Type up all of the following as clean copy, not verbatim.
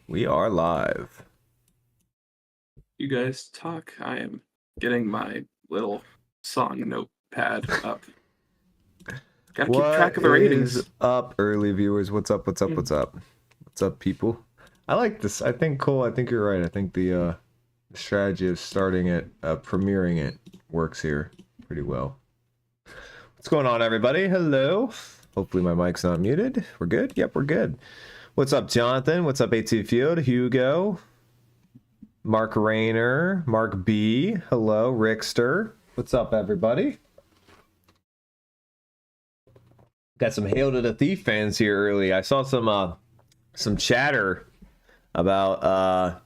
We are live. You guys talk. I am getting my little song notepad up. Gotta keep track of the ratings. What is up, early viewers? What's up? What's up? What's up? What's up, people? I like this. I think Cole. I think you're right. I think the strategy of starting it, premiering it, works here pretty well. What's going on, everybody? Hello. Hopefully my mic's not muted. We're good. Yep, we're good. What's up, Jonathan? What's up, AT Field? Hugo. Mark Rayner, Mark B. Hello, Rickster. What's up, everybody? Got some Hail to the Thief fans here early. I saw some chatter about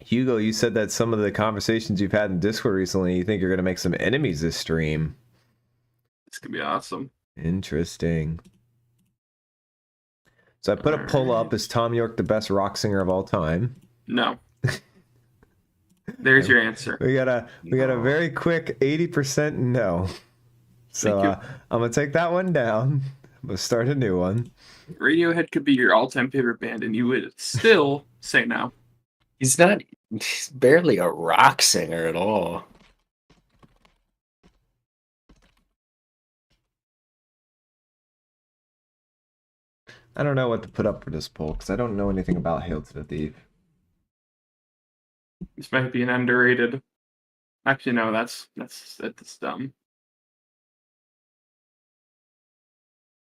Hugo. You said that some of the conversations you've had in Discord recently, you think you're gonna make some enemies this stream. This could be awesome. Interesting. So I put a poll up. Is Tom York the best rock singer of all time? No. There's your answer. We got a very quick 80% no. So I'm gonna take that one down. I'm gonna start a new one. Radiohead could be your all-time favorite band, and you would still say no. He's barely a rock singer at all. I don't know what to put up for this poll because I don't know anything about Hail to the Thief. This might be an underrated. Actually, no, that's dumb.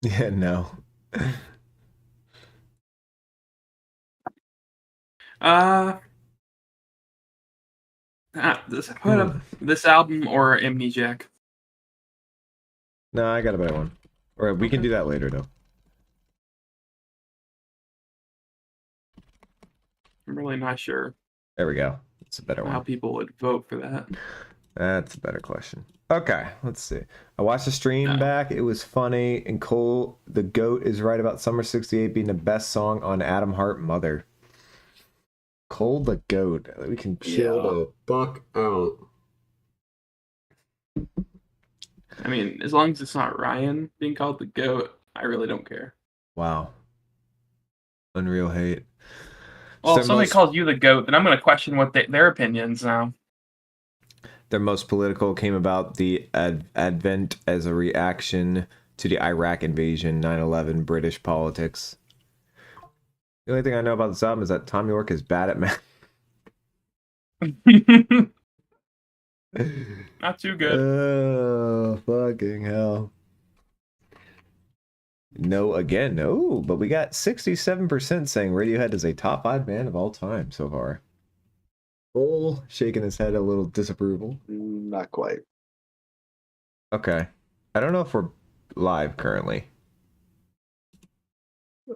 Yeah, no. Put up this album or Amnesiac. No, I got a better one. All right, we can do that later though. I'm really not sure. There we go. It's a better one. How people would vote for that. That's a better question. Okay, let's see. I watched the stream back. It was funny. And Cole, the GOAT, is right about Summer 68 being the best song on Adam Hart Mother. Cole, the GOAT. We can chill the fuck out. I mean, as long as it's not Ryan being called the GOAT, I really don't care. Wow. Unreal hate. Well, if somebody calls you the GOAT, then I'm going to question what their opinions now. Their most political came about the advent as a reaction to the Iraq invasion, 9/11, British politics. The only thing I know about this album is that Tom York is bad at math. Not too good. Oh, fucking hell. No, again, no. But we got 67% saying Radiohead is a top 5 band of all time so far. Cole shaking his head a little disapproval. Not quite. Okay. I don't know if we're live currently.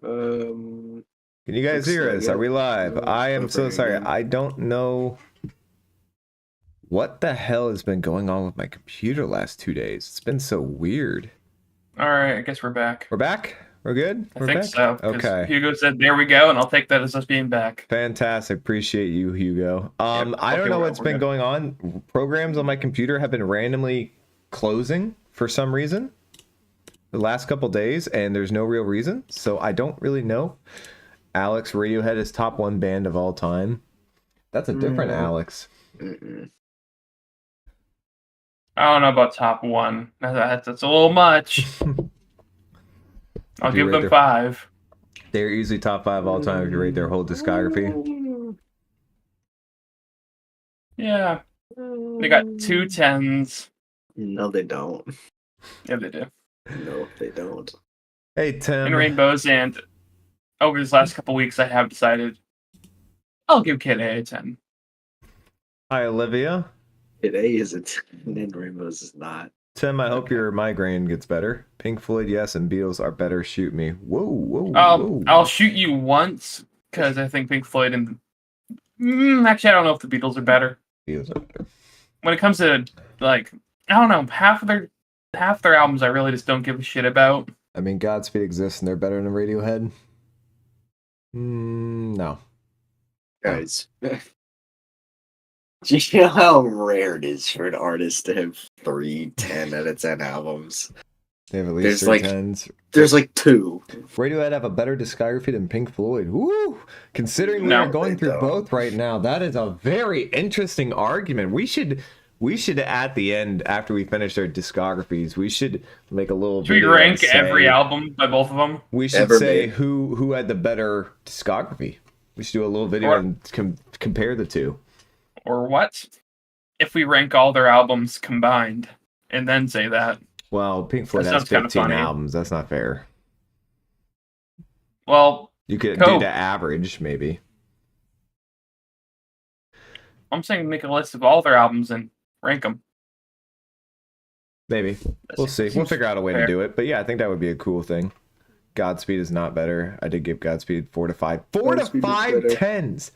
Can you guys hear us? Are we live? I am so sorry. I don't know what the hell has been going on with my computer last 2 days. It's been so weird. All right, I guess we're back. We're back? We're good? I think so. Okay. Hugo said, there we go, and I'll take that as us being back. Fantastic. Appreciate you, Hugo. I don't know what's been going on. Programs on my computer have been randomly closing for some reason the last couple days, and there's no real reason, so I don't really know. Alex, Radiohead is top 1 band of all time. That's a different Alex. I don't know about top 1. That's a little much. I'll give them 5. They're easily top 5 all time if you rate their whole discography. Yeah. They got 2 10s. No, they don't. Yeah, they do. No, they don't. Hey, Tim. And Rainbows, and over these last couple weeks, I have decided I'll give Kid A 10. Hi, Olivia. Kid A is a 10, and Rainbows is not. Tim, I hope your migraine gets better. Pink Floyd, yes, and Beatles are better. Shoot me. Whoa. I'll shoot you once, because I think Pink Floyd and... actually, I don't know if the Beatles are better. Beatles are better. When it comes to, like, I don't know, half their albums I really just don't give a shit about. I mean, Godspeed exists, and they're better than Radiohead? No. Guys... Do you know how rare it is for an artist to have 3 10 out of 10 albums? They have at least There's three like tens. there's like two. Radiohead have a better discography than Pink Floyd. Woo! Considering we No, are going they through don't. both right now, that is a very interesting argument. We should at the end, after we finish their discographies, we should make a little Should we video and rank every say- album by both of them? We should Ever say made. who had the better discography. We should do a little video Or- and compare the two. Or what? If we rank all their albums combined and then say that. Well, Pink Floyd That has sounds kinda 15 funny. albums. That's not fair. Well, You could Cool. do the average, maybe. I'm saying make a list of all their albums and rank them. Maybe. We'll see. We'll figure out a way to fair. do it. But yeah, I think that would be a cool thing. Godspeed is not better. I did give Godspeed 4 to 5. 4 to Godspeed is 5 better. tens.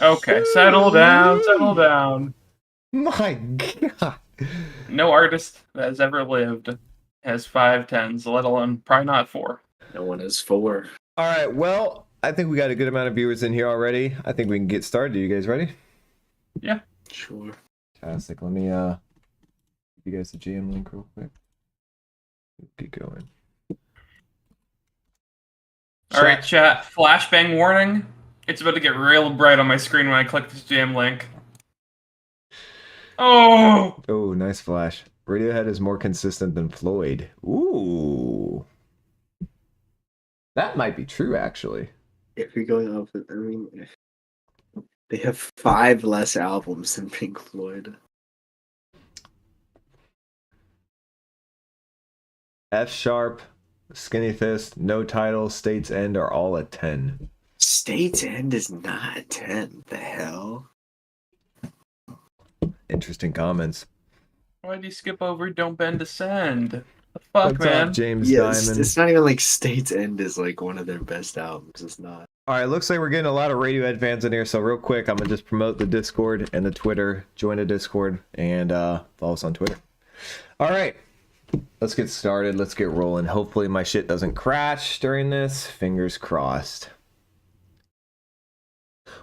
Okay, settle down, settle down. My God. No artist that has ever lived has 5 tens, let alone probably not 4. No one has four. All right. Well, I think we got a good amount of viewers in here already. I think we can get started. Are you guys ready? Sure. Fantastic. Let me give you guys the GM link real quick. Get going. All right, chat. Flashbang warning. It's about to get real bright on my screen when I click this jam link. Oh! Oh, nice flash. Radiohead is more consistent than Floyd. Ooh. That might be true, actually. If you're going off, I mean, they have 5 less albums than Pink Floyd. F Sharp, Skinny Fist, No Title, State's End are all at 10. State's End is not a 10. The hell? Interesting comments. Why'd you skip over Don't Bend Descend? The fuck, What's man? up, James Yes, Diamond? it's not even like State's End is like one of their best albums. It's not. All right, looks like we're getting a lot of Radiohead fans in here. So real quick, I'm gonna just promote the Discord and the Twitter. Join the Discord and follow us on Twitter. All right, let's get started. Let's get rolling. Hopefully my shit doesn't crash during this. Fingers crossed.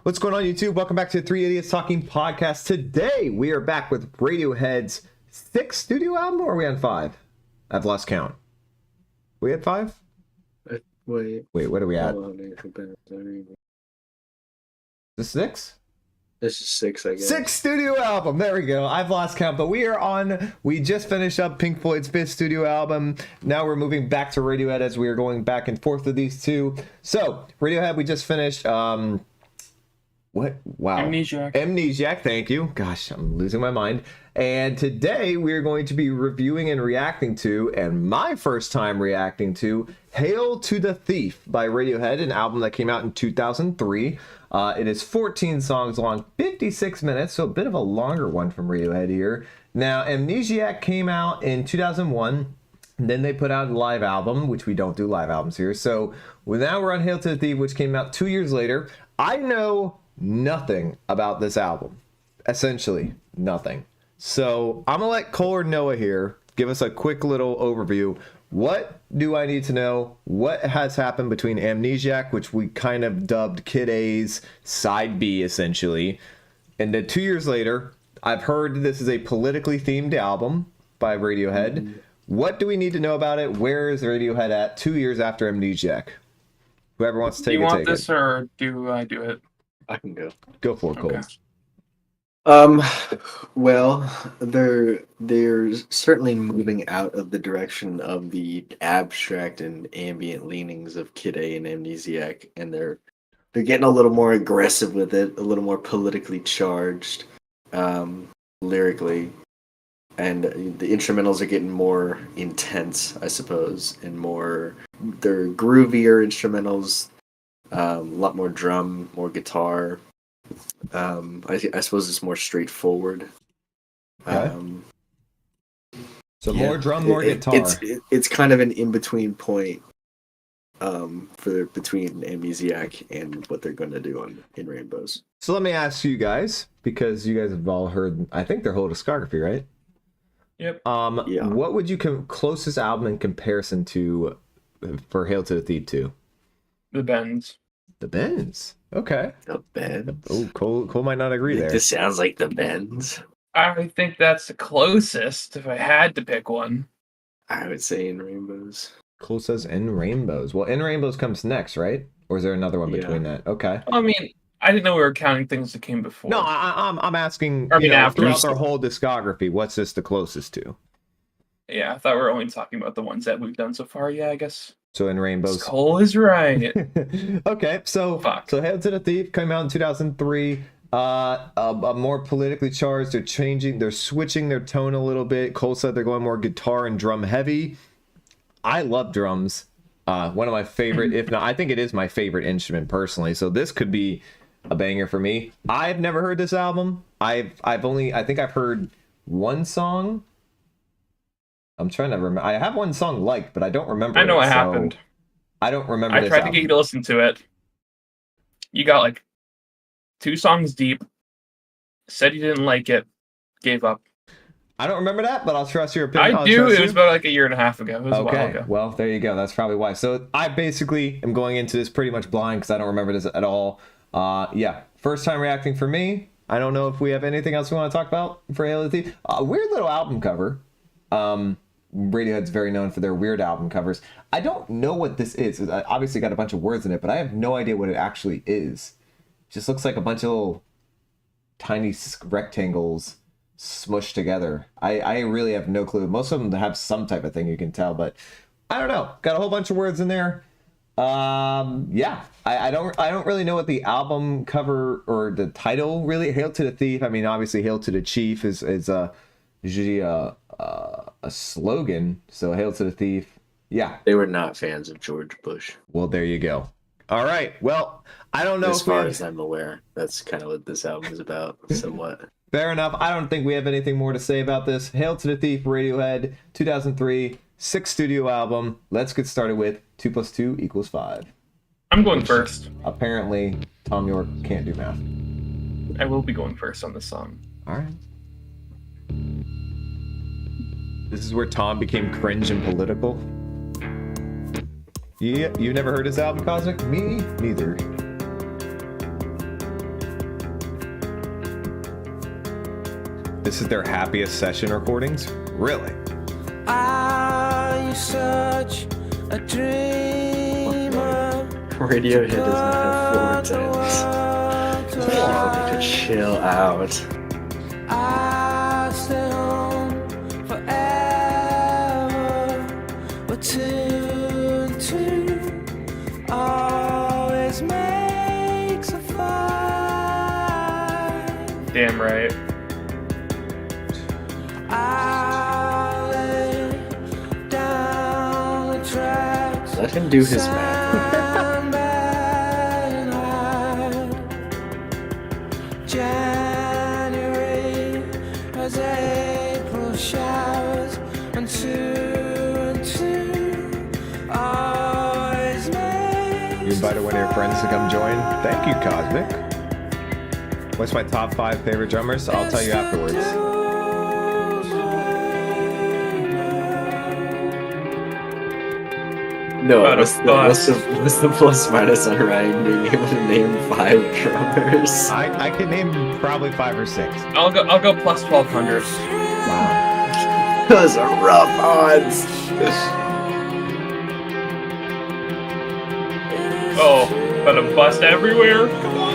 What's going on, YouTube? Welcome back to the Three Idiots Talking podcast. Today we are back with Radiohead's 6th studio album, or are we on 5? I've lost count. We had 5? Wait. Wait, what are we at? hold on, The 6? This is 6, I guess. 6th studio album. There we go. I've lost count, but we just finished up Pink Floyd's 5th studio album. Now we're moving back to Radiohead as we are going back and forth with these two. So, Radiohead, we just finished, what? Wow. Amnesiac, thank you. Gosh, I'm losing my mind. And today we're going to be reviewing and reacting to, and my first time reacting to, Hail to the Thief by Radiohead, an album that came out in 2003. It is 14 songs long, 56 minutes, so a bit of a longer one from Radiohead here. Now, Amnesiac came out in 2001. Then they put out a live album, which we don't do live albums here. So now we're on Hail to the Thief, which came out 2 years later. I know nothing about this album. Essentially, nothing. So I'm gonna let Cole or Noah here give us a quick little overview. What do I need to know? What has happened between Amnesiac, which we kind of dubbed Kid A's side B, essentially, and then 2 years later, I've heard this is a politically themed album by Radiohead. What do we need to know about it? Where is Radiohead at 2 years after Amnesiac? Whoever wants to Do take you it, want take this it. or do I do it? I can go. Go for it, Cole. Okay. Well, they're certainly moving out of the direction of the abstract and ambient leanings of Kid A and Amnesiac, and they're getting a little more aggressive with it, a little more politically charged, lyrically, and the instrumentals are getting more intense, I suppose, and they're groovier instrumentals, a lot more drum, more guitar. I suppose it's more straightforward. Okay. So Yeah. more drum, more guitar. It's kind of an in-between point between Amnesiac and what they're going to do in Rainbows. So let me ask you guys, because you guys have all heard, I think, their whole discography, right? Yep. Yeah. What would you closest album in comparison to for Hail to the Thief 2? The Bends. The Bends. Okay. The Bends. Oh, Cole might not agree there. This sounds like the Bends. I think that's the closest if I had to pick one. I would say In Rainbows. Cole says In Rainbows. Well, In Rainbows comes next, right? Or is there another one between that? Okay. I mean, I didn't know we were counting things that came before. No, I'm asking. I mean, after throughout their whole discography, what's this the closest to? Yeah, I thought we were only talking about the ones that we've done so far. Yeah, I guess. So In Rainbows. Cole is right. Okay, so Hail to the Thief came out in 2003. A more politically charged. They're switching their tone a little bit. Cole said they're going more guitar and drum heavy. I love drums. One of my favorite, if not, I think it is my favorite instrument personally. So this could be a banger for me. I've never heard this album. I think I've heard one song. I'm trying to remember. I have one song liked, but I don't remember. I know what happened. I don't remember. I tried to get you to listen to it. You got like 2 songs deep. Said you didn't like it. Gave up. I don't remember that, but I'll trust your opinion. I do. It was about like a year and a half ago. It was a while ago. Well, there you go. That's probably why. So I basically am going into this pretty much blind because I don't remember this at all. Yeah, first time reacting for me. I don't know if we have anything else we want to talk about for Hail to the Thief. Weird little album cover. Radiohead's very known for their weird album covers. I don't know what this is. I obviously got a bunch of words in it, but I have no idea what it actually is. It just looks like a bunch of little tiny rectangles smushed together. I really have no clue. Most of them have some type of thing you can tell, but I don't know. Got a whole bunch of words in there. Yeah, I don't really know what the album cover or the title really. Hail to the Thief. I mean, obviously, Hail to the Chief is usually a slogan. So Hail to the Thief. Yeah, they were not fans of George Bush. Well, there you go. All right. Well, I don't know. As far as I'm aware, that's kind of what this album is about, somewhat. Fair enough. I don't think we have anything more to say about this. Hail to the Thief, Radiohead, 2003, 6th studio album. Let's get started with 2 + 2 = 5. I'm going first. Apparently, Tom York can't do math. I will be going first on this song. All right. This is where Tom became cringe and political. Yeah, you never heard his album, Cosmic? Me neither. This is their happiest session recordings? Really? Are you such a dreamer? Radiohead does not have 4 tens. People need to chill out. I stay home forever, but 2 and 2 always makes a 5. Damn right. Let him do his math. January as April showers and 2 and 2 always make. You invited one of your friends to come join? Thank you, Cosmic. What's my top 5 favorite drummers? I'll tell you afterwards. No, what's the plus minus on Ryan being able to name 5 drummers? I can name probably 5 or 6. I'll go plus 1,200. Wow. Those are rough odds. Oh, but a bust everywhere? Come on.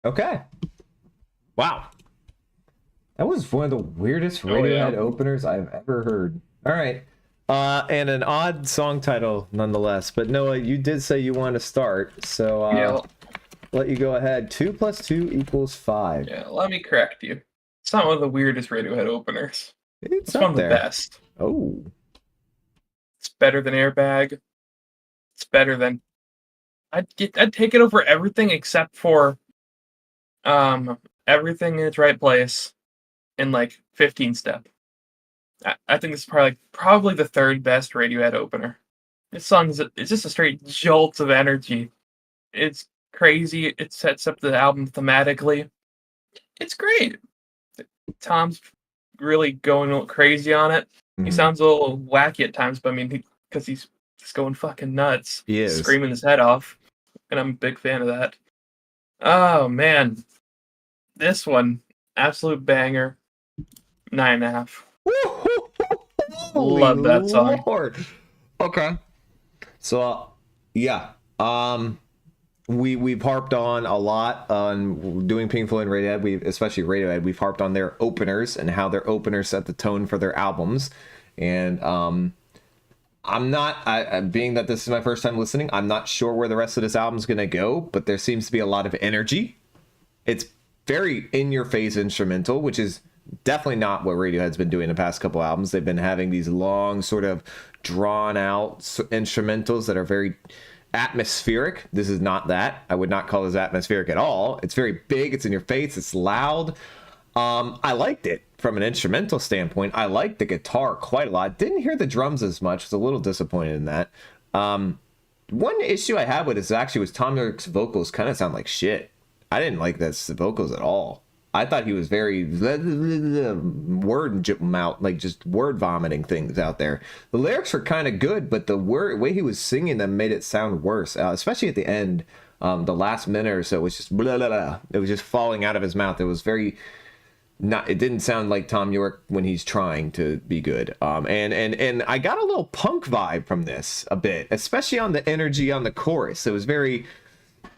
Okay. Wow. That was one of the weirdest Oh, Radiohead yeah. openers I've ever heard. All right. And an odd song title nonetheless. But Noah, you did say you want to start, so Yeah, let you go ahead. 2 + 2 = 5. yeah. Let me correct you. It's not one of the weirdest Radiohead openers. It's It's up one of the there. best. Oh. It's better than Airbag. It's better than. I'd take it over everything except for, everything in its right place, in like 15 step. I think this is probably the third best Radiohead opener. This song it's just a straight jolt of energy. It's crazy. It sets up the album thematically. It's great. Tom's really going crazy on it. He Mhm. sounds a little wacky at times, but I mean, because he's just going fucking nuts. He is. Screaming his head off. And I'm a big fan of that. Oh, man. This one, absolute banger. 9.5. Holy Love that song. Lord. Okay. So, yeah. We've harped on a lot on doing Pink Floyd and Radiohead. Especially Radiohead, we've harped on their openers and how their openers set the tone for their albums. And I'm not, being that this is my first time listening, I'm not sure where the rest of this album's gonna go, but there seems to be a lot of energy. It's very in-your-face instrumental, which is definitely not what Radiohead's been doing the past couple albums. They've been having these long, sort of drawn-out instrumentals that are very atmospheric. This is not that. I would not call this atmospheric at all. It's very big. It's in your face. It's loud. I liked it from an instrumental standpoint. I liked the guitar quite a lot. Didn't hear the drums as much. Was a little disappointed in that. One issue I had with this actually was Tom York's vocals kind of sound like shit. I didn't like the vocals at all. I thought he was very word mouth, like just word vomiting things out there. The lyrics were kind of good, but the way he was singing them made it sound worse, especially at the end. The last minute or so was just blah, blah, blah. It was just falling out of his mouth. It was very not. It didn't sound like Tom York when he's trying to be good. And I got a little punk vibe from this a bit, especially on the energy on the chorus. It was very.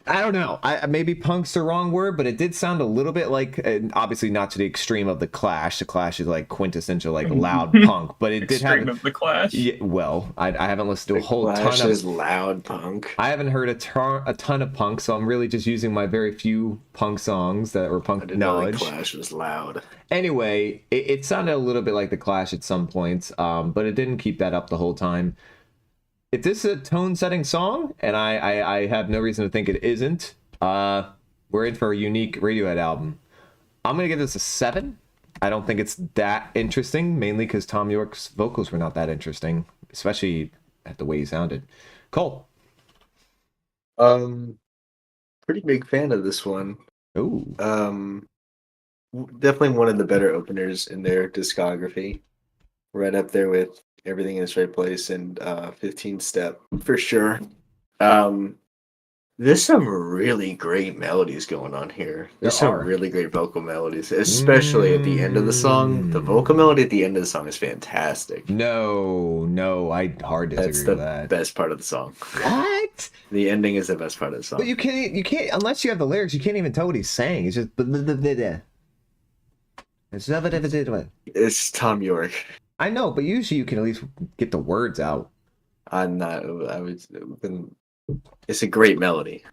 I don't know. Maybe punk's the wrong word, but it did sound a little bit like, obviously not to the extreme of the Clash. The Clash is like quintessential, like loud punk, but it did have. Extreme of the Clash. Yeah, well, I haven't listened to a whole Clash ton of. is loud punk. I haven't heard a ton of punk, so I'm really just using my very few punk songs that were I punk didn't know knowledge. the Clash was loud. Anyway, it sounded a little bit like the Clash at some points, but it didn't keep that up the whole time. If this is a tone-setting song, and I have no reason to think it isn't, we're in for a unique Radiohead album. I'm going to give this a 7. I don't think it's that interesting, mainly because Tom York's vocals were not that interesting, especially at the way he sounded. Cole. Pretty big fan of this one. Ooh. Definitely one of the better openers in their discography. Right up there with Everything in its Right Place and 15 Step for sure. There's some really great melodies going on here. There's some really great vocal melodies, especially at the end of the song. The vocal melody at the end of the song is fantastic. No, I hard disagree That's the with that. best part of the song. What? The ending is the best part of the song. But you can't unless you have the lyrics. You can't even tell what he's saying. It's just. It's Tom York. I know, but usually you can at least get the words out. I'm not. It's a great melody.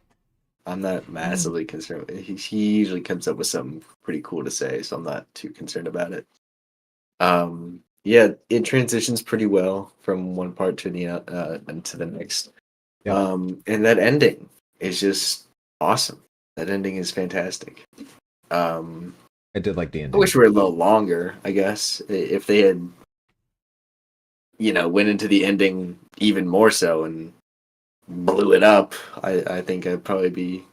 I'm not massively concerned. He usually comes up with something pretty cool to say, so I'm not too concerned about it. Yeah, it transitions pretty well from one part to the next. Yeah. And that ending is just awesome. That ending is fantastic. I did like the I ending. wish we were a little longer. I guess if they had, went into the ending even more so and blew it up, I think I'd probably be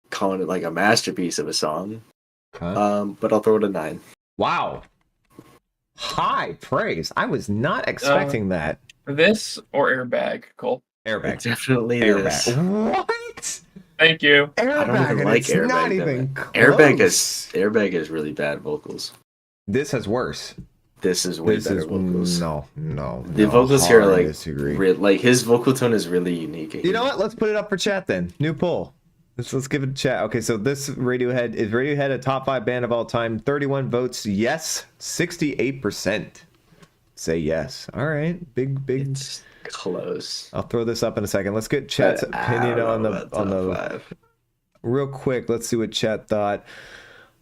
calling it like a masterpiece of a song. Huh? But I'll throw it a 9. Wow. High praise. I was not expecting that. This or Airbag, Cole? Airbag. Definitely Airbag. this. What? Thank you. Airbag. I don't even and like it's Airbag. not that even much. close. Airbag has really bad vocals. This has worse. This is way better vocals. No. The vocals here are hard like disagree. like his vocal tone is really unique. You know what? Let's put it up for chat then. New poll. Let's give it a chat. Okay, so this Radiohead a top 5 band of all time? 31 votes, yes. 68% say yes. All right, big. It's close. I'll throw this up in a second. Let's get chat's opinion on the five. real quick. Let's see what chat thought.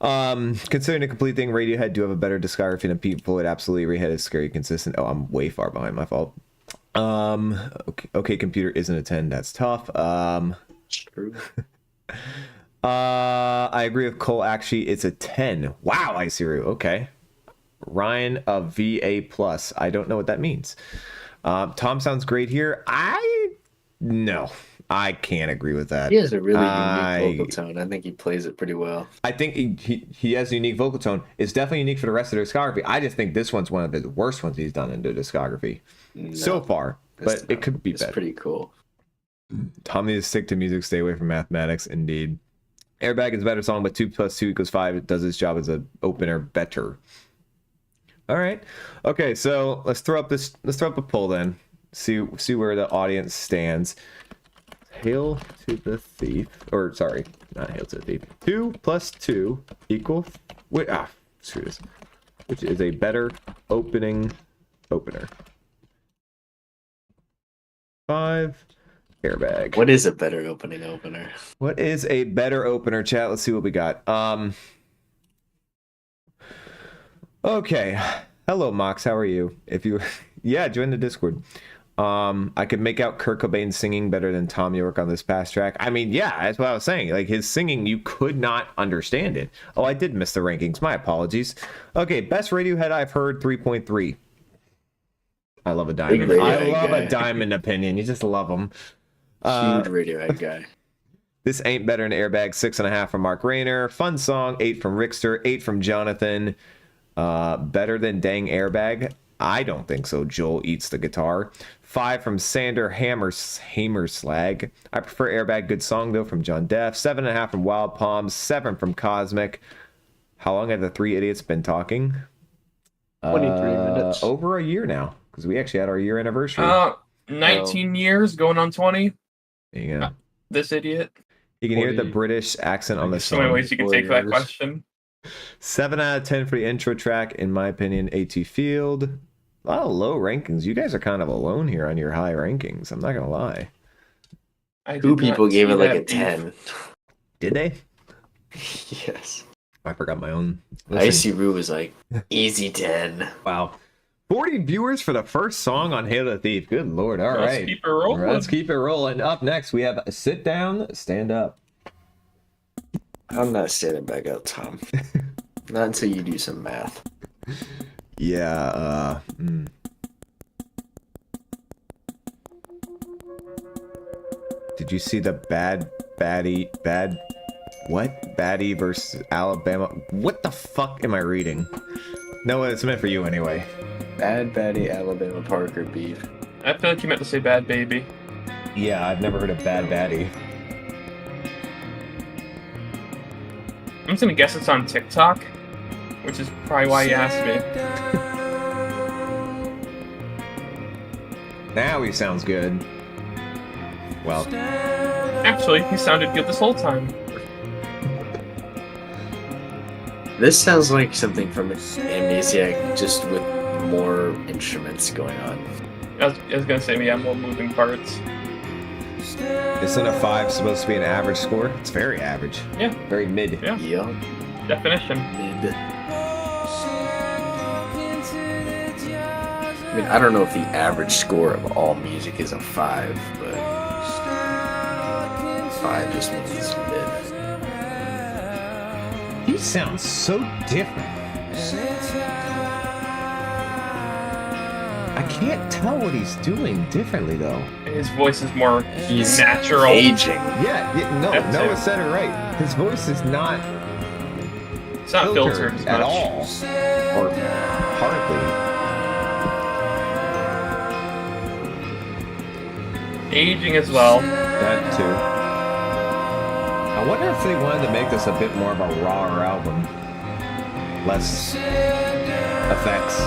Considering a complete thing, Radiohead do have a better discography than Pete Floyd. Absolutely, Radiohead is scary consistent. Oh, I'm way far behind. My fault. Okay, computer isn't a 10. That's tough. True. I agree with Cole. Actually, it's a 10. Wow, Isiru. Okay. Ryan of VA plus. I don't know what that means. Tom sounds great here. No, I can't agree with that. He has a really unique vocal tone. I think he plays it pretty well. I think he has a unique vocal tone. It's definitely unique for the rest of the discography. I just think this one's one of the worst ones he's done in the discography so far. But it could be better. It's pretty cool. Tom needs to stick to music, stay away from mathematics. Indeed. Airbag is a better song, but 2 + 2 = 5. It does its job as an opener better. All right. Okay, so let's throw up a poll then. See where the audience stands. Hail to the thief. Or sorry, not hail to the thief. 2 + 2 = screw this. Which is a better opener. 5. Airbag. What is a better opener? What is a better opener, chat? Let's see what we got. Okay. Hello, Mox. How are you? Yeah, join the Discord. I could make out Kurt Cobain singing better than Tom York on this past track. I mean, yeah, that's what I was saying. Like, his singing, you could not understand it. Oh, I did miss the rankings. My apologies. Okay, best Radiohead I've heard, 3.3. I love a diamond. A diamond opinion. You just love them. Huge Radiohead guy. This ain't better than Airbag. 6.5 from Mark Rayner. Fun song. 8 from Rickster. 8 from Jonathan. Better than Dang Airbag? I don't think so. Joel eats the guitar. 5 from Sander Hammerslag. I prefer Airbag. Good song though from John Deff. 7.5 from Wild Palms. 7 from Cosmic. How long have the 3 idiots been talking? 23 minutes. Over a year now, because we actually had our year anniversary. 19 years going on 20. There you go. This idiot. You can hear the British accent on the So many song. ways you can take that question. 7 out of 10 for the intro track, in my opinion. AT Field. A lot of low rankings. You guys are kind of alone here on your high rankings. I'm not gonna lie. 2 people gave it like a 10. Did they? Yes. I forgot my own. Icy Roo was like easy 10. Wow. 40 viewers for the first song on Hail the Thief. Good lord. All right. Let's keep it rolling. Let's keep it rolling. Up next, we have Sit Down, Stand Up. I'm not standing back up, Tom. Not until you do some math. Yeah, Did you see the baddie versus Alabama? What the fuck am I reading? No, it's meant for you anyway. Bad Baddie Alabama Parker beef. I feel like you meant to say bad baby. Yeah, I've never heard of Bad Baddie. I'm just gonna guess it's on TikTok, which is probably why you asked me. Now he sounds good. Well, Actually, he sounded good this whole time. This sounds like something from Amnesiac, just with more instruments going on. I was gonna say, yeah, more moving parts. isn't a 5 supposed to be an average score? It's very average. Yeah. Very mid. Yeah. Yeah. Definition. Mid. I mean, I don't know if the average score of all music is a 5, but 5 just means mid. He sounds so different. I can't tell what he's doing differently though. His voice is more He's natural. aging. Yeah, That's Noah it. said it right. His voice is not It's not filtered as at much. all, or hardly. Aging as well. That too. I wonder if they wanted to make this a bit more of a rawer album, less effects.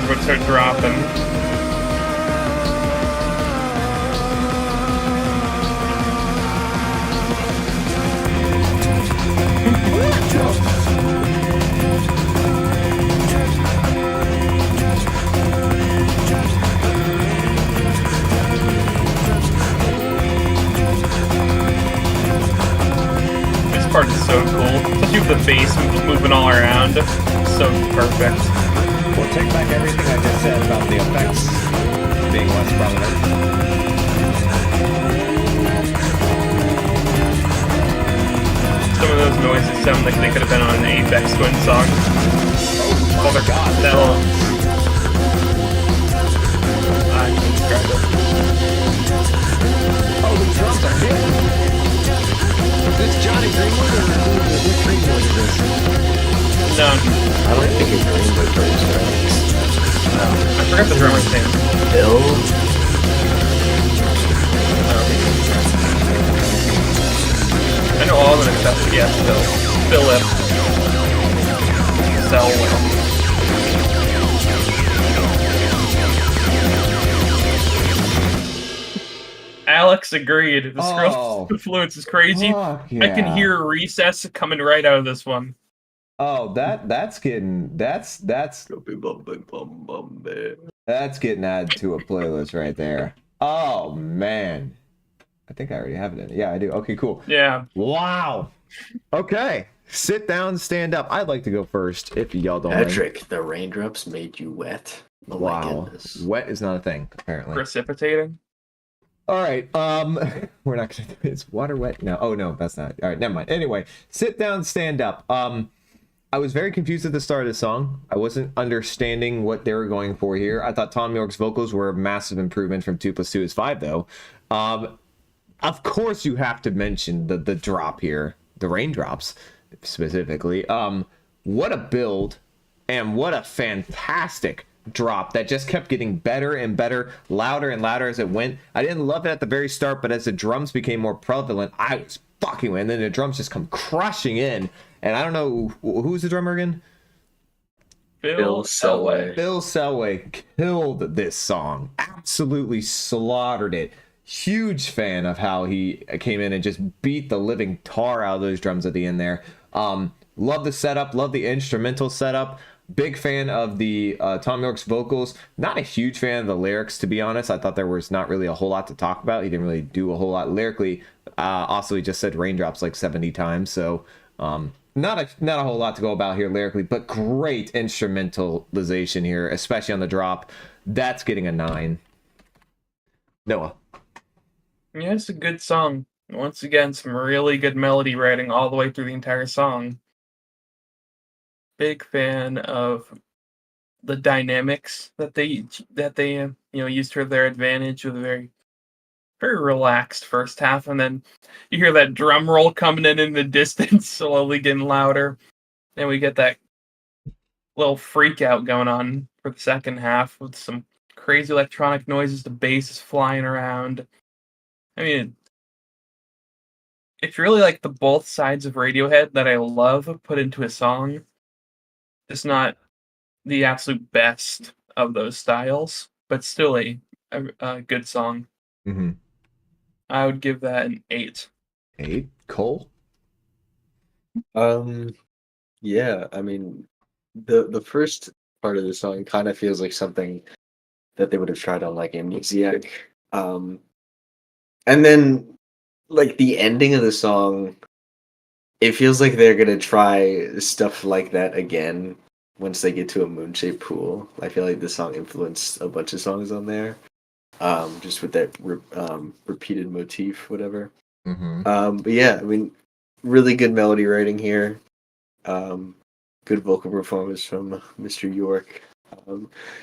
drums would start dropping. This part is so cool, especially with the bass moving all around. So perfect. We'll take back everything I just said about the effects being less prominent. Some of those noises sound like they could have been on an Apex Twin song. Oh my god, that little... I can't describe it. Oh, the drums are hitting! Is this Johnny Greenwood or which Greenwood is this? No, I don't think it's Greenwood first, right? I forgot the drummer's name. Bill? I know all of them except for, yeah, Philip. Selwell. Alex agreed. The scroll influence is crazy. Yeah. I can hear Recess coming right out of this one. Oh, that's getting that's getting added to a playlist right there. Oh man, I think I already have it in. Yeah, I do. Okay, cool. Yeah. Wow. Okay, sit down, stand up. I'd like to go first if y'all don't mind. Patrick, the raindrops made you wet. Oh my Wow, goodness. wet is not a thing apparently. Precipitating. All right, we're not gonna. Is water wet? No. Oh no, that's not. All right, never mind. Anyway, sit down, stand up. I was very confused at the start of the song. I wasn't understanding what they were going for here. I thought Tom York's vocals were a massive improvement from 2 + 2 is 5, though. Of course, you have to mention the drop here, the raindrops specifically. What a build, and what a fantastic drop that just kept getting better and better, louder and louder as it went. I didn't love it at the very start, but as the drums became more prevalent, I was fucking with it. And then the drums just come crushing in. And I don't know, who's the drummer again? Bill Selway. Bill Selway killed this song. Absolutely slaughtered it. Huge fan of how he came in and just beat the living tar out of those drums at the end there. Love the setup, love the instrumental setup. Big fan of the Tom York's vocals. Not a huge fan of the lyrics, to be honest. I thought there was not really a whole lot to talk about. He didn't really do a whole lot lyrically. Also, he just said raindrops like 70 times, so not a whole lot to go about here lyrically, but great instrumentalization here, especially on the drop. That's getting a 9. Noah. Yeah, it's a good song. Once again, some really good melody writing all the way through the entire song. Big fan of the dynamics that they use to their advantage with a very relaxed first half, and then you hear that drum roll coming in the distance, slowly getting louder. Then we get that little freak out going on for the second half with some crazy electronic noises. The bass is flying around. I mean, it's really like the both sides of Radiohead that I love put into a song. It's not the absolute best of those styles, but still a good song. Mm-hmm. I would give that an 8. 8? Cole? Yeah, I mean, the first part of the song kind of feels like something that they would have tried on like Amnesiac. And then like the ending of the song, it feels like they're gonna try stuff like that again once they get to a moon-shaped pool. I feel like this song influenced a bunch of songs on there. Just with that repeated motif, whatever. Mm-hmm. But yeah, I mean, really good melody writing here. Good vocal performance from Mr. York.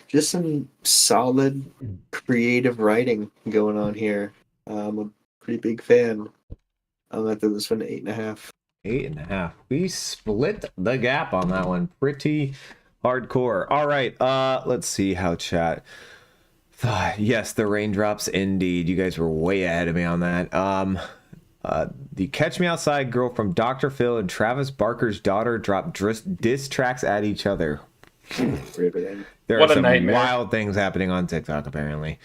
Just some solid creative writing going on here. I'm a pretty big fan. I'm gonna throw this one to 8.5. 8.5. We split the gap on that one. Pretty hardcore. All right. Let's see how chat. Yes, the raindrops indeed. You guys were way ahead of me on that. The Catch Me Outside girl from Dr. Phil and Travis Barker's daughter dropped diss tracks at each other. Riveting. There What are a some nightmare. wild things happening on TikTok, apparently.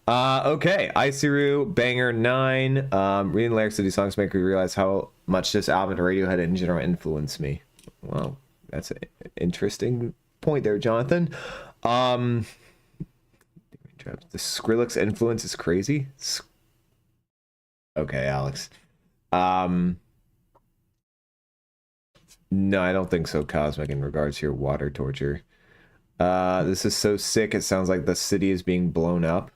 Okay, Isiru, Banger 9. Reading lyrics to these songs make me realize how much this album and Radiohead in general influenced me. Well, that's an interesting point there, Jonathan. The Skrillex influence is crazy. Okay, Alex. No, I don't think so, Cosmic, in regards to your water torture. This is so sick, it sounds like the city is being blown up.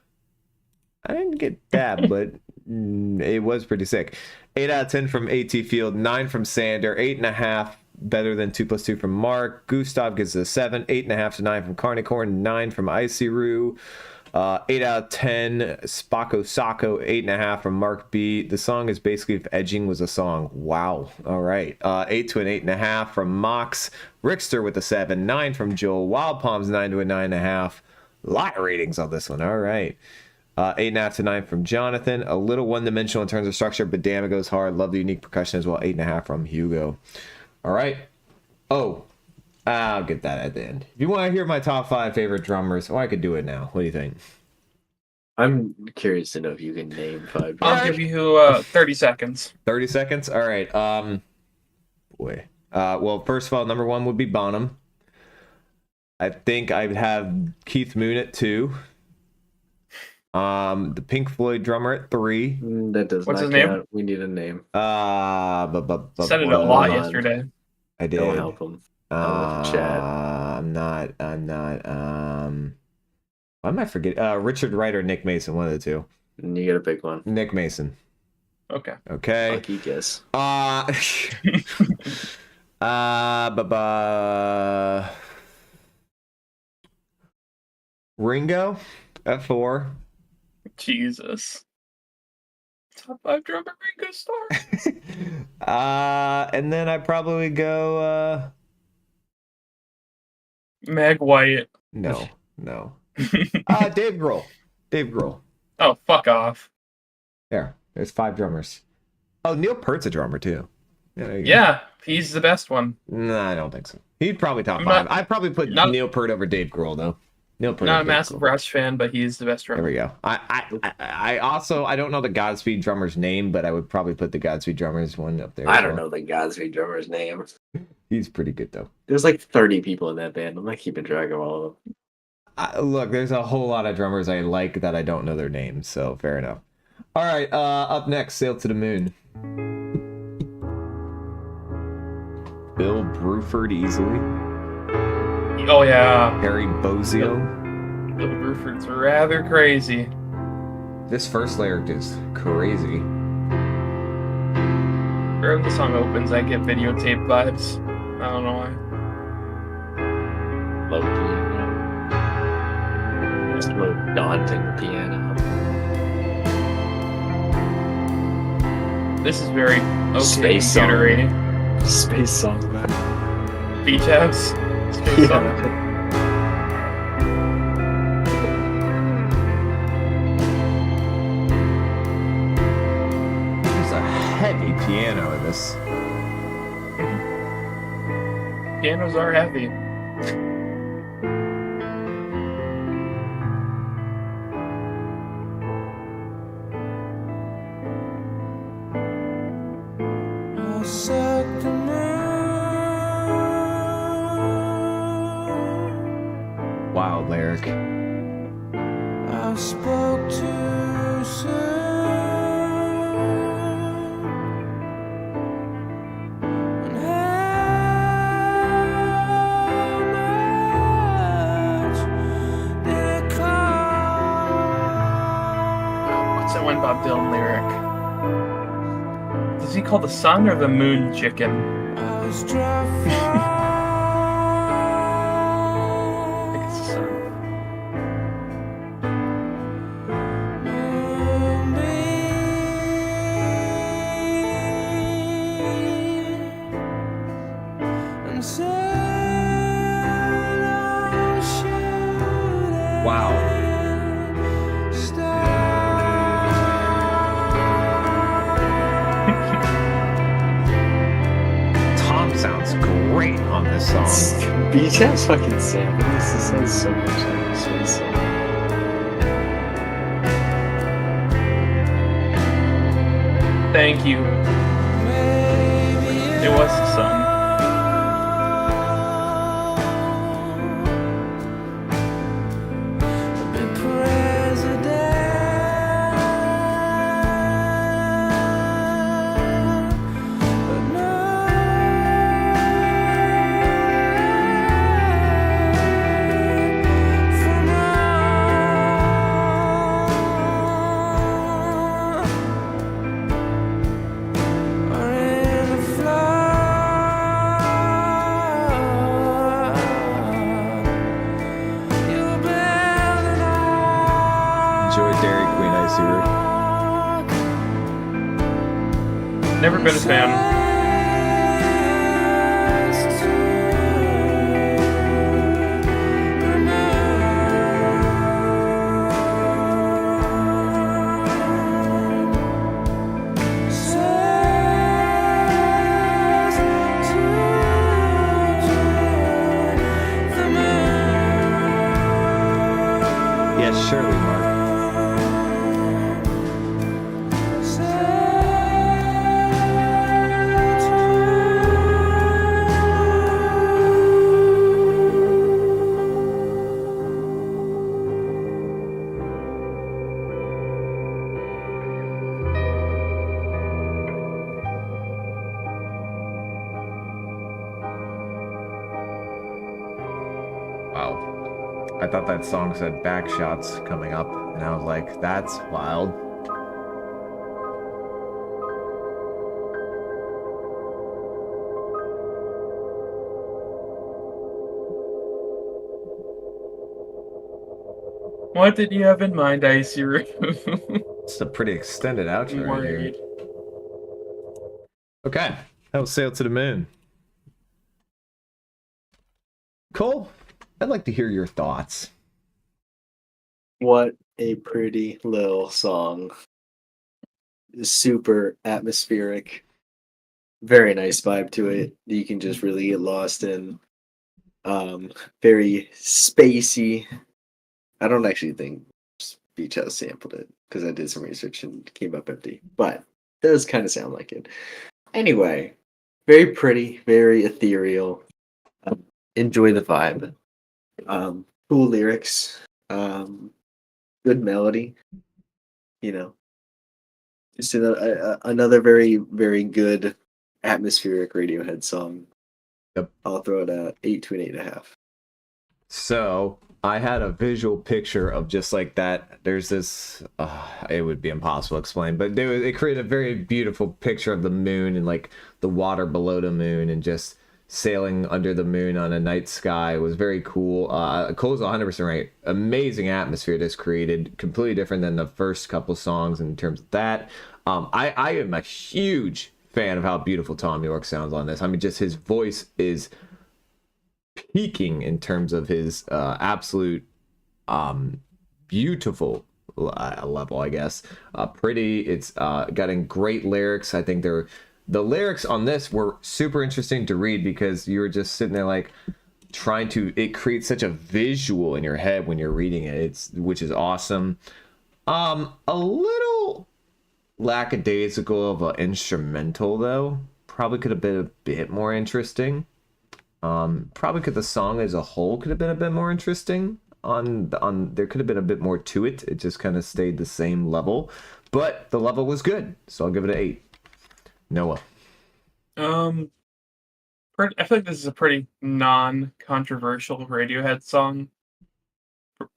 I didn't get that, but it was pretty sick. 8 out of 10 from AT Field, 9 from Sander, 8.5 better than 2 + 2 from Mark. Gustav gives it a 7, 8.5 to 9 from Carnicorn, 9 from Isiru. 8 out of 10, Spako Sako, 8.5 from Mark B. The song is basically if edging was a song. Wow. All right. 8 to an 8.5 from Mox. Rickster with a 7, 9 from Joel. Wild Palms 9 to a 9.5. Lot of ratings on this one. All right. 8.5 to 9 from Jonathan. A little one-dimensional in terms of structure, but damn, it goes hard. Love the unique percussion as well. 8.5 from Hugo. All right. Oh, I'll get that at the end. If you want to hear my top 5 favorite drummers, I could do it now. What do you think? I'm curious to know if you can name 5. I'll give you 30 seconds. 30 seconds? All right. Boy. Well, first of all, number 1 would be Bonham. I think I'd have Keith Moon at 2. The Pink Floyd drummer at 3. That does What's not his count. We need a name. Said it a lot yesterday. I did. Don't help him. Chat. I'm not. Why am I forgetting? Richard Wright or Nick Mason, one of the two. You gotta pick one. Nick Mason. Okay. Okay. Lucky guess. Ringo at 4. Jesus. Top 5 drummer Ringo Starr. And then I'd probably go Meg White. no. Dave Grohl. Oh, fuck off. There's 5 drummers. Oh, Neil Peart's a drummer too. Yeah, he's the best one. No, I don't think so. He'd probably top I'm 5. not- I'd probably put not- Neil Peart over Dave Grohl though. Neil Peart. Not a over Dave massive Grohl. Rush fan, but he's the best There drummer. we go. I also I don't know the Godspeed drummer's name, but I would probably put the Godspeed drummer's one up there. I as don't well. know the Godspeed drummer's name. He's pretty good though. There's like 30 people in that band. I'm not keeping track of all of them. Look, there's a whole lot of drummers I like that I don't know their names, so fair enough. All right, up next, Sail to the Moon. Bill Bruford easily. Oh, yeah. Harry Bozio. Bill Bruford's rather crazy. This first lyric is crazy. Wherever the song opens, I get videotape vibes. I don't know why. Low piano. Just low daunting piano. This is very okay Space song. computery. Space song, man. Beach House. Space song. There's a heavy piano in this. Pianos are heavy. I suck the moon. Wild lyric. I spoke too soon. And how much did it cost? What's that one Bob Dylan lyric? Does he call the sun or the moon chicken? I was dry I think it's the sun. Wow. Tom sounds great on this song. Beach House fucking sample. This sounds so much like a Space song. Thank you. It was the sun. Never been a fan. Yes, surely, Mark. Wow. I thought that song said back shots coming up, and I was like, that's wild. What did you have in mind, Icy Room? It's a pretty extended outro right here. Worried. Okay, that was Sail to the Moon. Cole, I'd like to hear your thoughts. What a pretty little song. Super atmospheric. Very nice vibe to it. You can just really get lost in. Very spacey. I don't actually think Beach House sampled it because I did some research and it came up empty. But it does kind of sound like it. Anyway, very pretty, very ethereal. Enjoy the vibe. Cool lyrics. Good melody. You know, just another very, very good atmospheric Radiohead song. Yep. I'll throw it at 8 to an 8.5. So I had a visual picture of just like that. There's this, it would be impossible to explain, but they created a very beautiful picture of the moon and like the water below the moon and just sailing under the moon on a night sky. It was very cool. Cole's 100% right. Amazing atmosphere that's created, completely different than the first couple songs in terms of that. I am a huge fan of how beautiful Tom York sounds on this. I mean, just his voice is peaking in terms of his absolute beautiful level, I guess. Pretty. It's getting great lyrics. I think the lyrics on this were super interesting to read because you were just sitting there like it creates such a visual in your head when you're reading it, which is awesome. A little lackadaisical of an instrumental though. Probably could have been a bit more interesting. Probably the song as a whole could have been a bit more interesting. There could have been a bit more to it. It just kind of stayed the same level, but the level was good, so I'll give it an 8. Noah. I feel like this is a pretty non-controversial Radiohead song.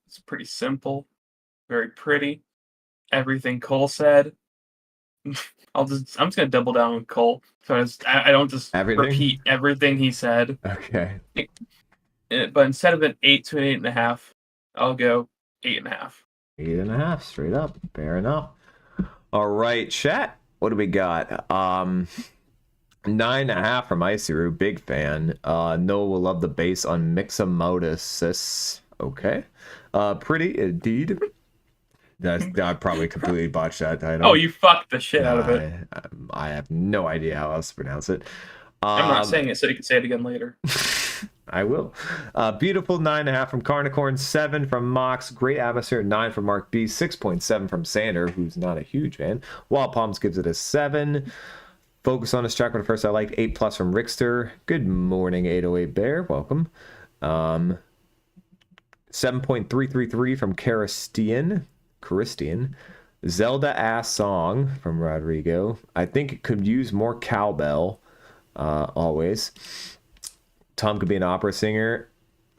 It's pretty simple, very pretty. Everything Cole said. I'm just gonna double down with Cole, so I don't just repeat everything he said. Okay. But instead of an 8 to an 8.5, I'll go 8.5. 8.5, straight up. Fair enough. All right, chat. What do we got? 9.5 from Icyru, big fan. Noah will love the bass on Myxomatosis. Okay. Pretty indeed. I probably completely botched that title. Oh, you fucked the shit out of it. I have no idea how else to pronounce it. I'm not saying it so you can say it again later. I will. Beautiful 9.5 from Carnicorn, 7 from Mox, great atmosphere, 9 from Mark B, 6.7 from Sander, who's not a huge fan. Wild Palms gives it a 7. Focus on this track for the first I liked, 8 plus from Rickster. Good morning, 808 Bear, welcome. 7.333 from Charistian. Zelda ass song from Rodrigo. I think it could use more cowbell. Always. Tom could be an opera singer.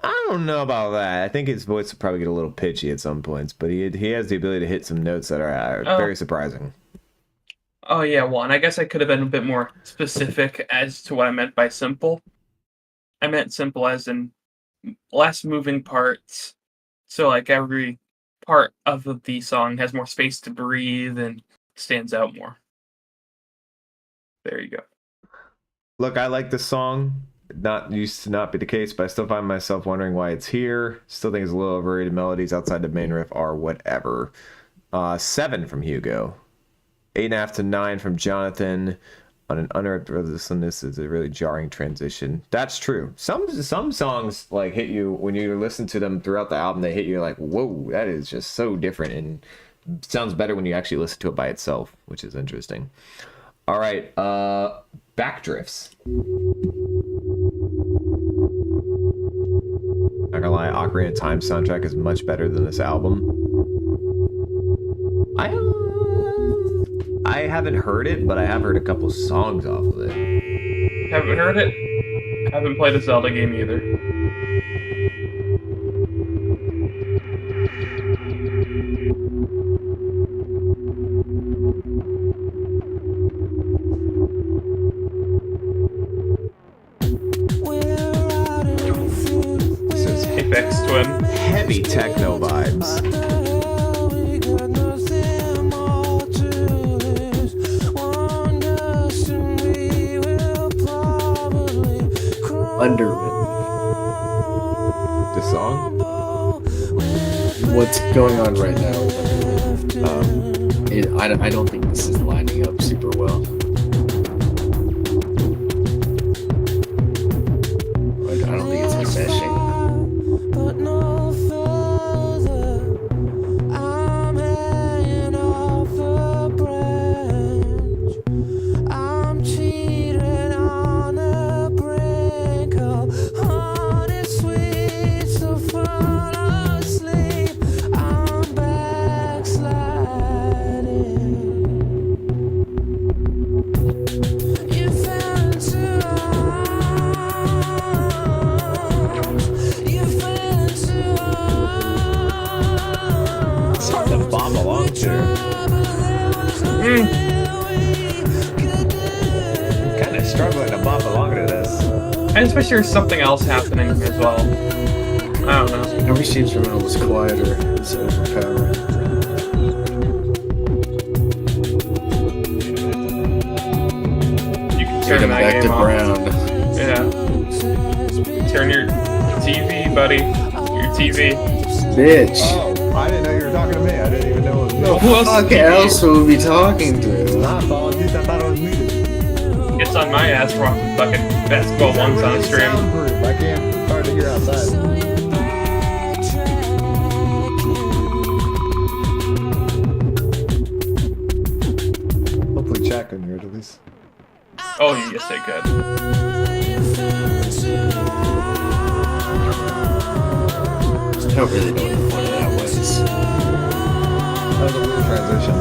I don't know about that. I think his voice would probably get a little pitchy at some points, but he has the ability to hit some notes that are very surprising. Oh yeah, well, and I guess I could have been a bit more specific as to what I meant by simple. I meant simple as in less moving parts. So like every part of the song has more space to breathe and stands out more. There you go. Look, I like this song. Not used to not be the case, but I still find myself wondering why it's here. Still think it's a little overrated. Melodies outside the main riff are whatever. 7 from Hugo. 8.5 to 9 from Jonathan. On an unearthed rhythm, this is a really jarring transition. That's true. Some songs like hit you when you listen to them throughout the album. They hit you like, whoa, that is just so different, and sounds better when you actually listen to it by itself, which is interesting. All right, Backdrifts. Not gonna lie, Ocarina of Time soundtrack is much better than this album. I haven't heard it, but I have heard a couple songs off of it. Haven't heard it? Haven't played a Zelda game either. This is Apex Twin. Heavy techno vibes. Underwritten. The song? What's going on right now is underwritten. I don't think this is lining up super well. I don't think it's meshing. Kind of struggling to bop along to this. And especially there's something else happening as well. I don't know. I wish the instrumental was quieter instead of overpowering. You can Turn turn it that back game to off. brown. Yeah. Turn your TV, buddy. Your TV. Bitch. Oh, I didn't know you were talking to me. I didn't even know it was me. Who else Fuck is else would we be talking to? Nah, apologies. I thought it was muted. Gets on my ass for watching fucking basketball ones on the stream. Soundproof. I can't. It's hard to hear outside. Hopefully chat can hear it at least. Oh, yes, they could. I don't really know what the point of that was. That was a weird transition.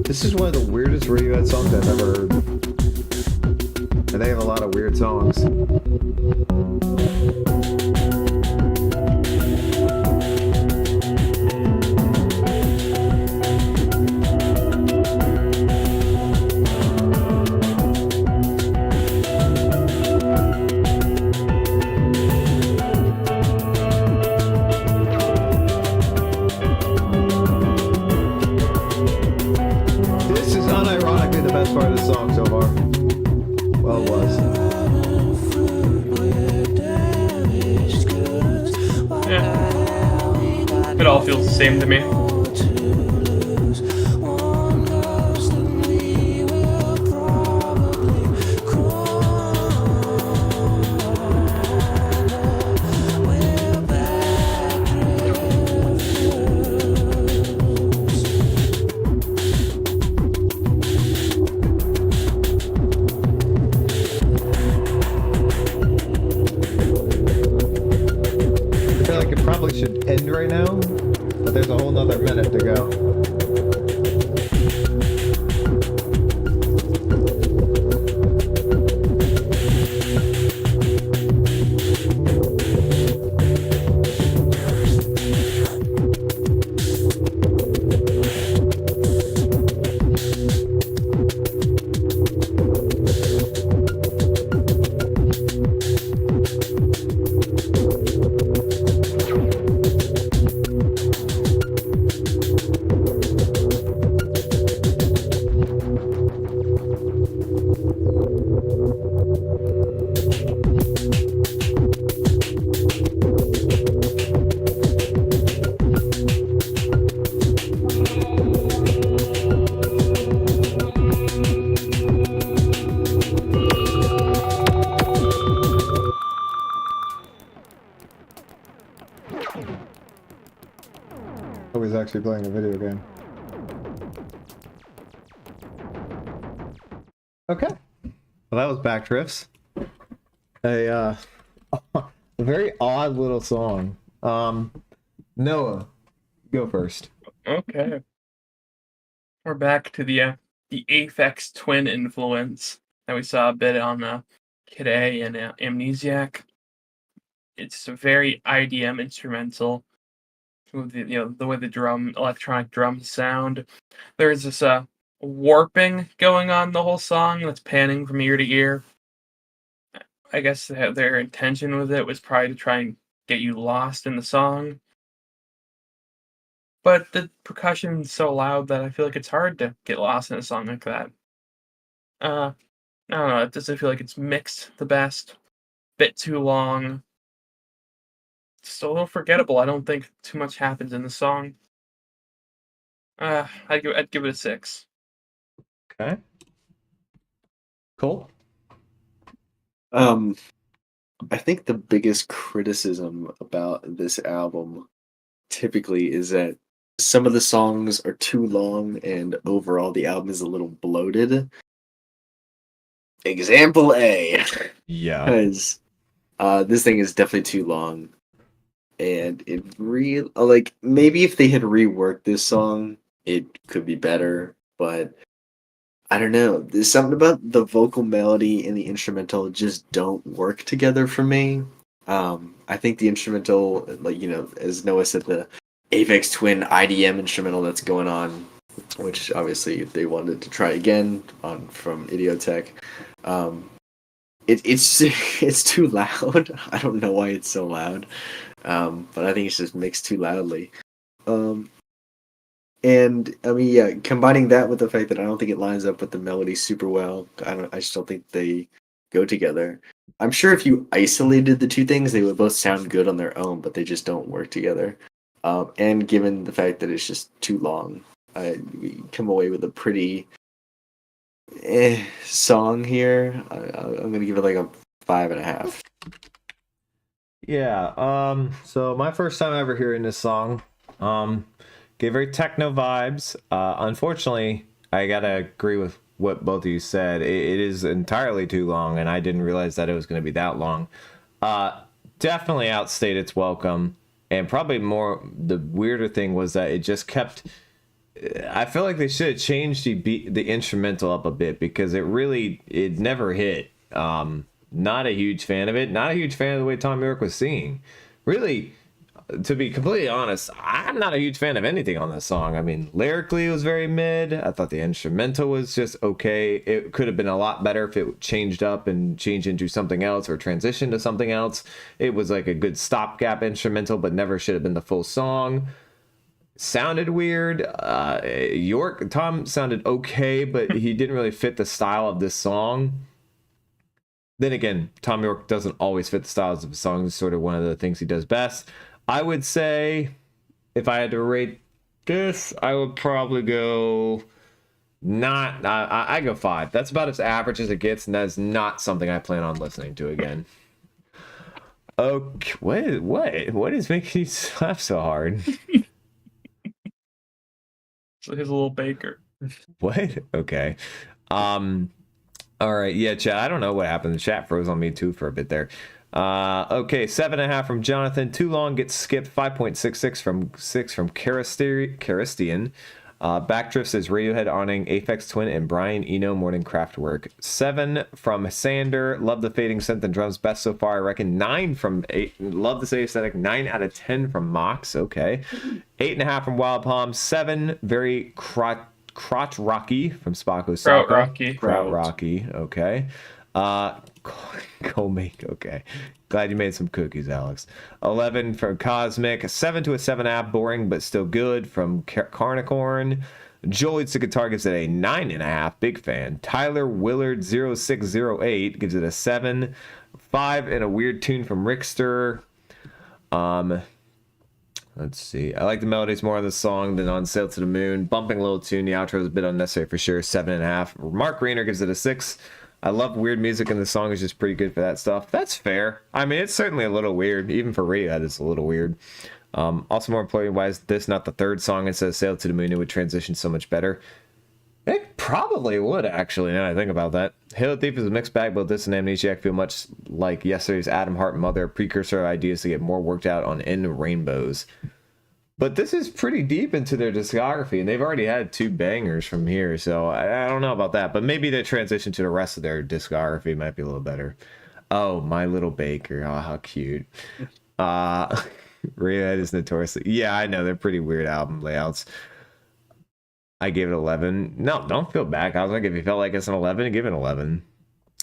This is one of the weirdest Radiohead songs I've ever heard. And they have a lot of weird songs. It all feels the same to me. I feel like it probably should end right now, but there's a whole nother minute to go. I was actually playing a video game. Okay. Well, that was Backdrifts. A very odd little song. Noah, go first. Okay. We're back to the Aphex Twin influence that we saw a bit on Kid A and Amnesiac. It's a very IDM instrumental with the way the electronic drums sound. There's this warping going on the whole song that's panning from ear to ear. I guess their intention with it was probably to try and get you lost in the song. But the percussion's so loud that I feel like it's hard to get lost in a song like that. I don't know, it doesn't feel like it's mixed the best. Bit too long. Just a little forgettable. I don't think too much happens in the song. I'd give it a 6. Okay. Cool. I think the biggest criticism about this album typically is that some of the songs are too long and overall the album is a little bloated. Example A. Yeah. Because this thing is definitely too long. And it like maybe if they had reworked this song, it could be better, but I don't know. There's something about the vocal melody and the instrumental just don't work together for me. I think the instrumental, like, as Noah said, the Aphex Twin IDM instrumental that's going on, which obviously they wanted to try again from Idiotech. It's too loud. I don't know why it's so loud, but I think it's just mixed too loudly. And I mean, yeah, combining that with the fact that I don't think it lines up with the melody super well, I just don't think they go together. I'm sure if you isolated the two things, they would both sound good on their own, but they just don't work together. And given the fact that it's just too long, we come away with a pretty song here. I'm gonna give it like a 5.5. Yeah. So my first time ever hearing this song, gave very techno vibes. Unfortunately, I gotta agree with what both of you said. It is entirely too long, and I didn't realize that it was going to be that long. Definitely outstayed its welcome, and probably more the weirder thing was that it just kept. I feel like they should have changed the instrumental up a bit because it never hit. Not a huge fan of it. Not a huge fan of the way Tom York was singing. Really, to be completely honest, I'm not a huge fan of anything on this song. I mean, lyrically, it was very mid. I thought the instrumental was just okay. It could have been a lot better if it changed up and changed into something else or transitioned to something else. It was like a good stopgap instrumental, but never should have been the full song. Sounded weird. Tom sounded okay, but he didn't really fit the style of this song. Then again, Tom York doesn't always fit the styles of his songs. It's sort of one of the things he does best. I would say if I had to rate this, I would probably go not. I go 5. That's about as average as it gets, and that is not something I plan on listening to again. Okay, what is making you laugh so hard? So he's a little baker. What? Okay. All right. Yeah, chat. I don't know what happened. The chat froze on me too for a bit there. Okay, 7.5 from Jonathan. Too long gets skipped. 5.66 from 6 from Caristian. Backdrifts is Radiohead honoring Aphex Twin and Brian Eno Morning Kraftwerk. 7 from Sander. Love the fading synth and drums. Best so far, I reckon. 9 from 8. Love the city aesthetic. 9 out of 10 from Mox. Okay. 8.5 from Wild Palm. 7 very crotch rocky from Spaco Saka. Kraut Rocky. Okay. Gloaming. Okay. Glad you made some cookies, Alex. 11 from Cosmic. 7 to a 7.5. Boring, but still good from Carnicorn. Joy's the guitar gives it a 9.5. Big fan. Tyler Willard 0608 gives it a 7. 5 and a weird tune from Rickster. Let's see. I like the melodies more on the song than on Sail to the Moon. Bumping little tune. The outro is a bit unnecessary for sure. 7.5. Mark Rainer gives it a 6. I love weird music, and the song is just pretty good for that stuff. That's fair. I mean, it's certainly a little weird. Even for Radiohead, it's a little weird. Also, more importantly, this not the third song instead of Sail to the Moon? It would transition so much better. It probably would, actually, now I think about that. Halo Thief is a mixed bag, but this and Amnesiac feel much like yesterday's Adam Hart Mother, precursor ideas to get more worked out on End Rainbows. But this is pretty deep into their discography, and they've already had 2 bangers from here, so I don't know about that. But maybe the transition to the rest of their discography might be a little better. Oh, My Little Baker. Oh, how cute. Radiohead is notoriously... Yeah, I know. They're pretty weird album layouts. I gave it 11. No, don't feel bad. I was like, if you felt like it's an 11, give it an 11.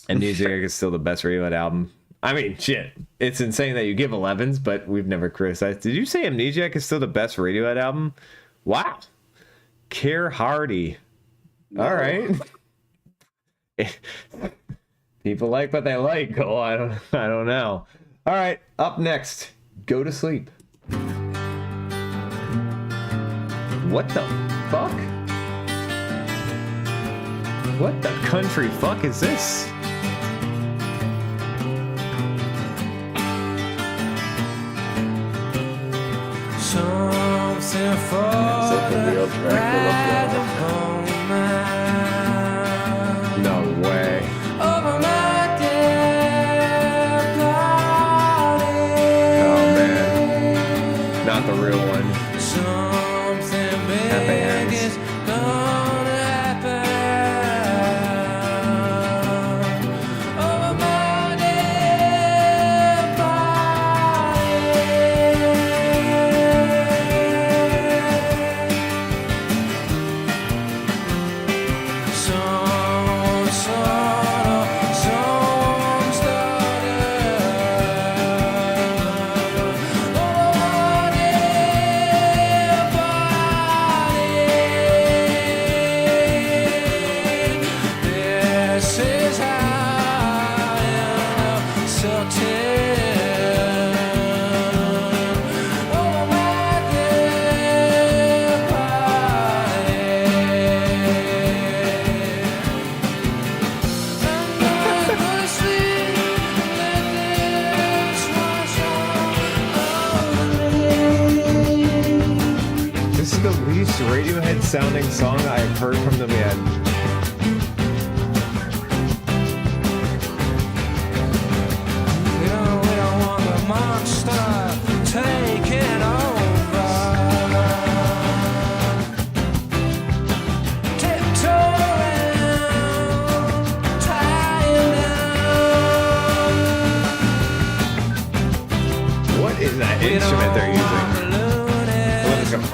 And Amnesiac is still the best Radiohead album. I mean, shit. It's insane that you give 11s, but we've never criticized. Did you say Amnesiac is still the best Radiohead album? Wow. Care Hardy. No. All right. People like what they like. Oh, I don't know. All right. Up next, Go to Sleep. What the fuck? What the country fuck is this? Something for the ride home. No way. Over my dead body. Oh man. Not the real one. Something big is gonna happen. Over my dead Radiohead sounding song I've heard from them yet. We don't want the monster taking over. Tiptoeing, tying down. What is that instrument they're using? What is it? I'm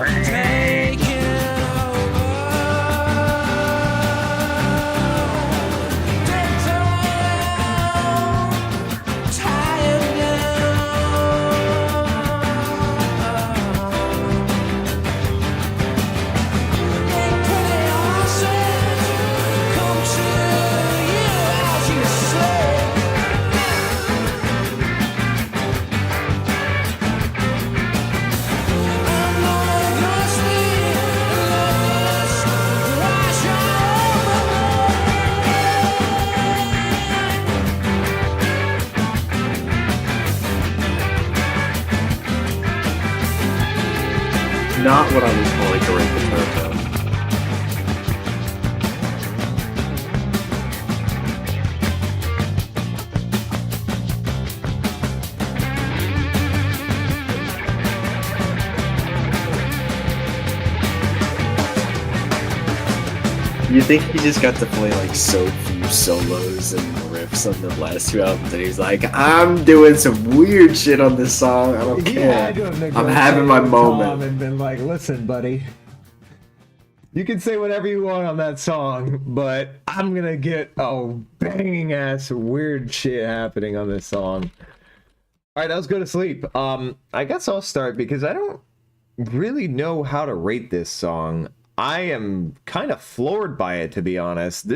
gonna not what I would call like a right guitar tone. You think he just got to play like so few solos and riffs on the last two albums, and he's like, I'm doing some weird shit on this song. I don't care. I'm having my moment. And been like, listen, buddy, you can say whatever you want on that song, but I'm gonna get a banging ass weird shit happening on this song. All right, let's go to sleep. I guess I'll start because I don't really know how to rate this song. I am kind of floored by it, to be honest.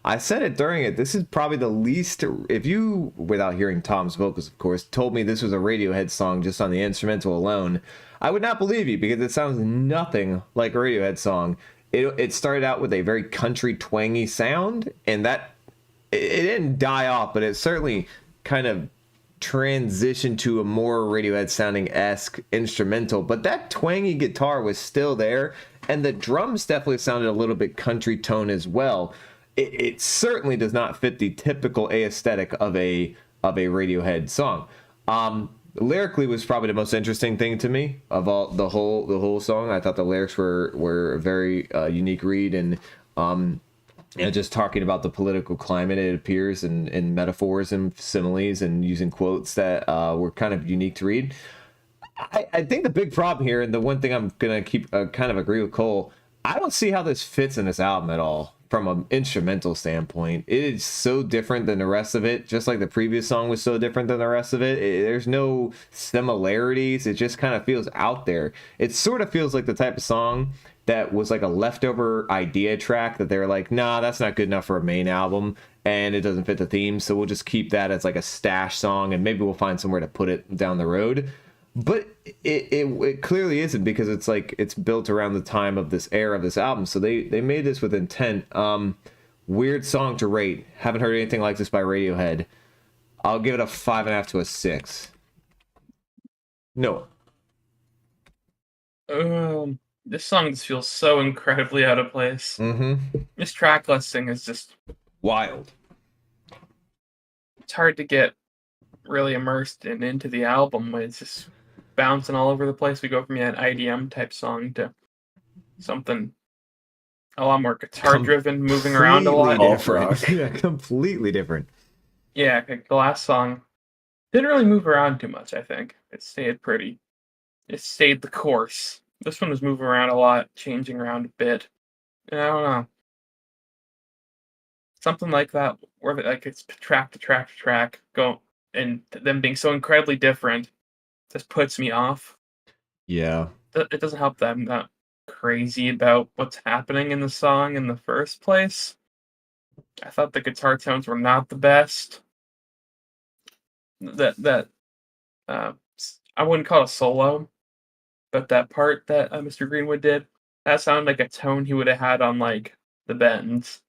I said it during it, this is probably the least, if you, without hearing Tom's vocals, of course, told me this was a Radiohead song just on the instrumental alone, I would not believe you, because it sounds nothing like a Radiohead song. It started out with a very country twangy sound, and that, it didn't die off, but it certainly kind of transition to a more Radiohead sounding esque instrumental, but that twangy guitar was still there, and the drums definitely sounded a little bit country tone as well. It certainly does not fit the typical aesthetic of a Radiohead song. Lyrically was probably the most interesting thing to me of all the whole song. I thought the lyrics were a very unique read, and just talking about the political climate, it appears, in metaphors and similes and using quotes that were kind of unique to read. I think the big problem here, and the one thing I'm going to keep kind of agree with Cole, I don't see how this fits in this album at all from an instrumental standpoint. It is so different than the rest of it, just like the previous song was so different than the rest of it. There's no similarities. It just kind of feels out there. It sort of feels like the type of song that was like a leftover idea track that they were like, nah, that's not good enough for a main album, and it doesn't fit the theme, so we'll just keep that as like a stash song, and maybe we'll find somewhere to put it down the road. But it clearly isn't, because it's like it's built around the time of this era of this album, so they made this with intent. Weird song to rate. Haven't heard anything like this by Radiohead. I'll give it a 5.5 to a 6. No. This song just feels so incredibly out of place. Mm-hmm. This track listing is just Wild. It's hard to get really immersed into the album. It's just bouncing all over the place. We go from an IDM type song to something a lot more guitar driven, moving around a lot. Different. Yeah, completely different. Yeah, the last song didn't really move around too much, I think. It stayed the course. This one was moving around a lot, changing around a bit. And I don't know. Something like that, where like it's track to track to track, go, and them being so incredibly different just puts me off. Yeah. It doesn't help that I'm not crazy about what's happening in the song in the first place. I thought the guitar tones were not the best. I wouldn't call it a solo, but that part that Mr. Greenwood did, that sounded like a tone he would have had on like the Bends.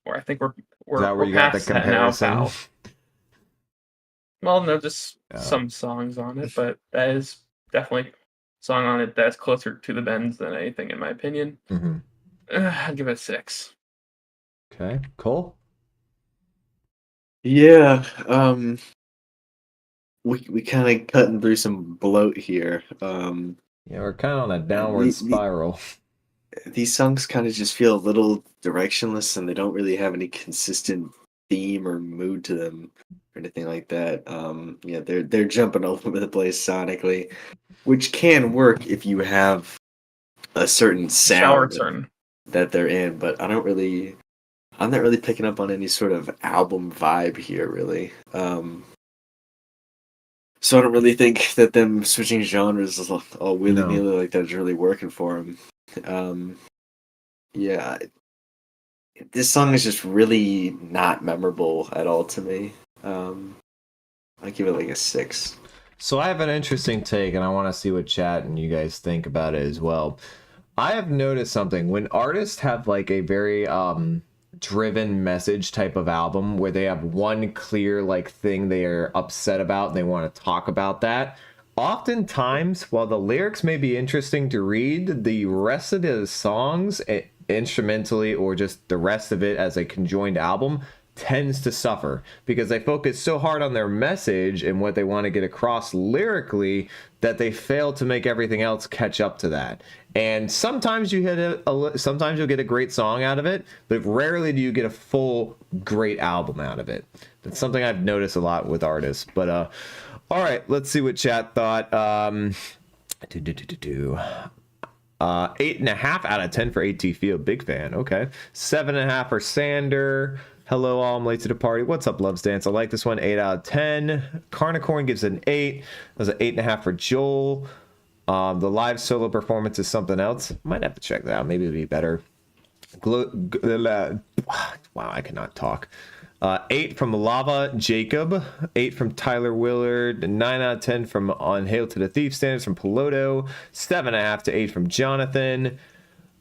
Or I think we're Is that where you got the past that now, comparison? pal. Well, no, just some songs on it, but that is definitely a song on it that's closer to the Bends than anything, in my opinion. Mm-hmm. I'd give it a 6. Okay, Cole? Yeah, we kind of cutting through some bloat here. Yeah, we're kind of on a downward spiral. These songs kind of just feel a little directionless, and they don't really have any consistent theme or mood to them or anything like that. Yeah, they're jumping all over the place sonically, which can work if you have a certain sound that they're in, but I'm not really picking up on any sort of album vibe here, really. So I don't really think that them switching genres all willy-nilly like that's really working for them. Yeah, this song is just really not memorable at all to me. I give it like a 6. So I have an interesting take, and I want to see what chat and you guys think about it as well. I have noticed something when artists have like a very driven message type of album where they have one clear like thing they are upset about and they want to talk about that. oftentimes, while the lyrics may be interesting to read, the rest of the songs, instrumentally or just the rest of it as a conjoined album, tends to suffer because they focus so hard on their message and what they want to get across lyrically that they fail to make everything else catch up to that. And sometimes you hit sometimes you'll get a great song out of it, but rarely do you get a full great album out of it. That's something I've noticed a lot with artists. But all right, let's see what chat thought. 8.5 out of 10 for AT Field. Big fan. Okay. 7.5 for Sander. Hello, all. I'm late to the party. What's up, Loves Dance? I like this one. 8 out of 10. Carnicorn gives it an 8. That was an 8.5 for Joel. The live solo performance is something else. Might have to check that out. Maybe it'll be better. Wow, I cannot talk. 8 from Lava Jacob. 8 from Tyler Willard. 9 out of 10 from On Hail to the Thief standards from Piloto. 7.5 to 8 from Jonathan.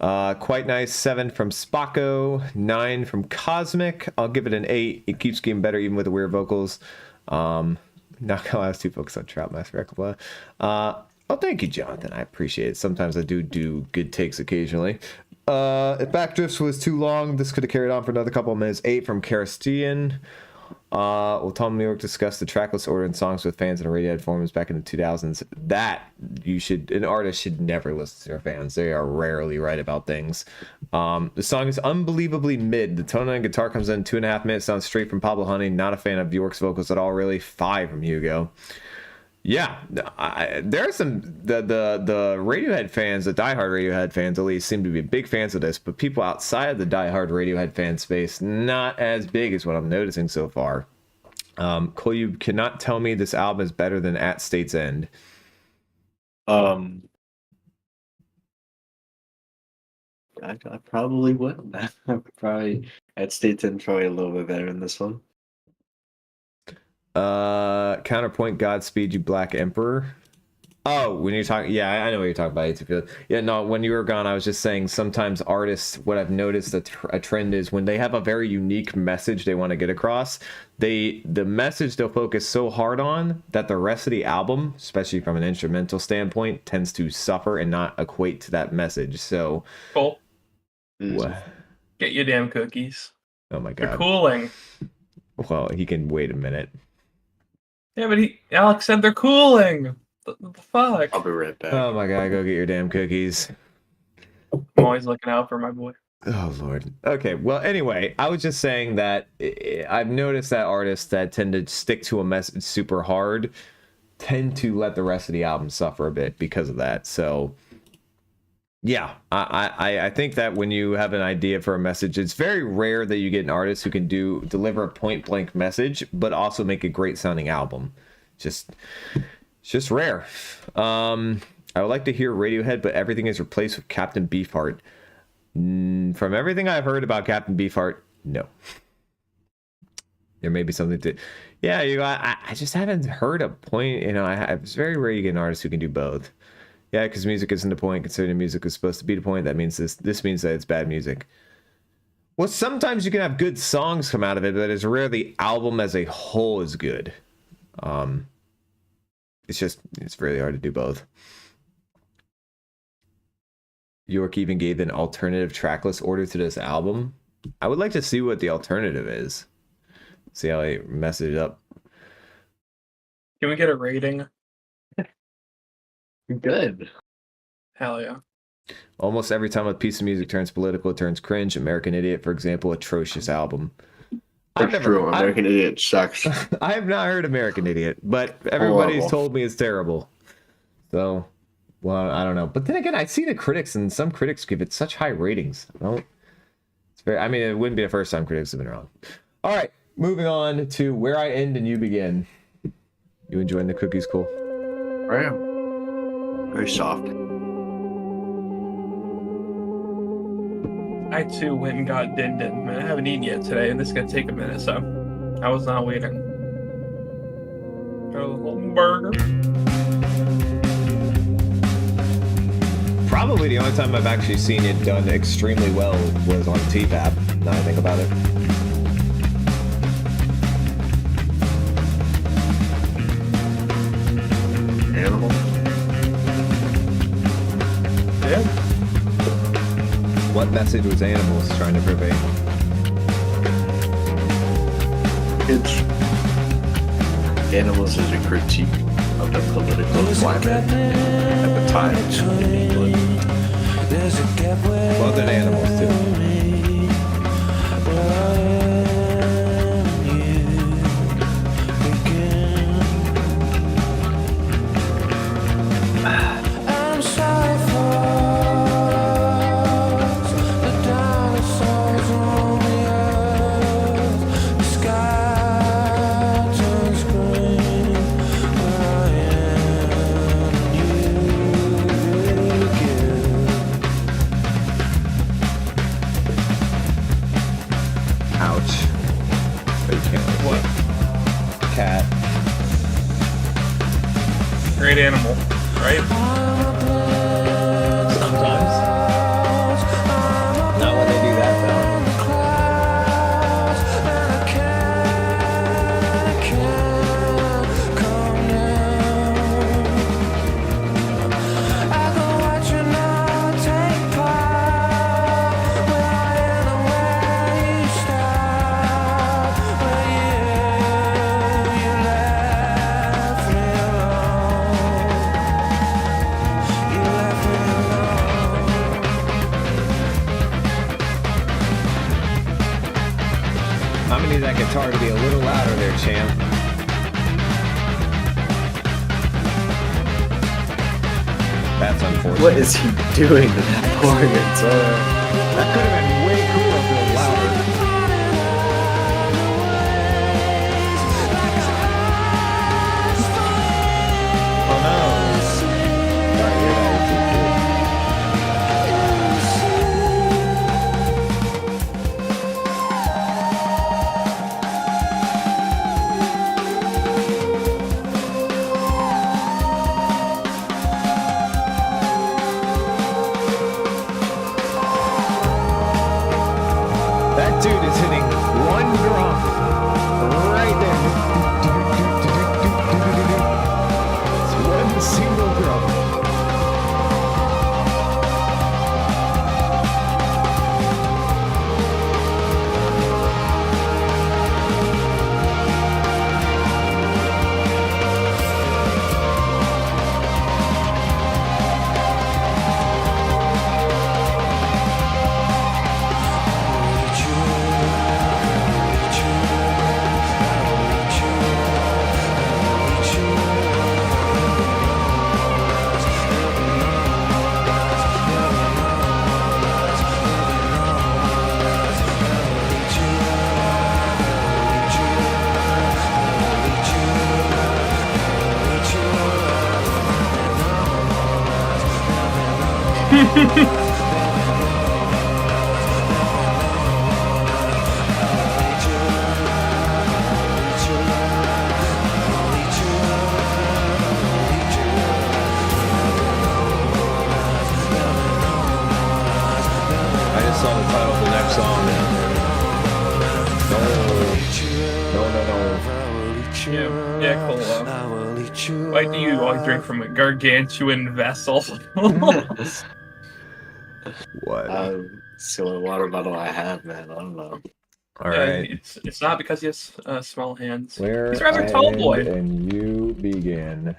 Quite nice. 7 from Spacco. 9 from Cosmic. I'll give it an 8. It keeps getting better even with the weird vocals. Not gonna lie, I was too focused on Trout Master. Oh, thank you, Jonathan. I appreciate it. Sometimes I do good takes occasionally. If Backdrifts was too long, this could have carried on for another couple of minutes. 8 from Caristian. Will Tom New York discuss the tracklist order and songs with fans in Radiohead forums back in the 2000s? That an artist should never listen to their fans. They are rarely right about things. The song is unbelievably mid. The tone on guitar comes in 2.5 minutes, sounds straight from Pablo Honey. Not a fan of York's vocals at all, really. 5 from Hugo. Yeah, there are some the Radiohead fans, the diehard Radiohead fans at least, seem to be big fans of this, but people outside of the diehard Radiohead fan space, not as big as what I'm noticing so far. Cole, you cannot tell me this album is better than At State's End. I probably wouldn't. Probably At State's End probably a little bit better than this one. Counterpoint, Godspeed You Black Emperor. Oh, when you're talking, yeah, I know what you're talking about. Yeah, no, when you were gone, I was just saying sometimes artists, what I've noticed a trend is when they have a very unique message they want to get across, the message they'll focus so hard on that the rest of the album, especially from an instrumental standpoint, tends to suffer and not equate to that message. So, Cool. What? Get your damn cookies. Oh my They're god. cooling. Well, he can wait a minute. Yeah, but Alex said they're cooling. What the fuck? I'll be right back. Oh my god, go get your damn cookies. I'm always looking out for my boy. Oh lord. Okay, well anyway, I was just saying that I've noticed that artists that tend to stick to a message super hard tend to let the rest of the album suffer a bit because of that. So yeah, I think that when you have an idea for a message, it's very rare that you get an artist who can deliver a point blank message but also make a great sounding album. It's just rare. I would like to hear Radiohead, but everything is replaced with Captain Beefheart. From everything I've heard about Captain Beefheart, no. There may be something to... Yeah, I just haven't heard a point... it's very rare you get an artist who can do both. Yeah, because music isn't the point. Considering music is supposed to be the point, that means this means that it's bad music. Well, sometimes you can have good songs come out of it, but it's rare the album as a whole is good. It's really hard to do both. York even gave an alternative tracklist order to this album. I would like to see what the alternative is. See how I mess it up. Can we get a rating? Good. Hell yeah. Almost every time a piece of music turns political, it turns cringe. American Idiot, for example, atrocious album. That's true. American Idiot sucks. I have not heard American Idiot, but everybody's Horrible. told me it's terrible. So, well, I don't know. But then again, I see the critics, and some critics give it such high ratings. It wouldn't be the first time critics have been wrong. All right, moving on to Where I End and You Begin. You enjoying the cookies, Cole? I am. Very soft. I too went and got Din Din. Man, I haven't eaten yet today, and this is gonna take a minute, so I was not waiting. Got a little burger. Probably the only time I've actually seen it done extremely well was on TPAP, now I think about it. Animal. What message was Animals trying to convey? Animals is a critique of the political climate at the time in England. Well, then Animals too. I'm sorry for the dinosaurs on the earth. The sky turns green where I am. You begin. Ouch. But you can't. What? Cat. Great animal, right? Sometimes. Not when they do that though. I'm gonna need that guitar to be a little louder there, champ. That's unfortunate. What is he doing to that poor guitar? That could have been way cooler if it was louder. Oh no. Alright, you're not too good. That dude is hitting one drum right there. It's one single drum. I just saw the title of the next song. No. Yeah, cool. Why do you always drink from a gargantuan vessel? What? It's the only water bottle I have, man. I don't know. All right. It's not because he has small hands. Where He's a rather I tall end boy. and you begin.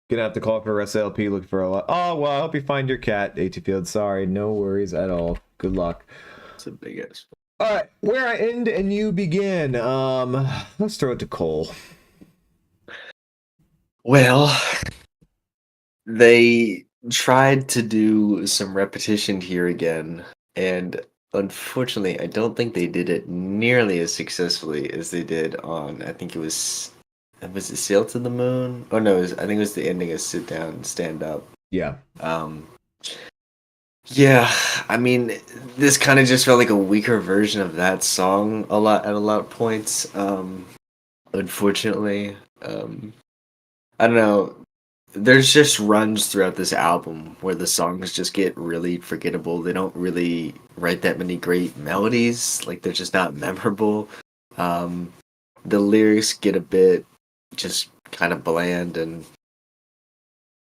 Gonna have to call for SLP looking for a lot. Oh, well, I hope you find your cat, AT Field. Sorry, no worries at all. Good luck. It's a big ass. All right, where I end and you begin. Let's throw it to Cole. Well, they tried to do some repetition here again, and unfortunately, I don't think they did it nearly as successfully as they did on. I think it was it Sail to the Moon? Oh no, I think it was the ending of Sit Down, Stand Up. Yeah. Yeah, I mean, this kind of just felt like a weaker version of that song at a lot of points. Unfortunately, I don't know. There's just runs throughout this album where the songs just get really forgettable. They don't really write that many great melodies. Like, they're just not memorable. The lyrics get a bit just kind of bland, and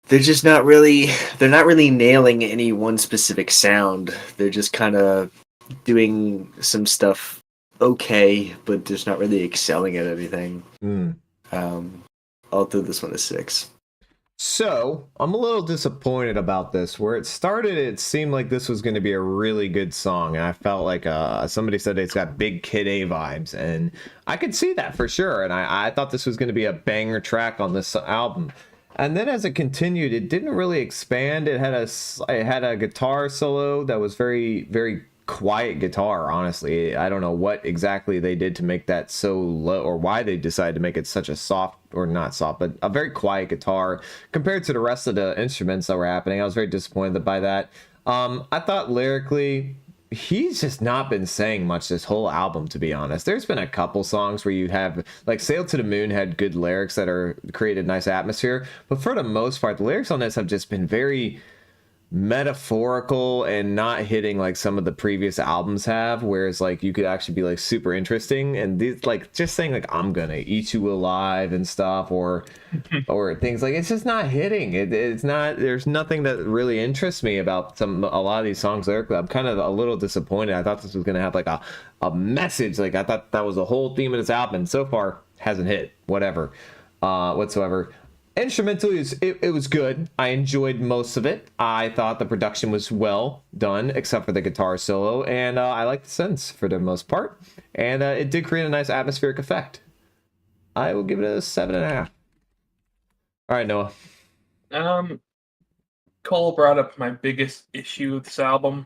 they're not really nailing any one specific sound. They're just kind of doing some stuff okay, but just not really excelling at anything. I'll throw this one a 6. So, I'm a little disappointed about this. Where it started, it seemed like this was going to be a really good song, and I felt like somebody said it's got big Kid A vibes, and I could see that for sure, and I thought this was going to be a banger track on this album. And then as it continued, it didn't really expand. It had a guitar solo that was very, very quiet guitar, honestly. I don't know what exactly they did to make that so low, or why they decided to make it such a soft, or not soft, but a very quiet guitar compared to the rest of the instruments that were happening. I was very disappointed by that. I thought lyrically, he's just not been saying much this whole album, to be honest. There's been a couple songs where you have, like, Sail to the Moon had good lyrics that are created nice atmosphere, but for the most part, the lyrics on this have just been very metaphorical and not hitting like some of the previous albums have, whereas like you could actually be like super interesting, and these, like, just saying like I'm gonna eat you alive and stuff, or things like, it's just not hitting. It's not, there's nothing that really interests me about a lot of these songs lyrically. I'm kind of a little disappointed. I thought this was gonna have like a message. Like, I thought that was the whole theme of this album, and so far hasn't hit whatsoever. Instrumentally, it was good. I enjoyed most of it. I thought the production was well done, except for the guitar solo, and I liked the synths for the most part, and it did create a nice atmospheric effect. I will give it a 7.5. All right, Noah. Cole brought up my biggest issue with this album.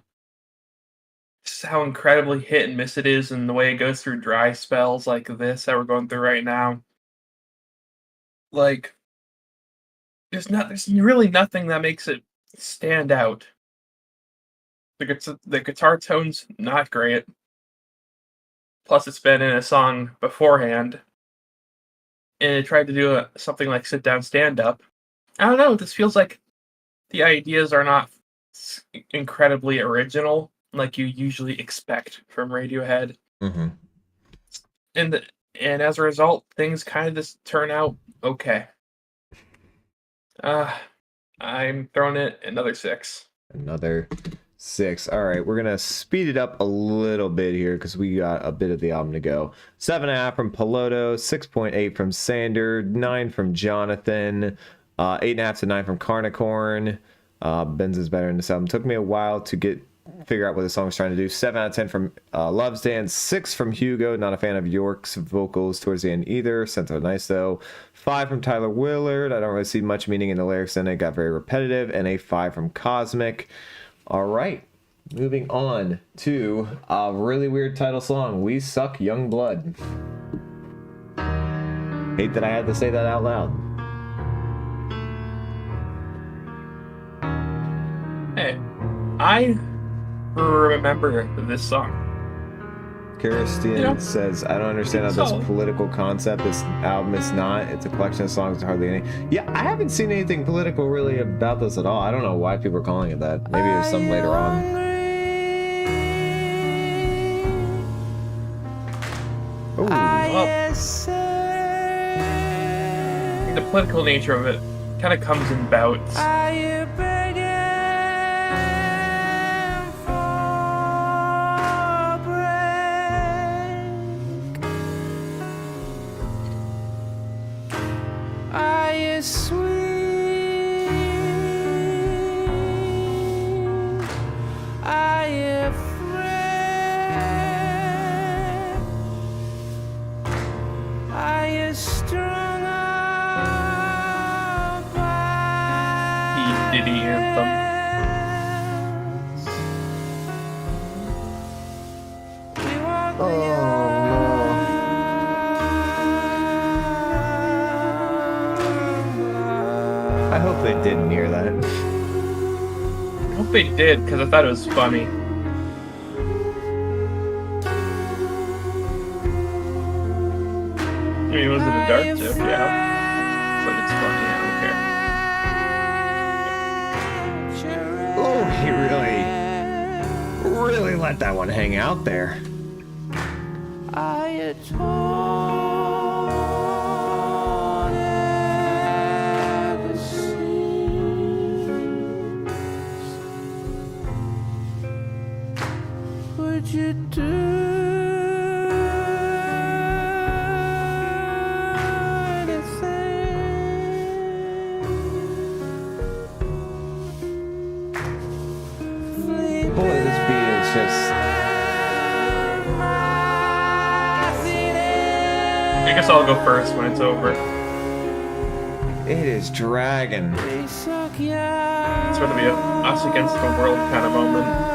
Just how incredibly hit and miss it is, and the way it goes through dry spells like this that we're going through right now. Like, there's really nothing that makes it stand out. The guitar tone's not great. Plus, it's been in a song beforehand, and it tried to do something like Sit Down, Stand Up. I don't know, this feels like the ideas are not incredibly original, like you usually expect from Radiohead. Mm-hmm. And as a result, things kind of just turn out okay. I'm throwing it another 6. Another 6. All right, we're gonna speed it up a little bit here because we got a bit of the album to go. 7.5 from Piloto, 6.8 from Sander, 9 from Jonathan, 8.5 to 9 from Carnicorn. Benz is better in this album. Took me a while to figure out what the song was trying to do. 7 out of 10 from Love's Dance, 6 from Hugo. Not a fan of York's vocals towards the end either. Sent out nice though. 5 from Tyler Willard. I don't really see much meaning in the lyrics in it. Got very repetitive. And a 5 from Cosmic. All right, moving on to a really weird title song, We Suck Young Blood. Hate that I had to say that out loud. Hey, I remember this song. Kirsten says, I don't understand how this political concept, this album is not. It's a collection of songs with hardly any. Yeah, I haven't seen anything political really about this at all. I don't know why people are calling it that. Maybe there's some later on. Ooh. Well, the political nature of it kind of comes in bouts. Diddy anthem. I hope they didn't hear that. I hope they did, because I thought it was funny. I mean, was it a dark joke? Yeah. But it's funny, I don't care. Oh, he really let that one hang out there. guess I'll go first when it's over. It is dragging. It's sort of be a us against the world kind of moment.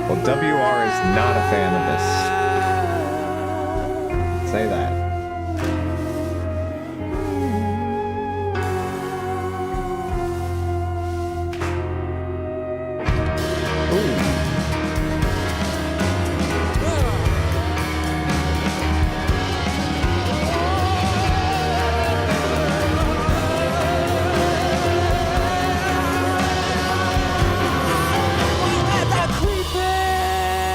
Well, WR is not a fan of this. Say that.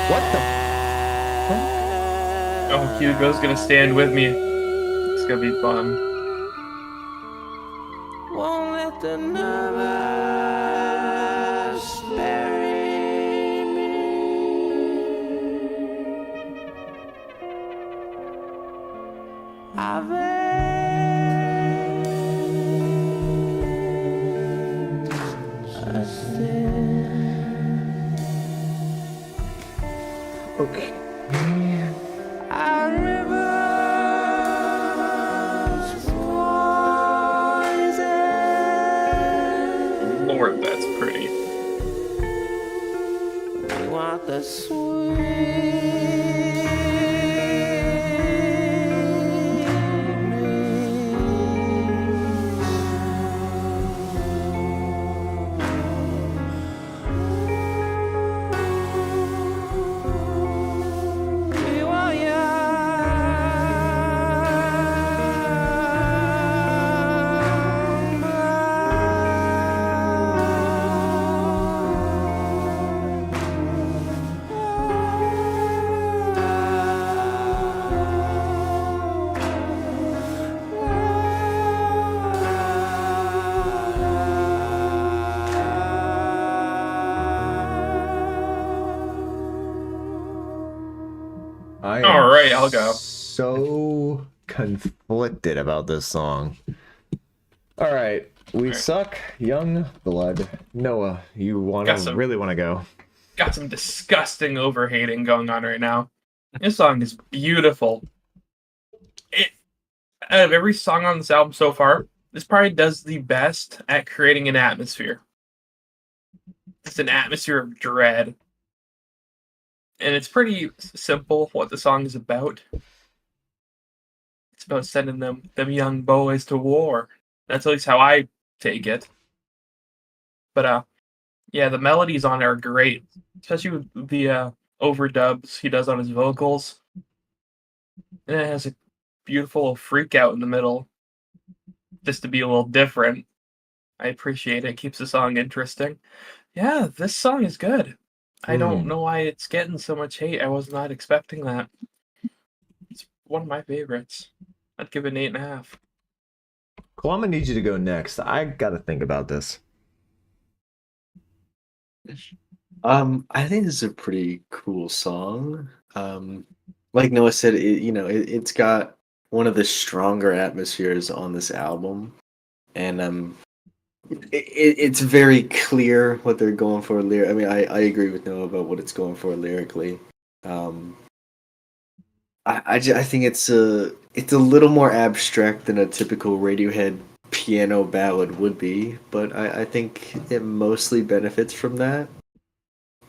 What the? Oh, Hugo's gonna stand with me. It's gonna be fun. Won't let the nervous bury me. I've Okay. our rivers poison. Lord, that's pretty. We want the sweet. We want young I am All right, I'll go. so conflicted about this song. All right, we suck. Young blood. Noah, you Got some- really want to go? Got some disgusting overhating going on right now. This song is beautiful. Out of every song on this album so far, this probably does the best at creating an atmosphere. It's an atmosphere of dread. And it's pretty simple what the song is about. It's about sending them young boys to war. That's at least how I take it. But yeah, the melodies on it are great, especially with the overdubs he does on his vocals. And it has a beautiful freak out in the middle, just to be a little different. I appreciate it. It keeps the song interesting. Yeah, this song is good. I don't know why it's getting so much hate. I was not expecting that. It's one of my favorites. I'd give it an 8.5. Cool, I'm gonna need you to go next. I gotta think about this. I think this is a pretty cool song. Like Noah said, it's got one of the stronger atmospheres on this album, and it's very clear what they're going for. I mean, I agree with Noah about what it's going for lyrically. I think it's a little more abstract than a typical Radiohead piano ballad would be, but I think it mostly benefits from that.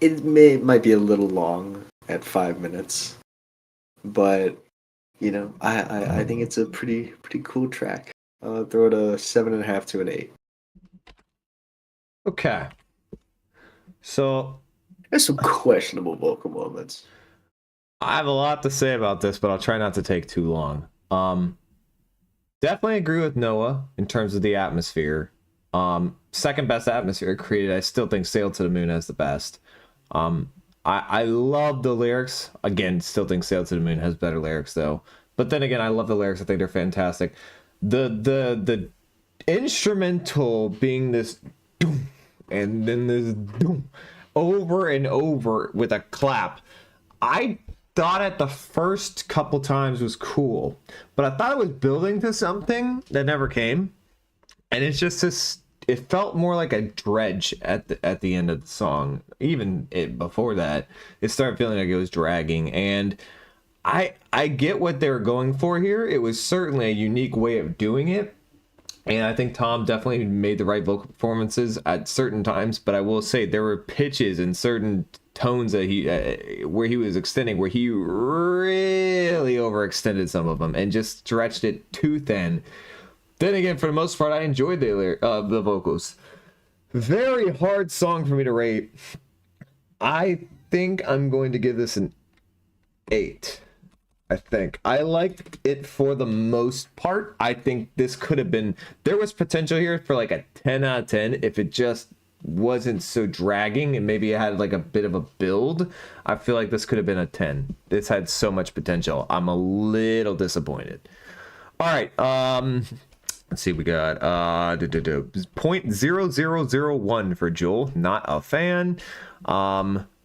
It might be a little long at 5 minutes, but I think it's a pretty cool track. I'll throw it a 7.5 to an 8. Okay. So There's some questionable vocal moments. I have a lot to say about this, but I'll try not to take too long. Definitely agree with Noah in terms of the atmosphere. Second best atmosphere created. I still think Sail to the Moon has the best. I love the lyrics. Again, still think Sail to the Moon has better lyrics though. But then again, I love the lyrics. I think they're fantastic. The instrumental being this doom, and then this doom, over and over with a clap. I thought it the first couple times was cool, but I thought it was building to something that never came, and it's just this. It felt more like a dredge at the end of the song. Even before that, it started feeling like it was dragging. And I get what they're going for here. It was certainly a unique way of doing it. And I think Tom definitely made the right vocal performances at certain times. But I will say there were pitches and certain tones that where he was extending, where he really overextended some of them and just stretched it too thin. Then again, for the most part, I enjoyed the vocals. Very hard song for me to rate. I think I'm going to give this an 8. I think. I liked it for the most part. I think this could have been... There was potential here for like a 10 out of 10 if it just wasn't so dragging and maybe it had like a bit of a build. I feel like this could have been a 10. This had so much potential. I'm a little disappointed. All right. Let's see, we got 0.0001 for Joel. Not a fan.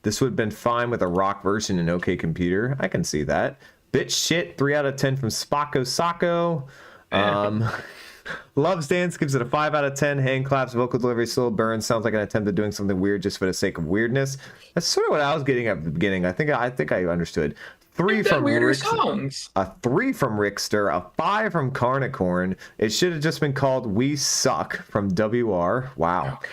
This would have been fine with a rock version in OK Computer. I can see that. Bitch shit, 3 out of 10 from Spocko Socko. Love's Dance gives it a 5 out of 10. Hand claps, vocal delivery, slow burn. Sounds like an attempt at doing something weird just for the sake of weirdness. That's sort of what I was getting at the beginning. I think I understood. 3 from songs. A 3 from Rickster, a 5 from Carnicorn. It should have just been called We Suck from WR. Wow. Okay.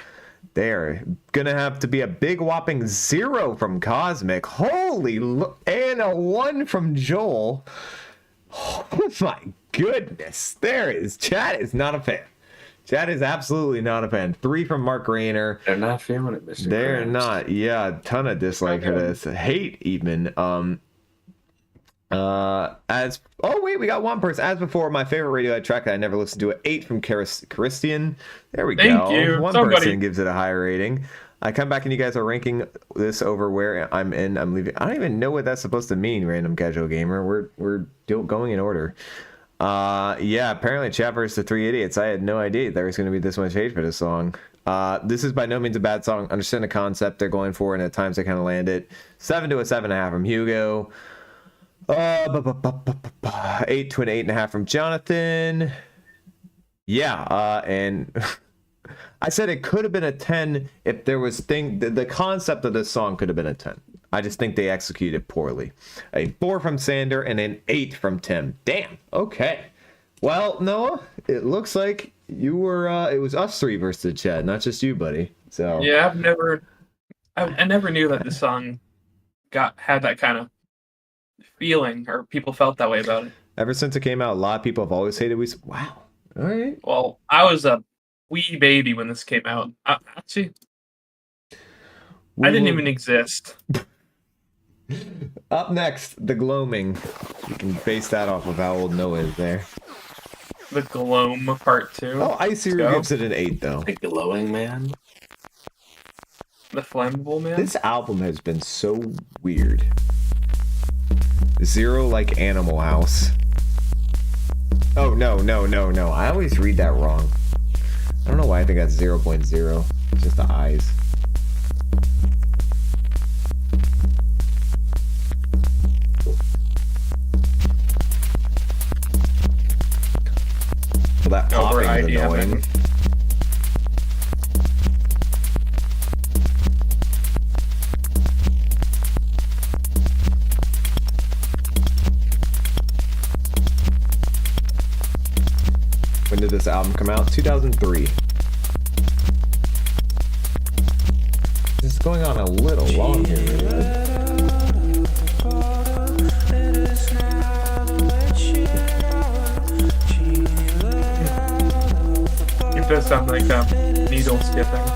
They're gonna have to be a big whopping 0 from Cosmic. And a 1 from Joel. Oh my goodness. Chad is not a fan. Chad is absolutely not a fan. 3 from Mark Rayner. They're not feeling it, Mr. They're Krabs. not. Yeah, a ton of dislike for this. Hate even. We got one person. As before, my favorite Radiohead track that I never listened to, an 8 from Christian. There we Thank go. you. One Somebody. person gives it a higher rating. I come back and you guys are ranking this over where I'm leaving. I don't even know what that's supposed to mean, random casual gamer. We're going in order. Apparently chat versus the 3 idiots. I had no idea there was going to be this much hate for this song. This is by no means a bad song. Understand the concept they're going for, and at times they kind of land it. 7 to a 7.5 from Hugo. 8 to an 8.5 from Jonathan. And I said it could have been a 10 if there was the concept of this song could have been a 10. I just think they executed poorly. A 4 from Sander and an 8 from Tim. Damn. Okay. Well, Noah, it looks like you were. It was us 3 versus the chat, not just you, buddy. So Yeah, I never knew that the song had that kind of feeling, or people felt that way about it. ever since it came out, a lot of people have always hated. Wow. All right. Well, I was a wee baby when this came out. Actually, I didn't even exist. Up next, the Gloaming. You can base that off of how old Noah is there. The Gloam Part 2. Oh, Icy Go. gives it an 8, though. The glowing man. The Flammable Man. This album has been so weird. 0 like Animal House. Oh, no. I always read that wrong. I don't know why I think that's 0.0. It's just the eyes. Well, that popping is annoying. When did this album come out? 2003. This is going on a little long here, really. It does sound like needle skipping.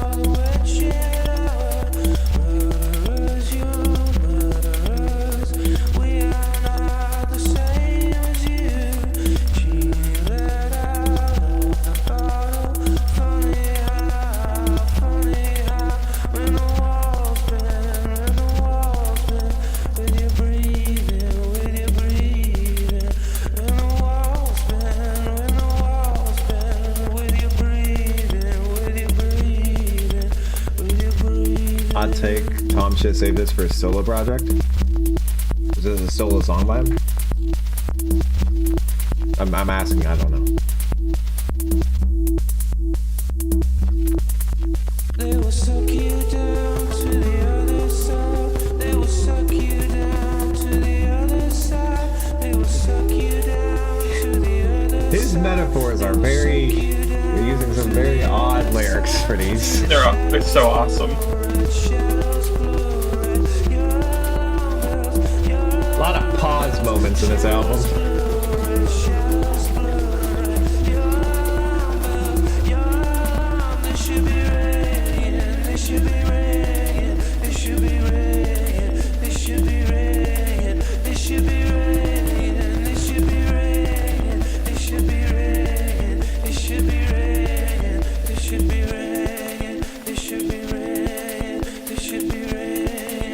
Hot take, Tom should save this for his solo project. this a solo song by him? I'm asking, I don't know. They will suck you down to the other side. They will suck you down to the other side. They will suck you down to the other side. His metaphors are very, they're using some very odd lyrics for these. They're so awesome. A lot of pause moments in this album.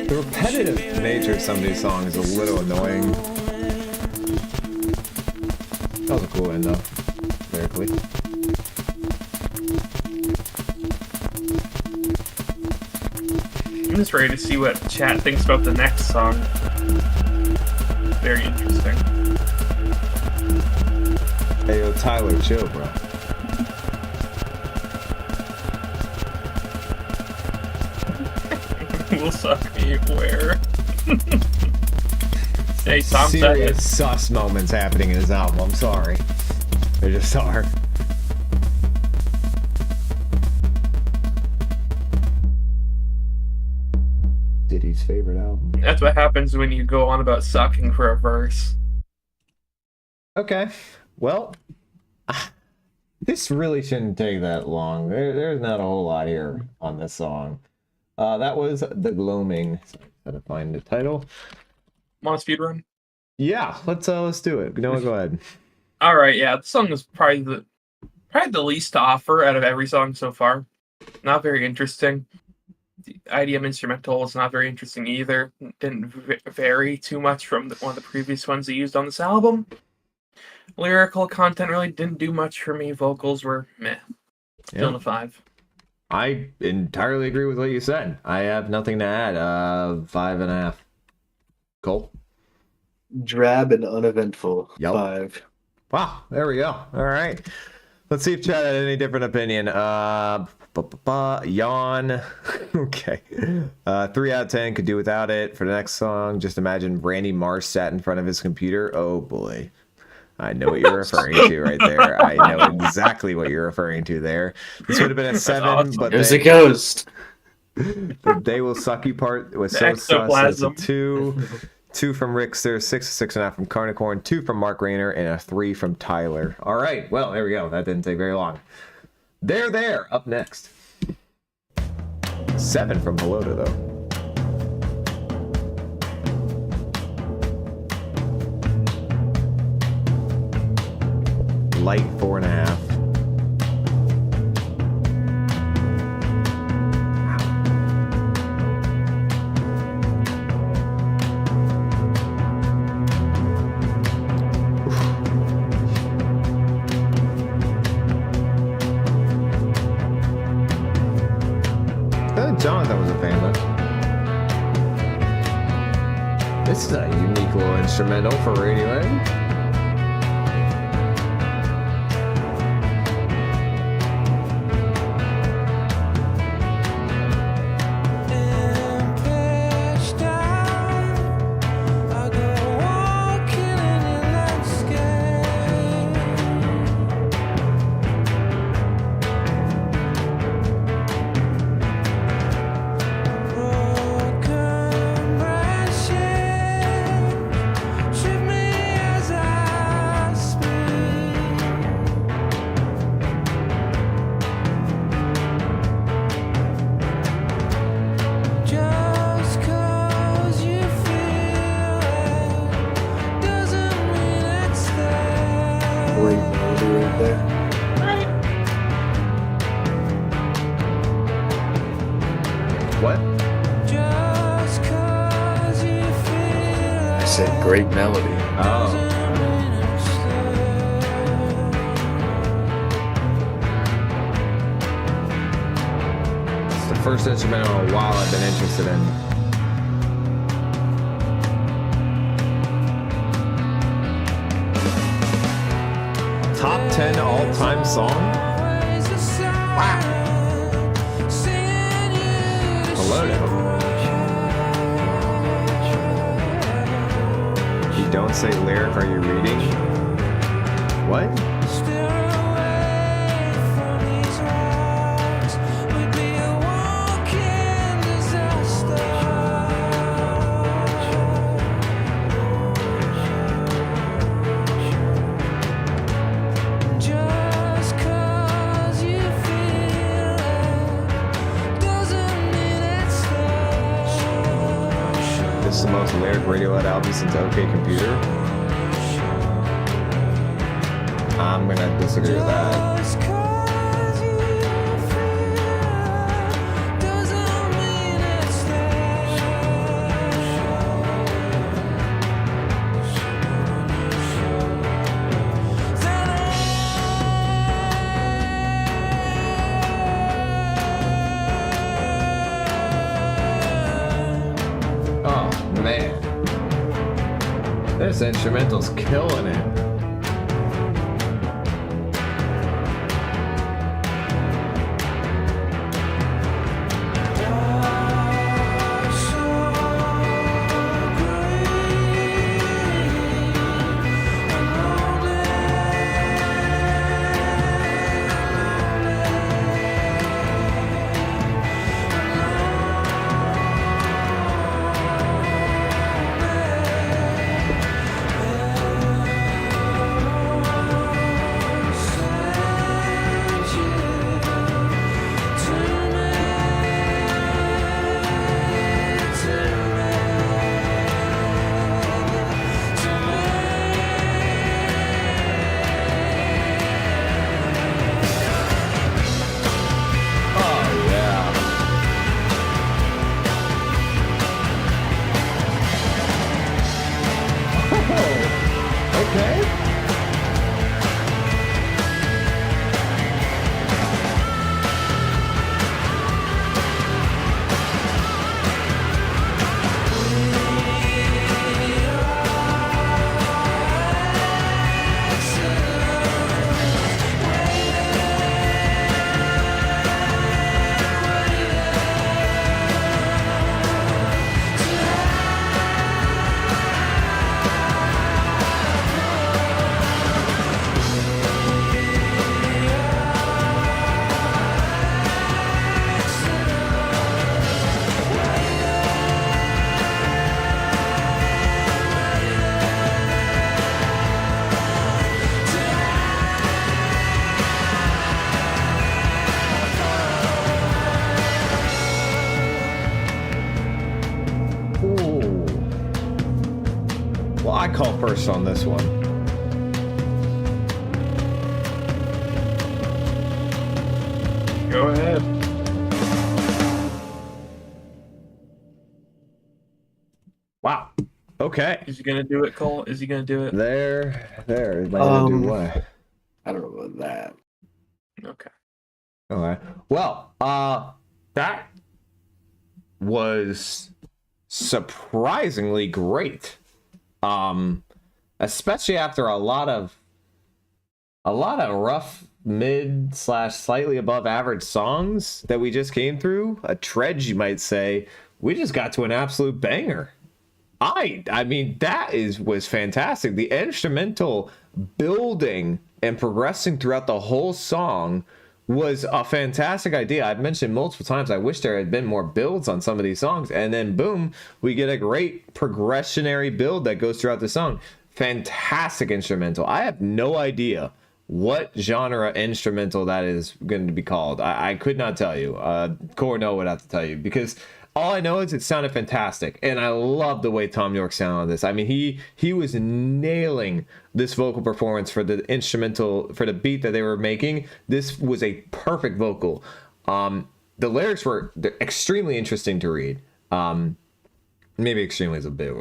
The repetitive nature of some of these songs is a little annoying. That was a cool end, though, lyrically. I'm just ready to see what chat thinks about the next song. Very interesting. Hey, yo, Tyler, chill, bro. Will suck me where? Hey, Tom said it. Serious sus moments happening in his album. I'm sorry. They just are. Diddy's favorite album. That's what happens when you go on about sucking for a verse. Okay. Well, this really shouldn't take that long. There's not a whole lot here on this song. That was The Gloaming. Sorry, gotta find the title. Want a speed run? Yeah, let's do it. Noah, go ahead. All right, yeah, the song is probably the least to offer out of every song so far. Not very interesting. The IDM instrumental is not very interesting either. Didn't vary too much from one of the previous ones they used on this album. Lyrical content really didn't do much for me. Vocals were meh. Still in a 5. I entirely agree with what you said. I have nothing to add. 5.5. Cole? Drab and uneventful. Yep. 5. Wow, there we go. All right. Let's see if Chad had any different opinion. Yawn. Okay. 3 out of 10, could do without it. For the next song, just imagine Randy Marsh sat in front of his computer. Oh boy. I know what you're referring to right there. I know exactly what you're referring to there. This would have been a 7, awesome. but There's a ghost. the They Will Suck You part was The so sus. That's a ectoplasm. 2. 2 from Rickster, 6.5 from Carnicorn, 2 from Mark Rayner, and a 3 from Tyler. All right, well, there we go. That didn't take very long. There, up next. 7 from Pelota, though. Light 4.5. Jonathan was a fan of it. This is a unique little instrumental for Radiohead. What? I said great melody. Oh. It's the first instrumental in a while I've been interested in. top 10 all-time song? Wow. Hello. You don't say lyric, are you reading? What? This is the most lyric Radiohead album since OK Computer. I'm gonna disagree with that. Oh man, this instrumental's killing it. Well, I call first on this one. Go ahead. Wow. Okay. Is he gonna do it, Cole? Is he gonna do it? There. Am I gonna do what? I don't know about that. Okay. Okay. Well, that was surprisingly great. Especially after a lot of rough mid / slightly above average songs that we just came through, a trudge you might say. We just got to an absolute banger. I mean that was fantastic. The instrumental building and progressing throughout the whole song was a fantastic idea. I've mentioned multiple times I wish there had been more builds on some of these songs, and then boom, we get a great progressionary build that goes throughout the song. Fantastic instrumental. I have no idea what genre instrumental that is going to be called. I could not tell you. Corno would have to tell you, because all I know is it sounded fantastic, and I love the way Tom York sounded on this. I mean, he was nailing this vocal performance for the instrumental, for the beat that they were making. This was a perfect vocal. The lyrics were extremely interesting to read. Maybe extremely is a bit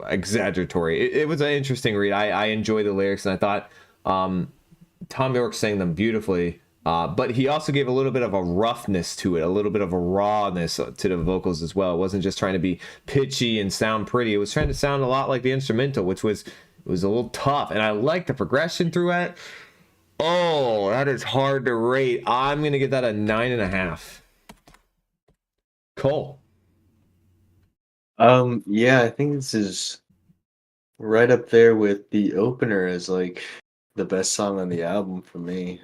exaggeratory. It was an interesting read. I enjoyed the lyrics, and I thought Tom York sang them beautifully. But he also gave a little bit of a roughness to it, a little bit of a rawness to the vocals as well. It wasn't just trying to be pitchy and sound pretty. It was trying to sound a lot like the instrumental, which was a little tough. And I liked the progression through it. Oh, that is hard to rate. I'm gonna give that a 9.5. Cole. Yeah, I think this is right up there with the opener as like the best song on the album for me.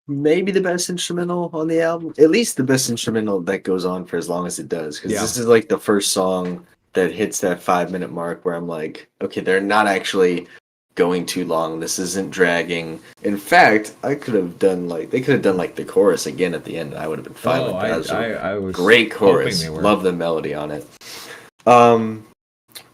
Maybe the best instrumental on the album. At least the best instrumental that goes on for as long as it does. Because Yeah. this is like the first song that hits that 5 minute mark where I'm like, okay, they're not actually going too long. This isn't dragging. In fact, they could have done like the chorus again at the end. I would have been fine with that. I was Great hoping chorus. they were. Love the melody on it.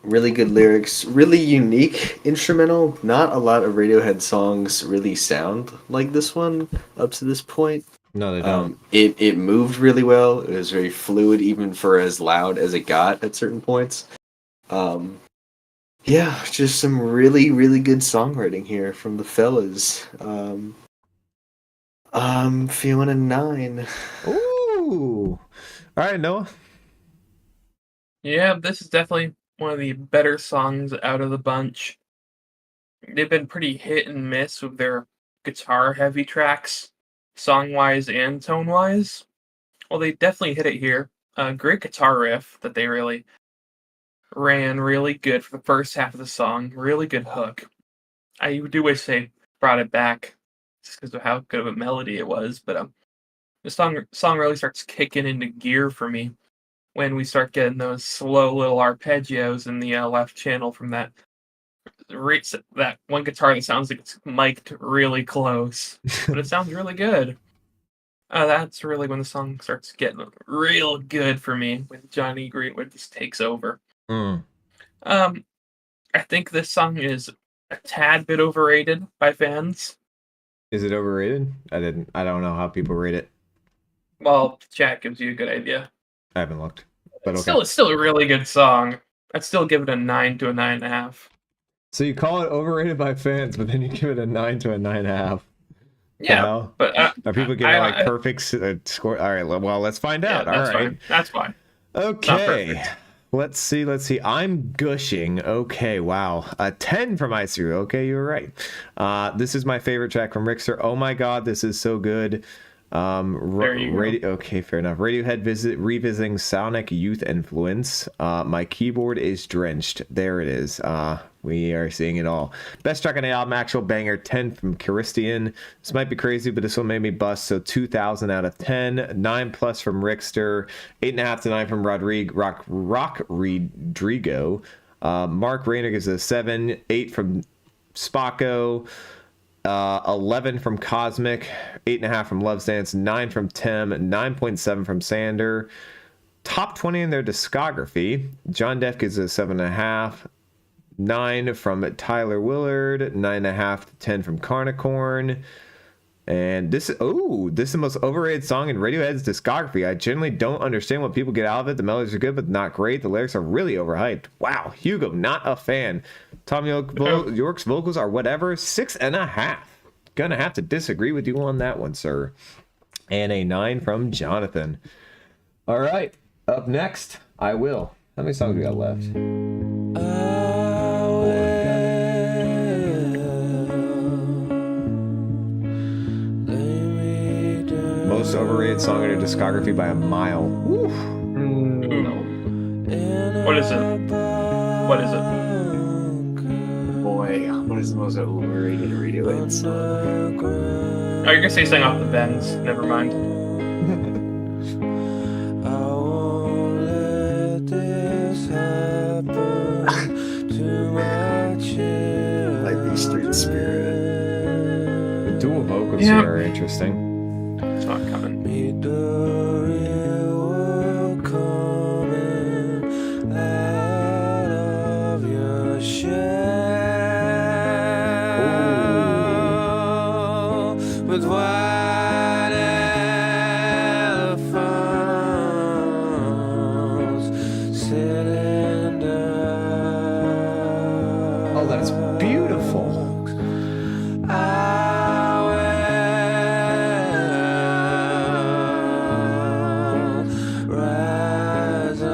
Really good lyrics, really unique instrumental. Not a lot of Radiohead songs really sound like this one up to this point. No, they don't. It moved really well. It was very fluid, even for as loud as it got at certain points. Yeah, just some really, really good songwriting here from the fellas. I'm feeling a 9. Ooh. All right, Noah. Yeah, this is definitely one of the better songs out of the bunch. They've been pretty hit and miss with their guitar heavy tracks, song wise and tone wise. Well, they definitely hit it here. Great guitar riff that they really ran really good for the first half of the song. Really good hook. I do wish they brought it back just because of how good of a melody it was. But the song really starts kicking into gear for me when we start getting those slow little arpeggios in the left channel from that one guitar that sounds like it's mic'd really close, but it sounds really good. That's really when the song starts getting real good for me, when Johnny Greenwood just takes over. Mm. I think this song is a tad bit overrated by fans. Is it overrated? I don't know how people rate it. Well, chat gives you a good idea. I haven't looked. But okay. It's still a really good song. I'd still give it a 9 to a 9.5. So you call it overrated by fans, but then you give it a 9 to a 9.5. Yeah, but are people getting like perfect score? All right, well, let's find out. Yeah, all right, fine. That's fine. Okay, let's see. I'm gushing. Okay, wow, a 10 from ICU. Okay, you were right. This is my favorite track from Richter. Oh my God, this is so good. There you go. Okay, fair enough. Radiohead revisiting Sonic youth influence. My keyboard is drenched. There it is. We are seeing it all. Best track on the album, actual banger, 10 from Christian. This might be crazy, but this one made me bust. So 2,000 out of 10. 9+ from Richter. 8.5 to 9 from Rock Rodrigo. Mark Rayner gives it a 7. 8 from Spacco. 11 from Cosmic, 8.5 from Love's Dance, 9 from Tim, 9.7 from Sander. Top 20 in their discography. John Deff gives it a 7.5. 9 from Tyler Willard, 9.5 to 10 from Carnicorn. And this is the most overrated song in Radiohead's discography. I generally don't understand what people get out of it. The melodies are good, but not great. The lyrics are really overhyped. Wow, Hugo, not a fan. Tom York's vocals are whatever. 6.5. Gonna have to disagree with you on that one, sir. And a 9 from Jonathan. All right, up next, I Will. How many songs we got left? Most overrated song in her discography by a mile. Ooh. What is it? Boy, what is the most overrated Radiohead song? Oh, you're gonna say something off the Bends. Never mind. I won't let this happen to my children. Like the Street Spirit. Dual vocals here are interesting. It's not coming. With white elephants sitting down. Oh, that's beautiful. Rise up.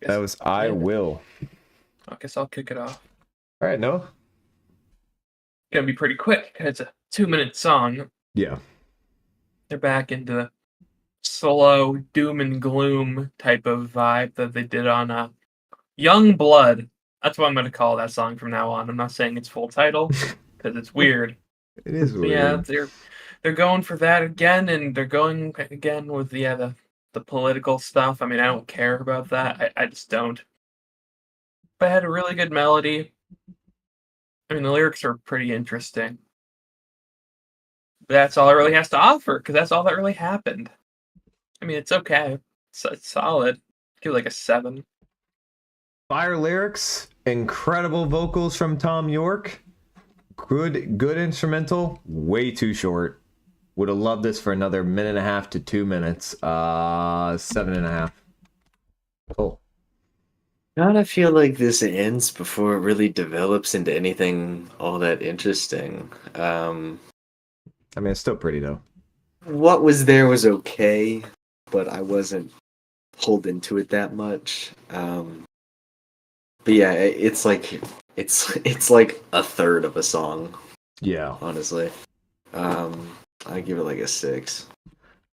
That was I Will. I guess I'll kick it off. All right, Noah. Gonna be pretty quick because it's a 2-minute song. Yeah. They're back into the slow doom and gloom type of vibe that they did on Young Blood. That's what I'm gonna call that song from now on. I'm not saying its full title because it's weird. It is But weird. yeah, they're going for that again, and they're going again with the political stuff. I mean, I don't care about that. I just don't. But it had a really good melody. I mean, the lyrics are pretty interesting. But that's all it really has to offer, because that's all that really happened. I mean, it's okay. It's solid. Give it like a 7. Fire lyrics, incredible vocals from Tom York. Good instrumental. Way too short. Would have loved this for another 1.5 to 2 minutes. 7.5. Cool. God, I feel like this ends before it really develops into anything all that interesting. I mean, it's still pretty though. What was there was okay, but I wasn't pulled into it that much. But yeah, it's like a third of a song, Yeah. honestly. I give it like a 6.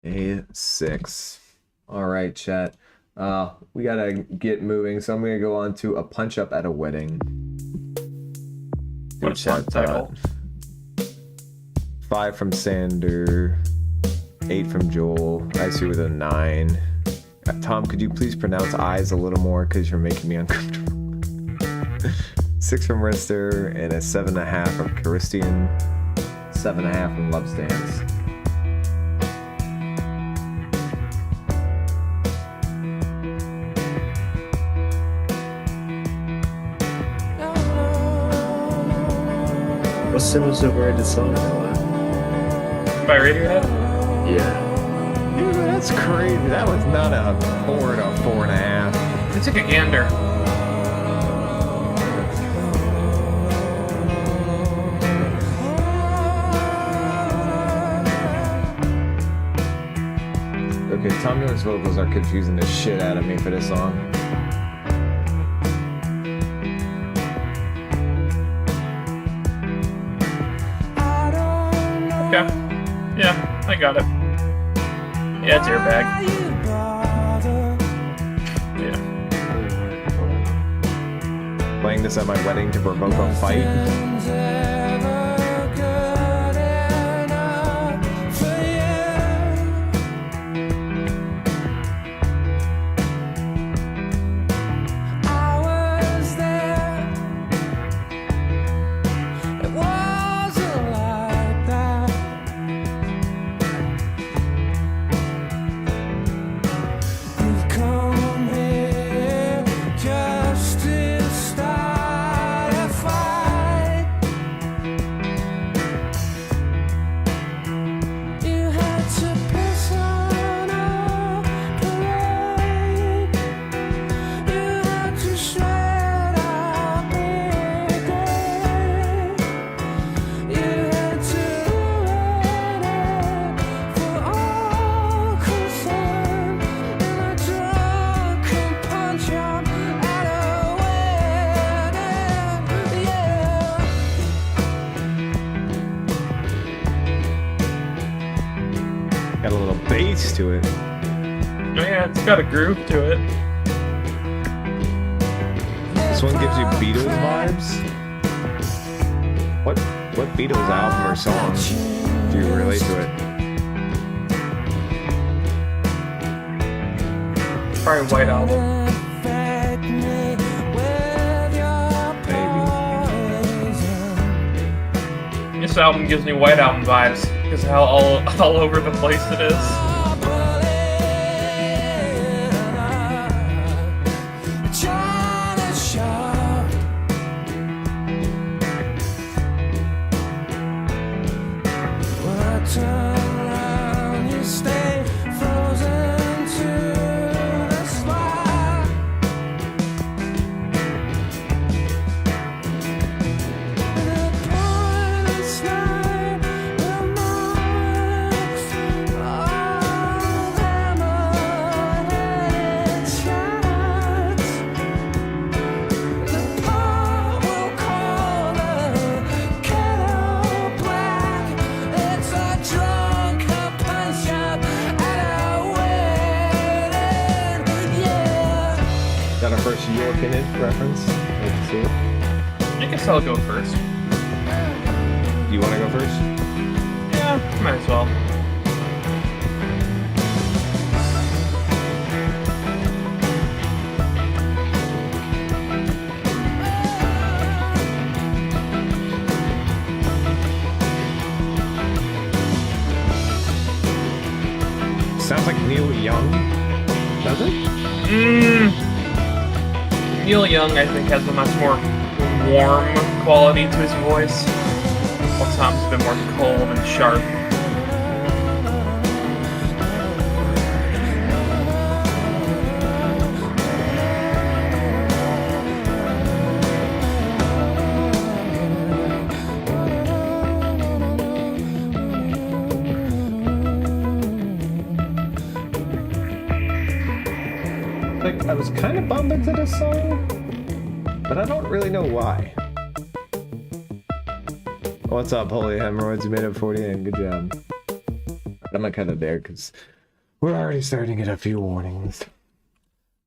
A 6. All right, chat. We gotta get moving, so I'm gonna go on to A Punch-Up at a Wedding. What a fun title. 5 from Sander, 8 from Joel. I see with a 9. Tom, could you please pronounce eyes a little more because you're making me uncomfortable? 6 from Rister and a 7.5 from Christian. 7.5 from Love Stands. What's the most overrated song? By Radiohead? Yeah. Dude, that's crazy. That was not a 4 to 4.5. I took a gander. Okay, Tom York's vocals are confusing the shit out of me for this song. Okay. Yeah, I got it. Yeah, it's airbag. Yeah. Playing this at my wedding to provoke a fight. Got a little bass to it. Oh yeah, it's got a groove to it. This one gives you Beatles vibes. What Beatles album or song do you relate to it? Probably White Album. This album gives me White Album vibes because of how all over the place it is. Kinid reference? Like to see it? I guess I'll go first. Do you want to go first? Yeah, might as well. Sounds like Neil Young, does it? Neil Young, I think, has a much more warm quality to his voice, while Tom's a bit more cold and sharp. Like, I was kind of bummed into this song, but I don't really know why. What's up, Holy Hemorrhoids? You made it 48. Good job. I'm not kind of there because we're already starting at a few warnings.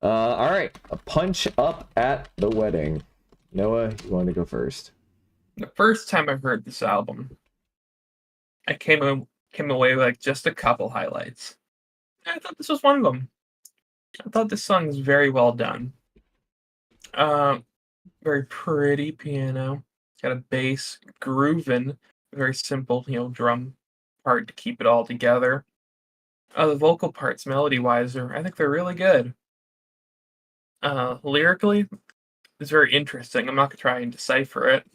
All right, a punch up at the wedding. Noah, you want to go first? The first time I heard this album, I came away with like just a couple highlights. I thought this was one of them. I thought this song was very well done. Very pretty piano. It's got a bass grooving, very simple, drum part to keep it all together. The vocal parts, melody-wise, I think they're really good. Lyrically, it's very interesting. I'm not gonna try and decipher it.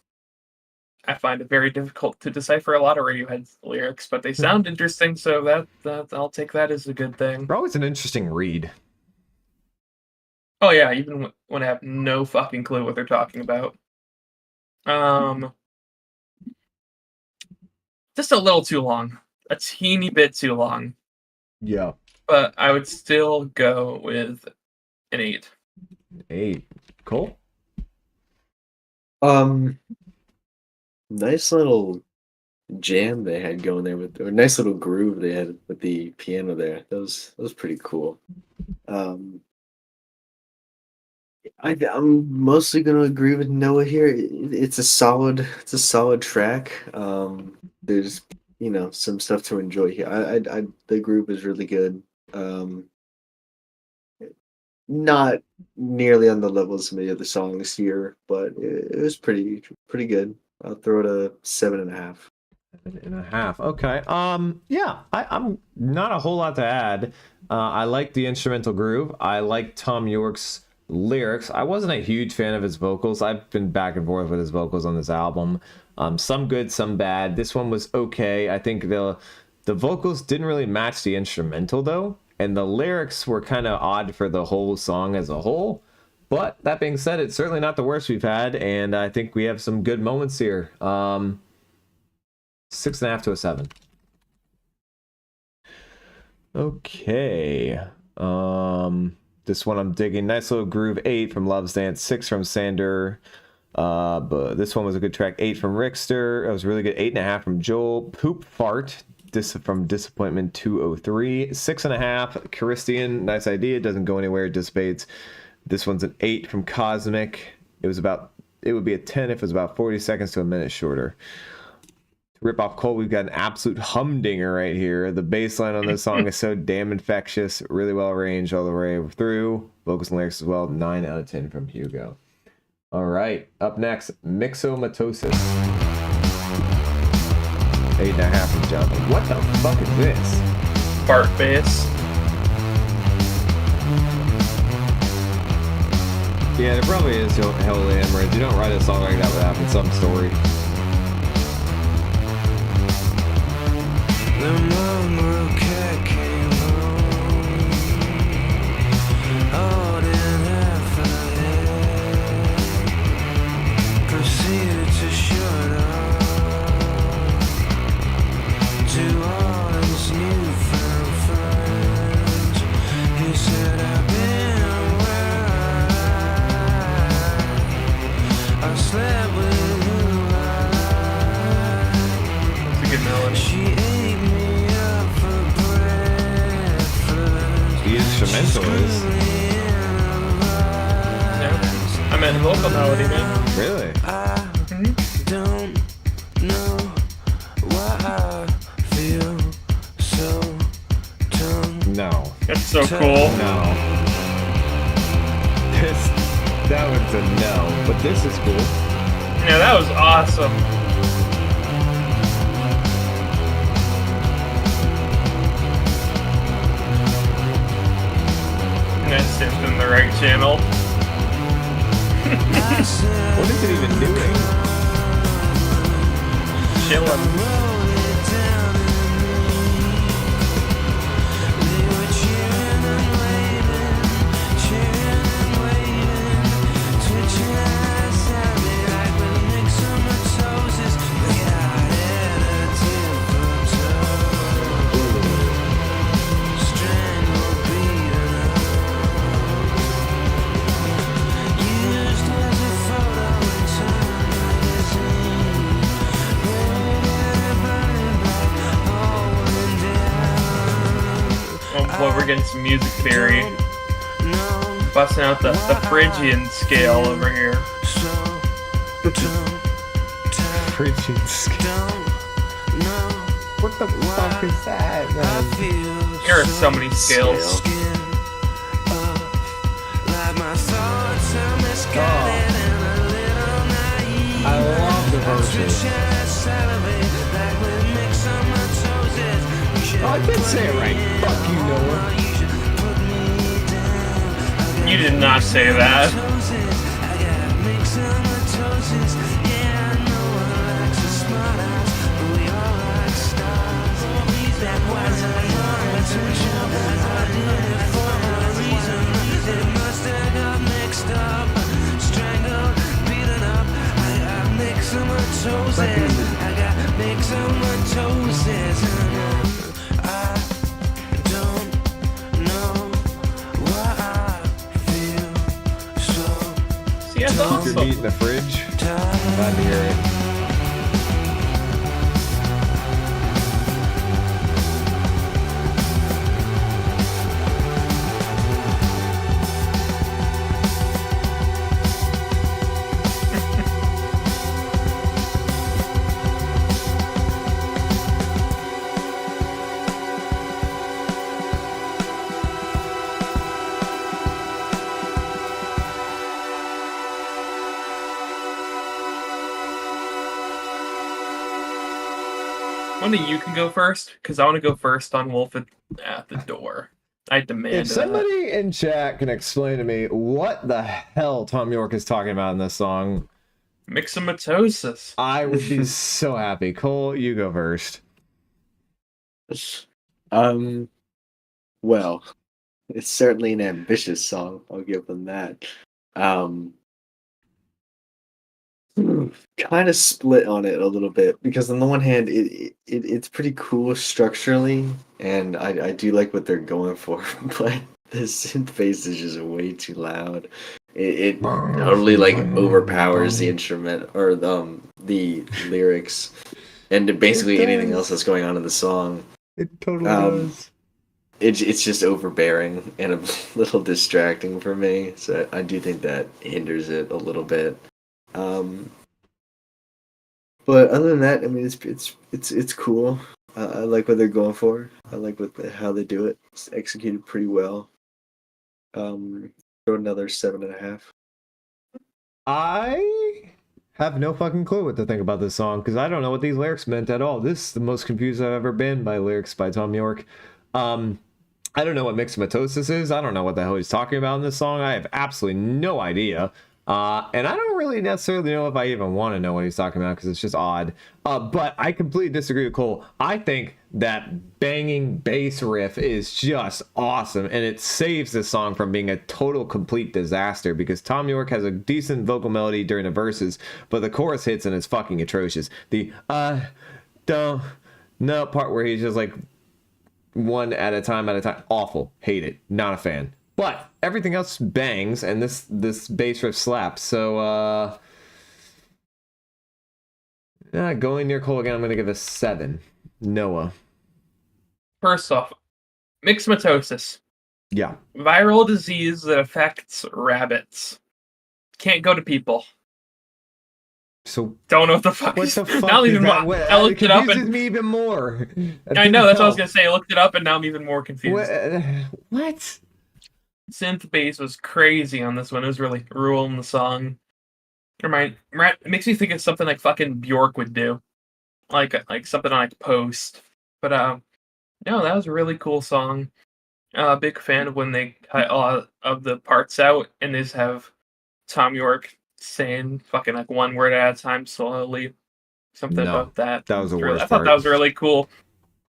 I find it very difficult to decipher a lot of Radiohead's lyrics, but they sound interesting, so that I'll take that as a good thing. They're always an interesting read. Oh yeah, even when I have no fucking clue what they're talking about. Just a little too long. A teeny bit too long. Yeah. But I would still go with an 8. 8. Cool. Nice little jam they had going there or nice little groove they had with the piano there. That was pretty cool. I'm mostly gonna agree with Noah here. It's a solid track. There's some stuff to enjoy here. The groove is really good. Not nearly on the level of some of the other songs here, but it was pretty good. I'll throw it a 7.5. 7.5. Okay. Yeah, I'm not a whole lot to add. I like the instrumental groove. I like Tom York's lyrics. I wasn't a huge fan of his vocals. I've been back and forth with his vocals on this album. Some good, some bad. This one was okay. I think the vocals didn't really match the instrumental though, and the lyrics were kind of odd for the whole song as a whole. But that being said, it's certainly not the worst we've had, and I think we have some good moments here. 6.5 to a 7. Okay. This one I'm digging. Nice little groove. 8 from Love's Dance. 6 from Sander. But this one was a good track. 8 from Rickster. It was really good. 8.5 from Joel. Poop Fart. From Disappointment 203. 6.5. Christian. Nice idea. Doesn't go anywhere. It dissipates. This one's an 8 from Cosmic. It would be a 10 if it was about 40 seconds to a minute shorter. Rip off Cole, we've got an absolute humdinger right here. The bass line on this song is so damn infectious, really well arranged all the way through. Vocals and lyrics as well. 9 out of 10 from Hugo. All right, up next, Myxomatosis. 8.5 from Jonathan. What the fuck is this? Fart bass. Yeah, there probably is Holy Hemorrhoids. You don't write a song like that without having some story. The mongrel cat came home, holding half a head, proceeded to shut up to all his newfound friends. He said, I've been where I slept with who It's a good melody. she ate me up for breakfast. The instrumental is. Yeah. I meant vocal melody, man. Really? I don't know why I feel so tongue. No. That's so cool. No. That one's a no, but this is cool. Yeah, that was awesome. And that's it in the right channel. What is it even doing? Chilling. Well, we're getting some music theory. Busting out the Phrygian scale over here. Phrygian scale. What the fuck is that, man? There are so many scales. I love the verses. Oh, I did say it right. Fuck you, Noah. You did not say that. See, that's Keep your awesome. meat in the fridge. Glad to hear it. One of you can go first, because I want to go first on Wolf at the Door. I demand If that. somebody in chat can explain to me what the hell Tom York is talking about in this song, Myxomatosis. I would be so happy. Cole, you go first. Well, it's certainly an ambitious song. I'll give them that. Kind of split on it a little bit because on the one hand, it's pretty cool structurally, and I do like what they're going for, but the synth bass is just way too loud. It totally like overpowers the instrument or the lyrics, and basically anything else that's going on in the song. It totally does. It's just overbearing and a little distracting for me, so I do think that hinders it a little bit. But other than that, I mean, it's cool. I like what they're going for. I like how they do it. It's executed pretty well. Throw another 7.5. I have no fucking clue what to think about this song because I don't know what these lyrics meant at all. This is the most confused I've ever been by lyrics by Tom York. I don't know what Myxomatosis is. I don't know what the hell he's talking about in this song. I have absolutely no idea. And I don't really necessarily know if I even want to know what he's talking about because it's just odd. But I completely disagree with Cole. I think that banging bass riff is just awesome, and it saves this song from being a total complete disaster because Tom York has a decent vocal melody during the verses, but the chorus hits and it's fucking atrocious. The don't know part where he's just like one at a time, awful, hate it, not a fan. But everything else bangs, and this bass riff slaps. So, going near Cole again, I'm going to give a 7. Noah. First off, Myxomatosis. Yeah. Viral disease that affects rabbits. Can't Go to People. So Don't know what the fuck. what is, the fuck now I'm is even that? more, I looked it up confuses and me even more. I know that's what I was gonna say. I looked it up and now I'm even more confused. What? Synth bass was crazy on this one. It was really ruling the song. It makes me think of something like fucking Bjork would do, like something on like Post. But no, that was a really cool song. Big fan of when they cut a lot of the parts out and they just have Tom York saying fucking like one word at a time slowly. Something No, about that. that was the It's really- worst I thought part. that was really cool.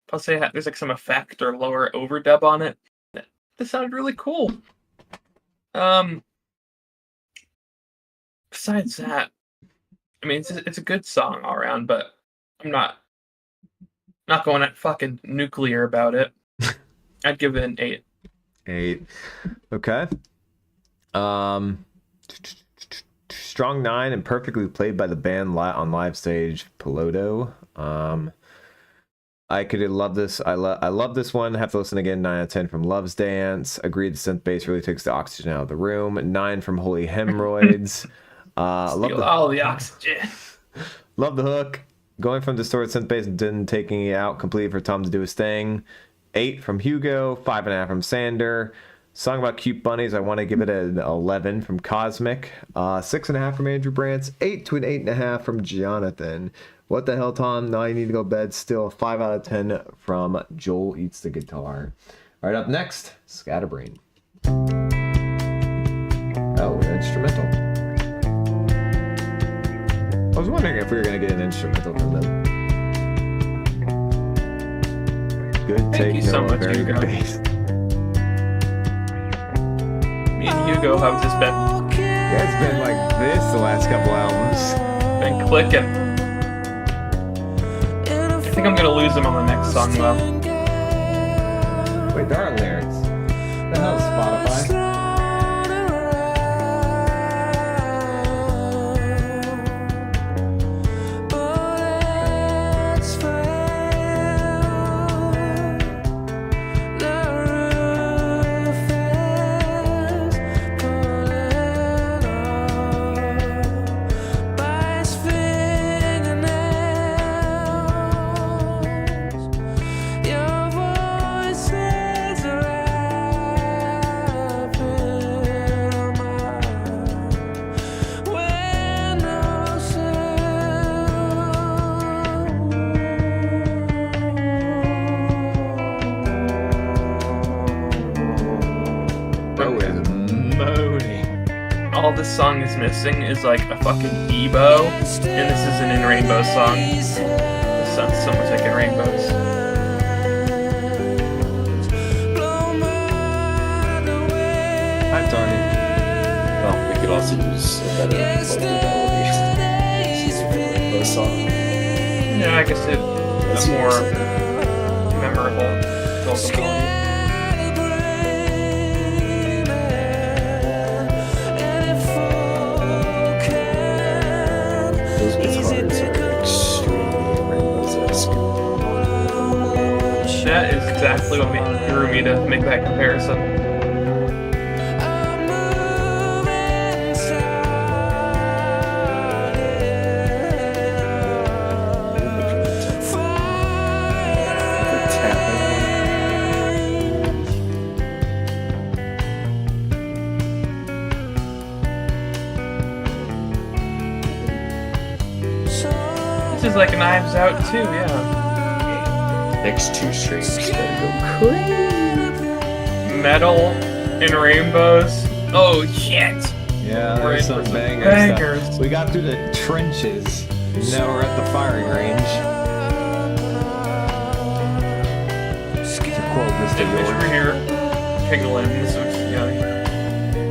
Plus, there's like some effect or lower overdub on it. That sounded really cool. Besides that, I mean, it's a good song all around, but I'm not going at fucking nuclear about it. I'd give it an 8. 8. Okay. Strong 9 and perfectly played by the band on live stage. Piloto. I could love this. I love this one. Have to listen again. 9 out of 10 from Love's Dance. Agreed. The synth bass really takes the oxygen out of the room. 9 from Holy Hemorrhoids. Steal all the oxygen. Love the hook. Going from distorted synth bass and then taking it out completely for Tom to do his thing. 8 from Hugo. 5.5 from Sander. Song about cute bunnies. I want to give it an 11 from Cosmic. 6.5 from Andrew Brantz. 8 to an 8.5 from Jonathan. What the hell, Tom? Now you need to go to bed. Still 5 out of 10 from Joel Eats the Guitar. All right, up next, Scatterbrain. Oh, an instrumental. I was wondering if we were going to get an instrumental from them. Good take, you so no, much, very Hugo. good bass. Me and Hugo have just Yeah, it's been like this the last couple albums. been clicking. I think I'm gonna lose him on the next song though. Wait, there are lyrics. The hell is Spotify? All this song is missing is like a fucking Ebo, and this is an In Rainbows song. This sounds so much like In Rainbows. Hi, Tony. Oh, we could also use a better melody. Song. Yeah, I guess it's more memorable. Vocal melody. Those guitars are extremely Rainbows-esque. That is exactly what drew me to make that comparison. This is like Knives Out too, yeah. Next 2 strings better go crazy. Metal in Rainbows. Oh shit! Yeah, We're there's in some for some bangers. bangers. We got through the trenches. And now we're at the firing range. To quote Mr. And York. we're here, Piglins, which, you know,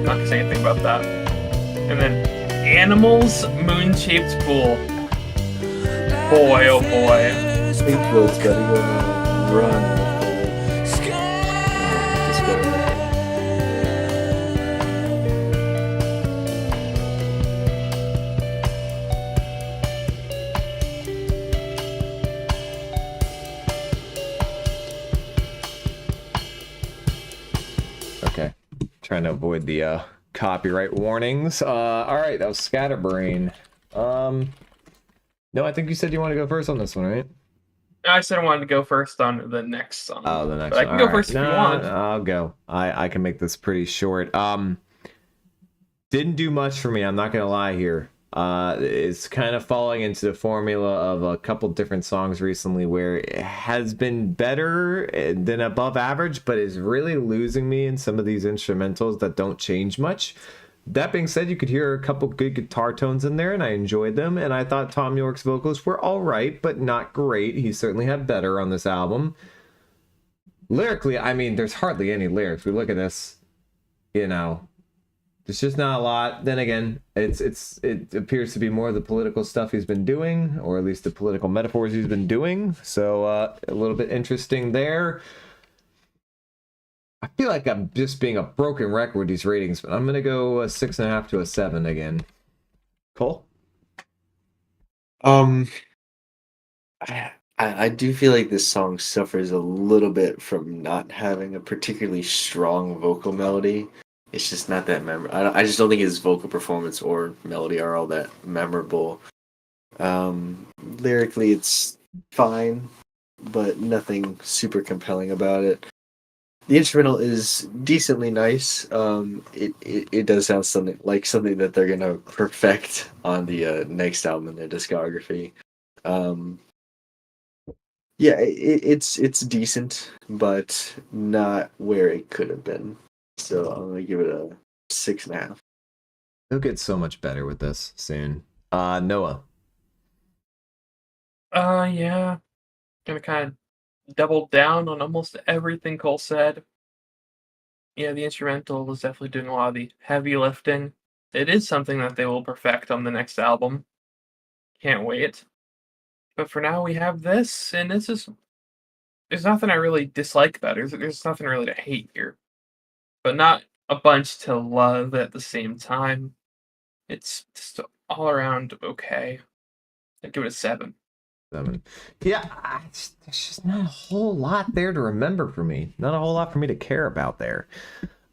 not gonna say anything about that. And then Animals, Moon-Shaped Pool. Boy, oh boy. I think Floyd's gotta go on a run. Just go. Okay. Trying to avoid the copyright warnings. All right, that was Scatterbrain. No, I think you said you want to go first on this one, right? I said I wanted to go first on the next song. Oh, the next but I one. can go All first right. if you want. I'll go. I can make this pretty short. Didn't do much for me, I'm not gonna lie here. It's kind of falling into the formula of a couple different songs recently where it has been better than above average, but is really losing me in some of these instrumentals that don't change much. That being said, you could hear a couple good guitar tones in there, and I enjoyed them, and I thought Tom York's vocals were all right, but not great. He certainly had better on this album. Lyrically, I mean, there's hardly any lyrics. We look at this, you know, there's just not a lot. Then again, it appears to be more of the political stuff he's been doing, or at least the political metaphors he's been doing. So a little bit interesting there. I feel like I'm just being a broken record with these ratings, but I'm gonna go a 6.5 to a 7 again. Cole? I do feel like this song suffers a little bit from not having a particularly strong vocal melody. It's just not that memorable. I just don't think his vocal performance or melody are all that memorable. Lyrically, it's fine, but nothing super compelling about it. The instrumental is decently nice. It does sound something that they're gonna perfect on the next album in their discography. Yeah, it's decent, but not where it could have been. So I'm gonna give it a 6.5. He'll get so much better with this soon. Noah. Yeah. Gonna kind of double down on almost everything Cole said. Yeah, the instrumental was definitely doing a lot of the heavy lifting. It is something that they will perfect on the next album. Can't wait. But for now, we have this, and this is... There's nothing I really dislike about it. There's nothing really to hate here. But not a bunch to love at the same time. It's just all around okay. I'd give it a 7. 7. Yeah, there's just not a whole lot there to remember for me. Not a whole lot for me to care about there.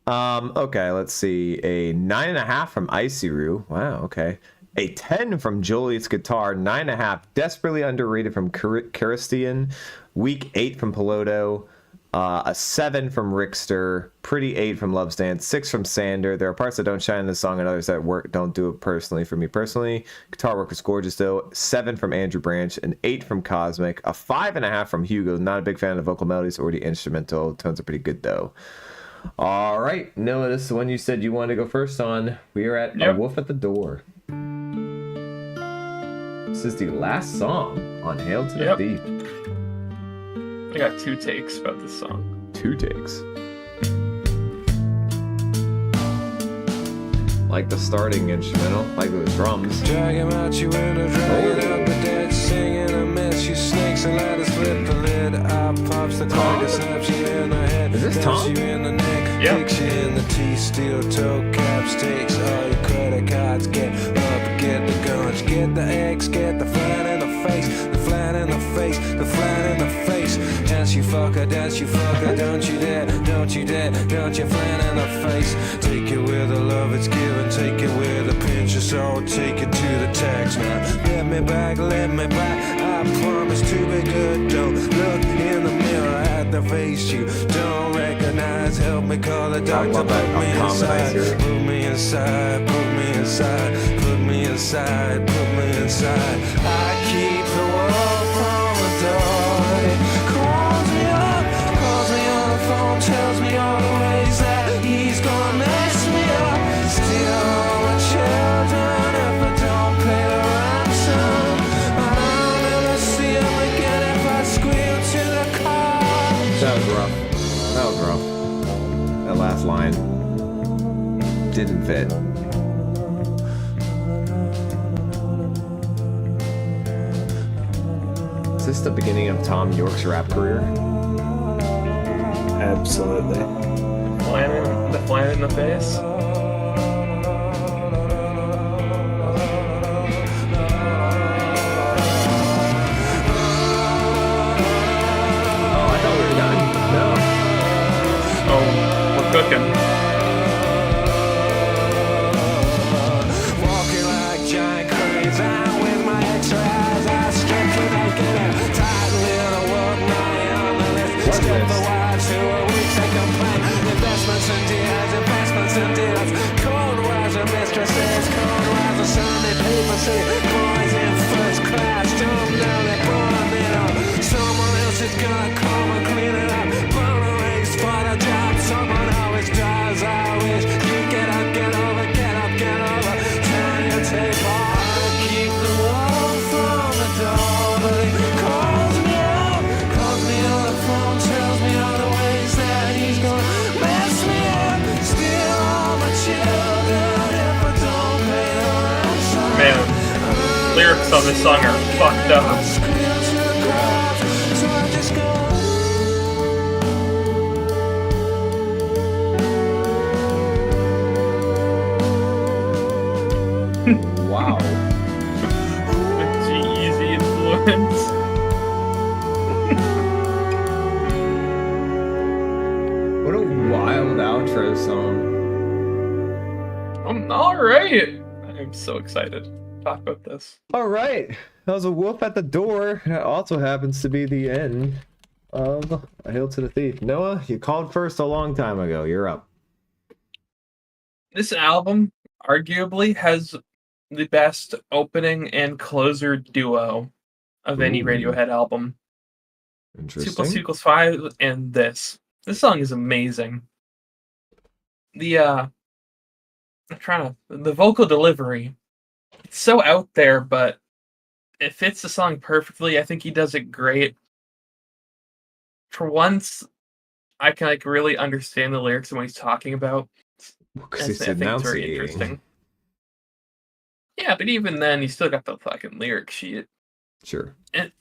Okay, let's see. A 9.5 from Icyru. Wow, okay. A 10 from Joliet's Guitar. 9.5. Desperately Underrated from Kiristian. Weak 8 from Peloto. A 7 from Rickster. Pretty 8 from Love's Dance. 6 from Sander. There are parts that don't shine in the song and others that don't do it personally for me personally. Guitar work is gorgeous though. 7 from Andrew Branch. An 8 from Cosmic. A 5.5 from Hugo. Not a big fan of the vocal melodies or the instrumental. Tones are pretty good though. All right, Noah, this is the one you said you wanted to go first on. We are at A Wolf at the Door. This is the last song on Hail to the Deep. I got 2 takes about this song. 2 takes. Like the starting instrumental, like the drums. Drag him out, you in a drag it up, but dead singing a mess. You snakes and let us flip the lid. I pops the target, snaps you in the head. Is this Tom? You in the neck, Yeah. kicks you in the teeth, steel toe caps, takes all your credit cards. Get up, get the guns, get the eggs, get the flat in the face, the flat in the face, the flat in the face. Dance you fucker, don't you dare, don't you dare, don't you flat in the face. Take it where the love it's given, take it where the pinch is all, take it to the tax now. Let me back, I promise to be good. Don't look in the mirror at the face you don't recognize. Help me call the doctor, put me inside, put me inside, put me inside, put me inside, put me inside. I keep the world from the door. It calls me on the phone, tells me all the ways that he's gonna mess me up. Steal all the children if I don't pay the ransom. I'll never see him again if I squeal to the car. That was rough. That was rough. That last line didn't fit. Is this the beginning of Tom York's rap career? Absolutely. Flan in the face. Oh, I thought we were done. No. Oh, we're cooking. the wives who are weak, they complain. Investments in deals, investments in deals. Cold wiser mistresses, cold wiser Sunday papacy. Boys in first class, don't know they brought it up. Someone else is gonna come and clean it up. Blown away for the job, someone always does. I wish you get up, get over, get up, get over. Turn your tape on, keep the wall from the door. But he calls me on the phone, tells me all the ways that he's gonna mess me up. Steal all my children if I don't pay the ransom. Man, lyrics on this song are fucked up. So I just go. Wow. G-Eazy influence. What a wild outro song. Alright. I'm so excited to talk about this. All right, that was a wolf at the door. That also happens to be the end of A Hail to the Thief. Noah, you called first a long time ago. You're up. This album arguably has the best opening and closer duo of any Ooh. Radiohead album. 2 Interesting. plus 2 equals 5 and this. This song is amazing. The vocal delivery, it's so out there, but it fits the song perfectly. I think he does it great. For once, I can like really understand the lyrics and what he's talking about. Because I he's think it's very enunciating. interesting. Yeah, but even then, you still got the fucking lyric sheet. Sure. And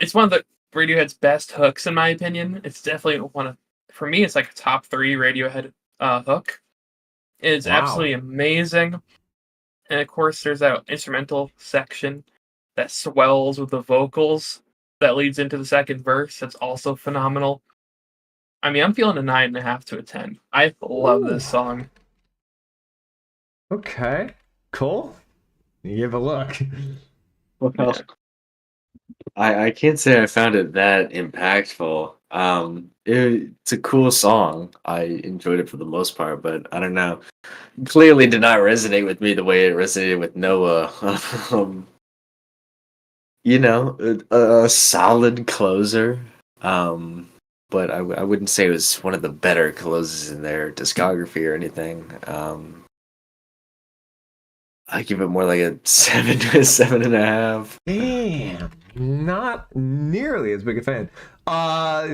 it's one of the Radiohead's best hooks, in my opinion. It's definitely one of, for me, it's like a top 3 Radiohead hook. It's Wow. absolutely amazing. And of course, there's that instrumental section that swells with the vocals that leads into the second verse. That's also phenomenal. I mean, I'm feeling a 9.5 to a 10. I love this song. Okay. Cool. You give a look. Well, I can't say I found it that impactful. It's a cool song. I enjoyed it for the most part, but I don't know. Clearly did not resonate with me the way it resonated with Noah. A solid closer. But I wouldn't say it was one of the better closes in their discography or anything. I give it more like a 7 to a 7.5. Damn. Not nearly as big a fan.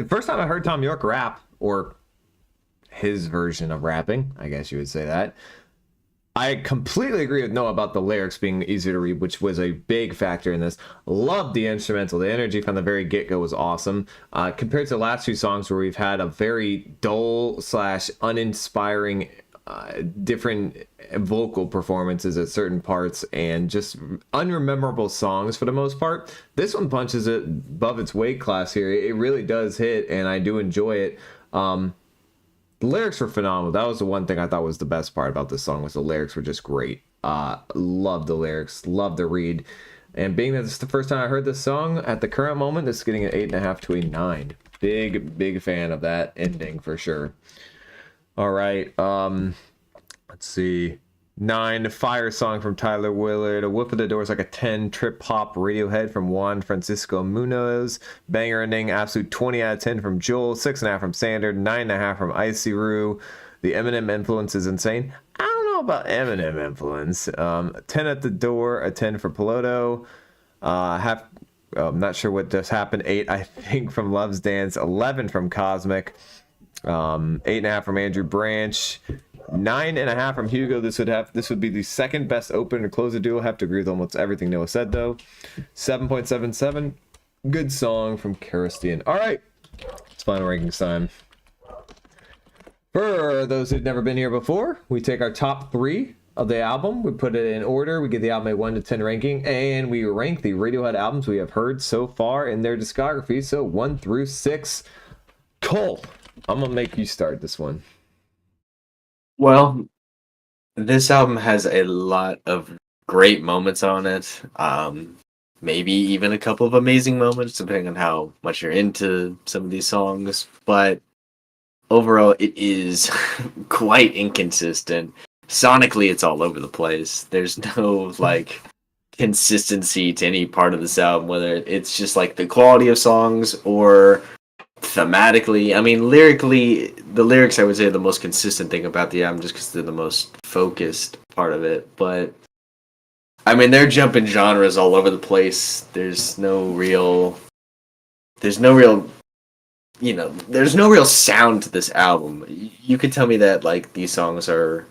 First time I heard Tom York rap, or his version of rapping, I guess you would say that. I completely agree with Noah about the lyrics being easier to read, which was a big factor in this. Loved the instrumental. The energy from the very get-go was awesome. Compared to the last 2 songs where we've had a very dull / uninspiring different vocal performances at certain parts and just unrememberable songs for the most part, this one punches it above its weight class here. It really does hit, and I do enjoy it. The lyrics were phenomenal. That was the one thing I thought was the best part about this song, was the lyrics were just great. Love the lyrics, love the read. And being that this is the first time I heard this song, at the current moment, this is getting an 8.5 to a 9. Big fan of that ending for sure. All right, let's see. 9, Fire Song from Tyler Willard. A Wolf at the Door is like a 10. Trip Hop Radiohead from Juan Francisco Munoz. Banger ending, absolute 20 out of 10 from Joel. 6.5 from Sander. 9.5 from Icy Roo. The Eminem influence is insane. I don't know about Eminem influence. 10 at the Door, a 10 for Piloto. I'm not sure what just happened. 8, I think, from Love's Dance. 11 from Cosmic. 8.5 from Andrew Branch. 9.5 from Hugo. This would be the second best opener to close the duo. Have to agree with almost everything Noah said though. 7.77. Good song from Karistian. All right, it's final rankings time. For those who've never been here before, we take our top 3 of the album. We put it in order. We give the album a 1 to 10 ranking, and we rank the Radiohead albums we have heard so far in their discography. So 1 through 6. Cole, I'm gonna make you start this one. Well, this album has a lot of great moments on it. maybe even a couple of amazing moments, depending on how much you're into some of these songs. But overall, it is quite inconsistent. Sonically, it's all over the place. There's no like consistency to any part of this album, whether it's just like the quality of songs or thematically. I mean, lyrically, the lyrics I would say are the most consistent thing about the album, just because they're the most focused part of it. But I mean, they're jumping genres all over the place. There's no real, there's no real sound to this album. You could tell me that like these songs are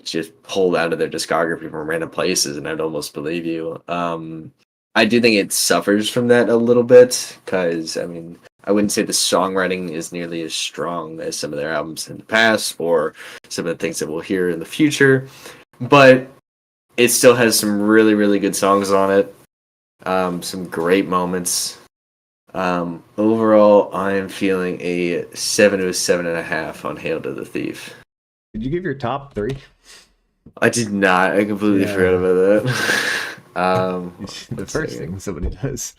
just pulled out of their discography from random places, and I'd almost believe you. I do think it suffers from that a little bit, because I mean, I wouldn't say the songwriting is nearly as strong as some of their albums in the past, or some of the things that we'll hear in the future, but it still has some really, really good songs on it. Some great moments. Overall, I am feeling a 7 to a 7.5 on Hail to the Thief. Did you give your top 3? I did not. I completely forgot about that. The first thing somebody does.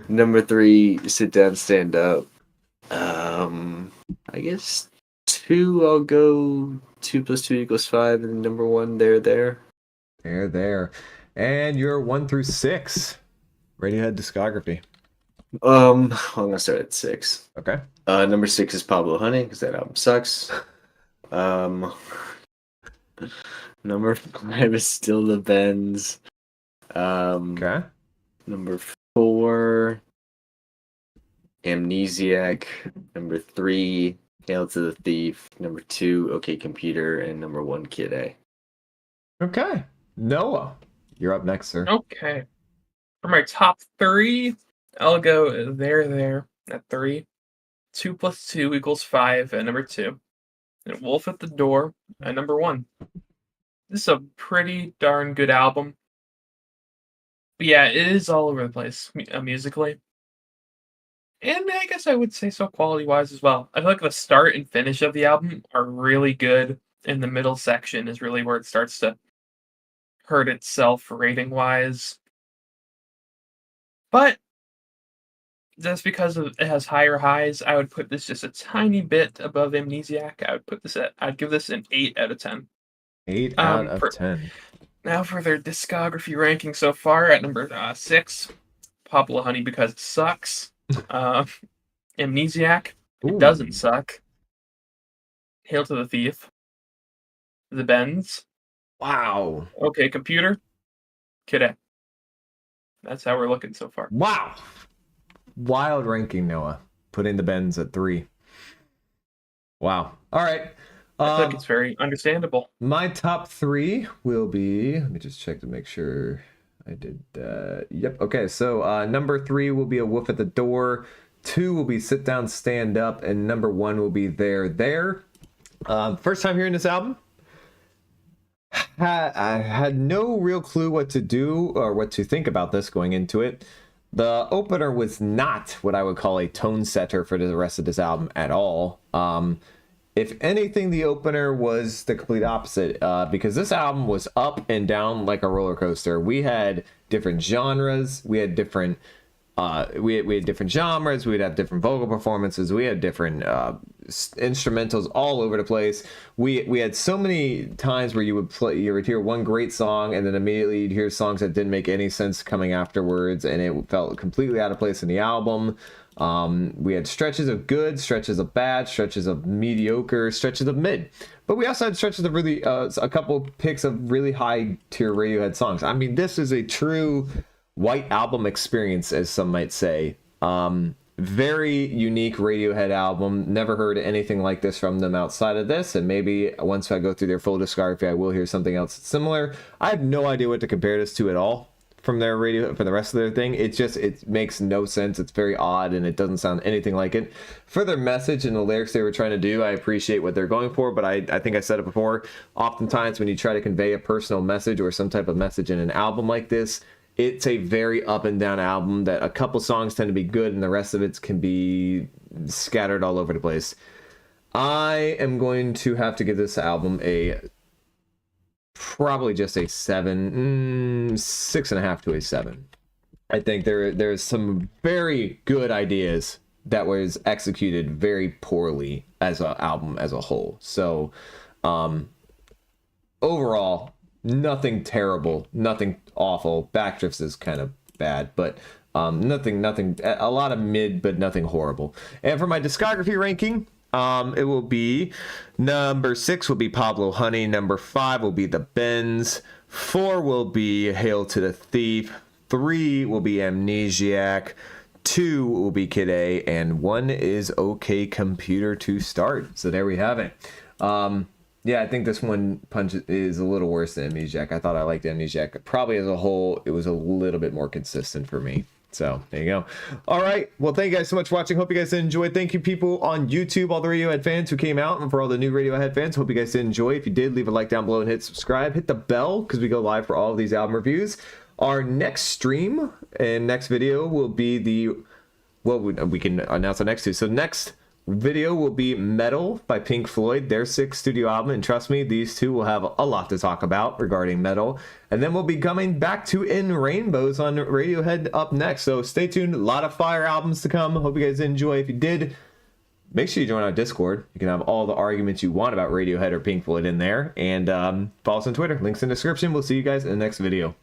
Number 3, Sit Down, Stand Up. I guess 2, I'll go 2 plus 2 equals 5, and number 1, there. There. And your 1 through 6 Radiohead discography. I'm gonna start at 6. Okay. Number 6 is Pablo Honey, because that album sucks. Number 5 is Still the Bends. Okay. Number 4, Amnesiac. Number 3, Hail to the Thief. Number 2, OK Computer, and number 1, Kid A. Okay. Noah, you're up next, sir. Okay. For my top 3, I'll go there at 3. 2 plus 2 equals 5 at number 2. And Wolf at the Door at number 1. This is a pretty darn good album. But yeah, it is all over the place musically. And I guess I would say so quality-wise as well. I feel like the start and finish of the album are really good, and the middle section is really where it starts to hurt itself rating-wise. But just because it has higher highs, I would put this just a tiny bit above Amnesiac. I'd give this an 8 out of 10. 8 out of 10. Now for their discography ranking so far at number 6, Pablo Honey, because it sucks. Amnesiac, it doesn't suck. Hail to the Thief. The Bends. Wow. OK Computer. Kid A. That's how we're looking so far. Wow. Wild ranking, Noah. Putting the Bends at 3. Wow. All right. I think it's very understandable. My top 3 will be... Let me just check to make sure I did that. Yep. Okay, so number 3 will be A Wolf at the Door. 2 will be Sit Down, Stand Up. And number 1 will be There. First time hearing this album. I had no real clue what to do or what to think about this going into it. The opener was not what I would call a tone setter for the rest of this album at all. If anything, the opener was the complete opposite, because this album was up and down like a roller coaster. We had different genres, we had different genres, we'd have different vocal performances, we had different instrumentals all over the place. We had so many times where you would hear one great song, and then immediately you'd hear songs that didn't make any sense coming afterwards, and it felt completely out of place in the album. We had stretches of good, stretches of bad, stretches of mediocre, stretches of mid. But we also had stretches of really, a couple picks of really high tier Radiohead songs. I mean, this is a true white album experience, as some might say. Very unique Radiohead album. Never heard anything like this from them outside of this. And maybe once I go through their full discography, I will hear something else similar. I have no idea what to compare this to at all. From their radio, for the rest of their thing, it makes no sense. It's very odd, and it doesn't sound anything like it. For their message and the lyrics they were trying to do, I appreciate what they're going for, but I think I said it before, oftentimes when you try to convey a personal message or some type of message in an album like this, it's a very up and down album that a couple songs tend to be good and the rest of it can be scattered all over the place. I am going to have to give this album probably just a 7, 6.5 to a 7. I think there's some very good ideas that was executed very poorly as an album as a whole. So overall, nothing terrible, nothing awful. Backdrifts is kind of bad, but nothing, a lot of mid, but nothing horrible. And for my discography ranking, it will be number 6 will be Pablo Honey, number 5 will be The Bends, 4 will be Hail to the Thief, 3 will be Amnesiac, 2 will be Kid A, and 1 is OK Computer to start. So there we have it. Yeah, I think this one Punch is a little worse than Amnesiac. I thought I liked Amnesiac. Probably as a whole, it was a little bit more consistent for me. So there you go. All right. Well, thank you guys so much for watching. Hope you guys did enjoy. Thank you, people on YouTube, all the Radiohead fans who came out, and for all the new Radiohead fans. Hope you guys did enjoy. If you did, leave a like down below and hit subscribe. Hit the bell because we go live for all of these album reviews. Our next stream and next video will be we can announce the next two. So next video will be Metal by Pink Floyd, their 6th studio album, and trust me, these two will have a lot to talk about regarding metal. And then we'll be coming back to In Rainbows on Radiohead up next, so stay tuned. A lot of fire albums to come. Hope you guys enjoy. If you did, make sure you join our Discord. You can have all the arguments you want about Radiohead or Pink Floyd in there, and follow us on Twitter. Links in the description. We'll see you guys in the next video.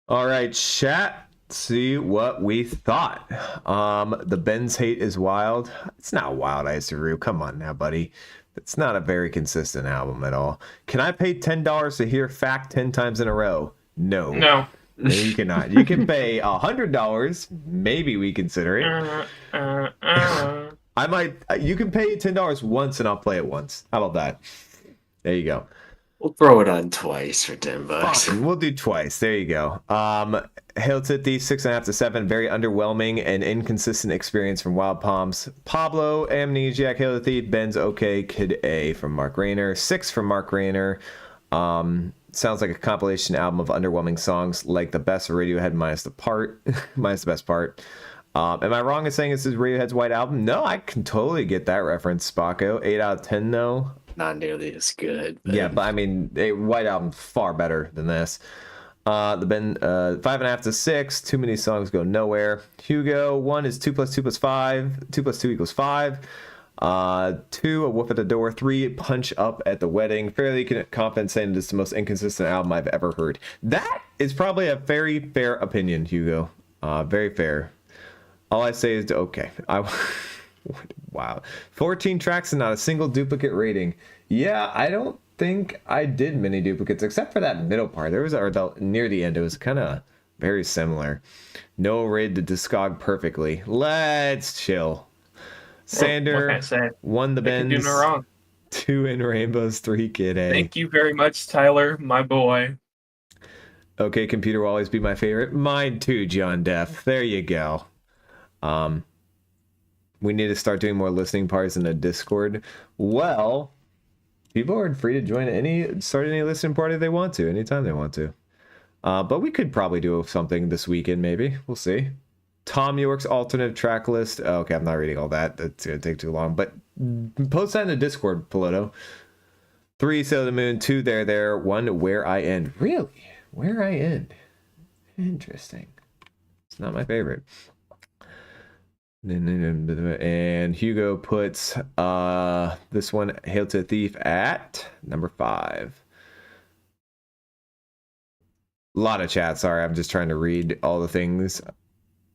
All right, chat. See what we thought. The Ben's Hate is wild. It's not wild, I review. Come on now, buddy. It's not a very consistent album at all. Can I pay $10 to hear Fact 10 times in a row? No. No. No, you cannot. You can pay $100. Maybe we consider it. I might. You can pay $10 once, and I'll play it once. How about that? There you go. We'll throw it on twice for $10. Fine, we'll do twice. There you go. Hail to the 6.5 to 7. Very underwhelming and inconsistent experience from Wild Palms. Pablo, Amnesiac, Hail to the Thief, Ben's OK, Kid A from Mark Rayner. 6 from Mark Rayner. Sounds like a compilation album of underwhelming songs, like the best of Radiohead minus the best part. Am I wrong in saying this is Radiohead's White Album? No, I can totally get that reference, Spocko. 8 out of 10 though. Not nearly as good. Yeah, but I mean, a White Album far better than this. The Ben 5.5 to 6. Too many songs go nowhere. Hugo 1 is 2 plus 2 plus 5. 2 plus 2 equals 5. 2 A Wolf at the Door. 3 Punch Up at the Wedding. Fairly confident saying this is the most inconsistent album I've ever heard. That is probably a very fair opinion, Hugo. Very fair. All I say is okay. Wow. 14 tracks and not a single duplicate rating. Yeah, I don't think I did many duplicates except for that middle part. There was near the end, it was kind of very similar. No raid the Discog perfectly. Let's chill. Sander won the Benz. Doing it wrong. 2 In Rainbows, 3 Kid A. Thank you very much, Tyler, my boy. Okay, Computer will always be my favorite. Mine too, John Deaf. There you go. We need to start doing more listening parties in the Discord. Well, people are free to join start any listening party they want to, anytime they want to. But we could probably do something this weekend, maybe. We'll see. Tom York's alternative track list. Okay, I'm not reading all that. That's going to take too long. But post that in the Discord, Piloto. 3 Sail to the Moon, 2 There, 1 Where I End. Really? Where I End? Interesting. It's not my favorite. And Hugo puts this one, Hail to the Thief, at number 5. A lot of chat. Sorry, I'm just trying to read all the things.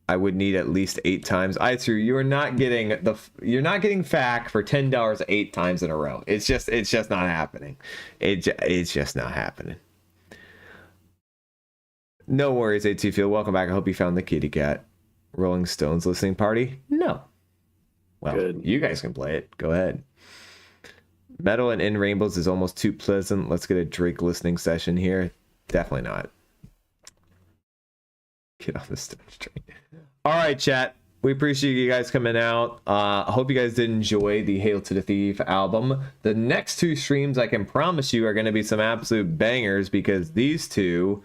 I would need at least 8 times. You're not getting FAQ for $10 8 times in a row. It's just not happening. It's just not happening. No worries, AT Field. Welcome back. I hope you found the kitty cat. Rolling Stones listening party? No. Well, good. You guys can play it. Go ahead. Metal and In Rainbows is almost too pleasant. Let's get a Drake listening session here. Definitely not. Get on the Stones train. All right, chat. We appreciate you guys coming out. I hope you guys did enjoy the Hail to the Thief album. The next 2 streams, I can promise you, are going to be some absolute bangers because these two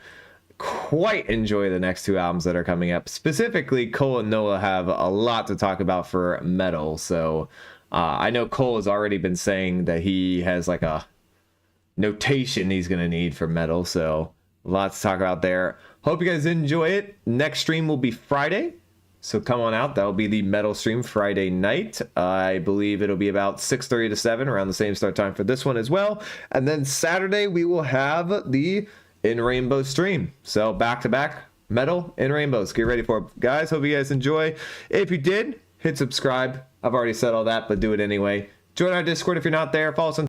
quite enjoy the next 2 albums that are coming up. Specifically, Cole and Noah have a lot to talk about for metal. So I know Cole has already been saying that he has like a notation he's going to need for metal. So lots to talk about there. Hope you guys enjoy it. Next stream will be Friday. So come on out. That'll be the metal stream Friday night. I believe it'll be about 6:30 to 7, around the same start time for this one as well. And then Saturday we will have the In Rainbow stream. So back to back metal in rainbows. Get ready for it, guys. Hope you guys enjoy. If you did, hit subscribe. I've already said all that, but do it anyway. Join our Discord if you're not there. Follow us on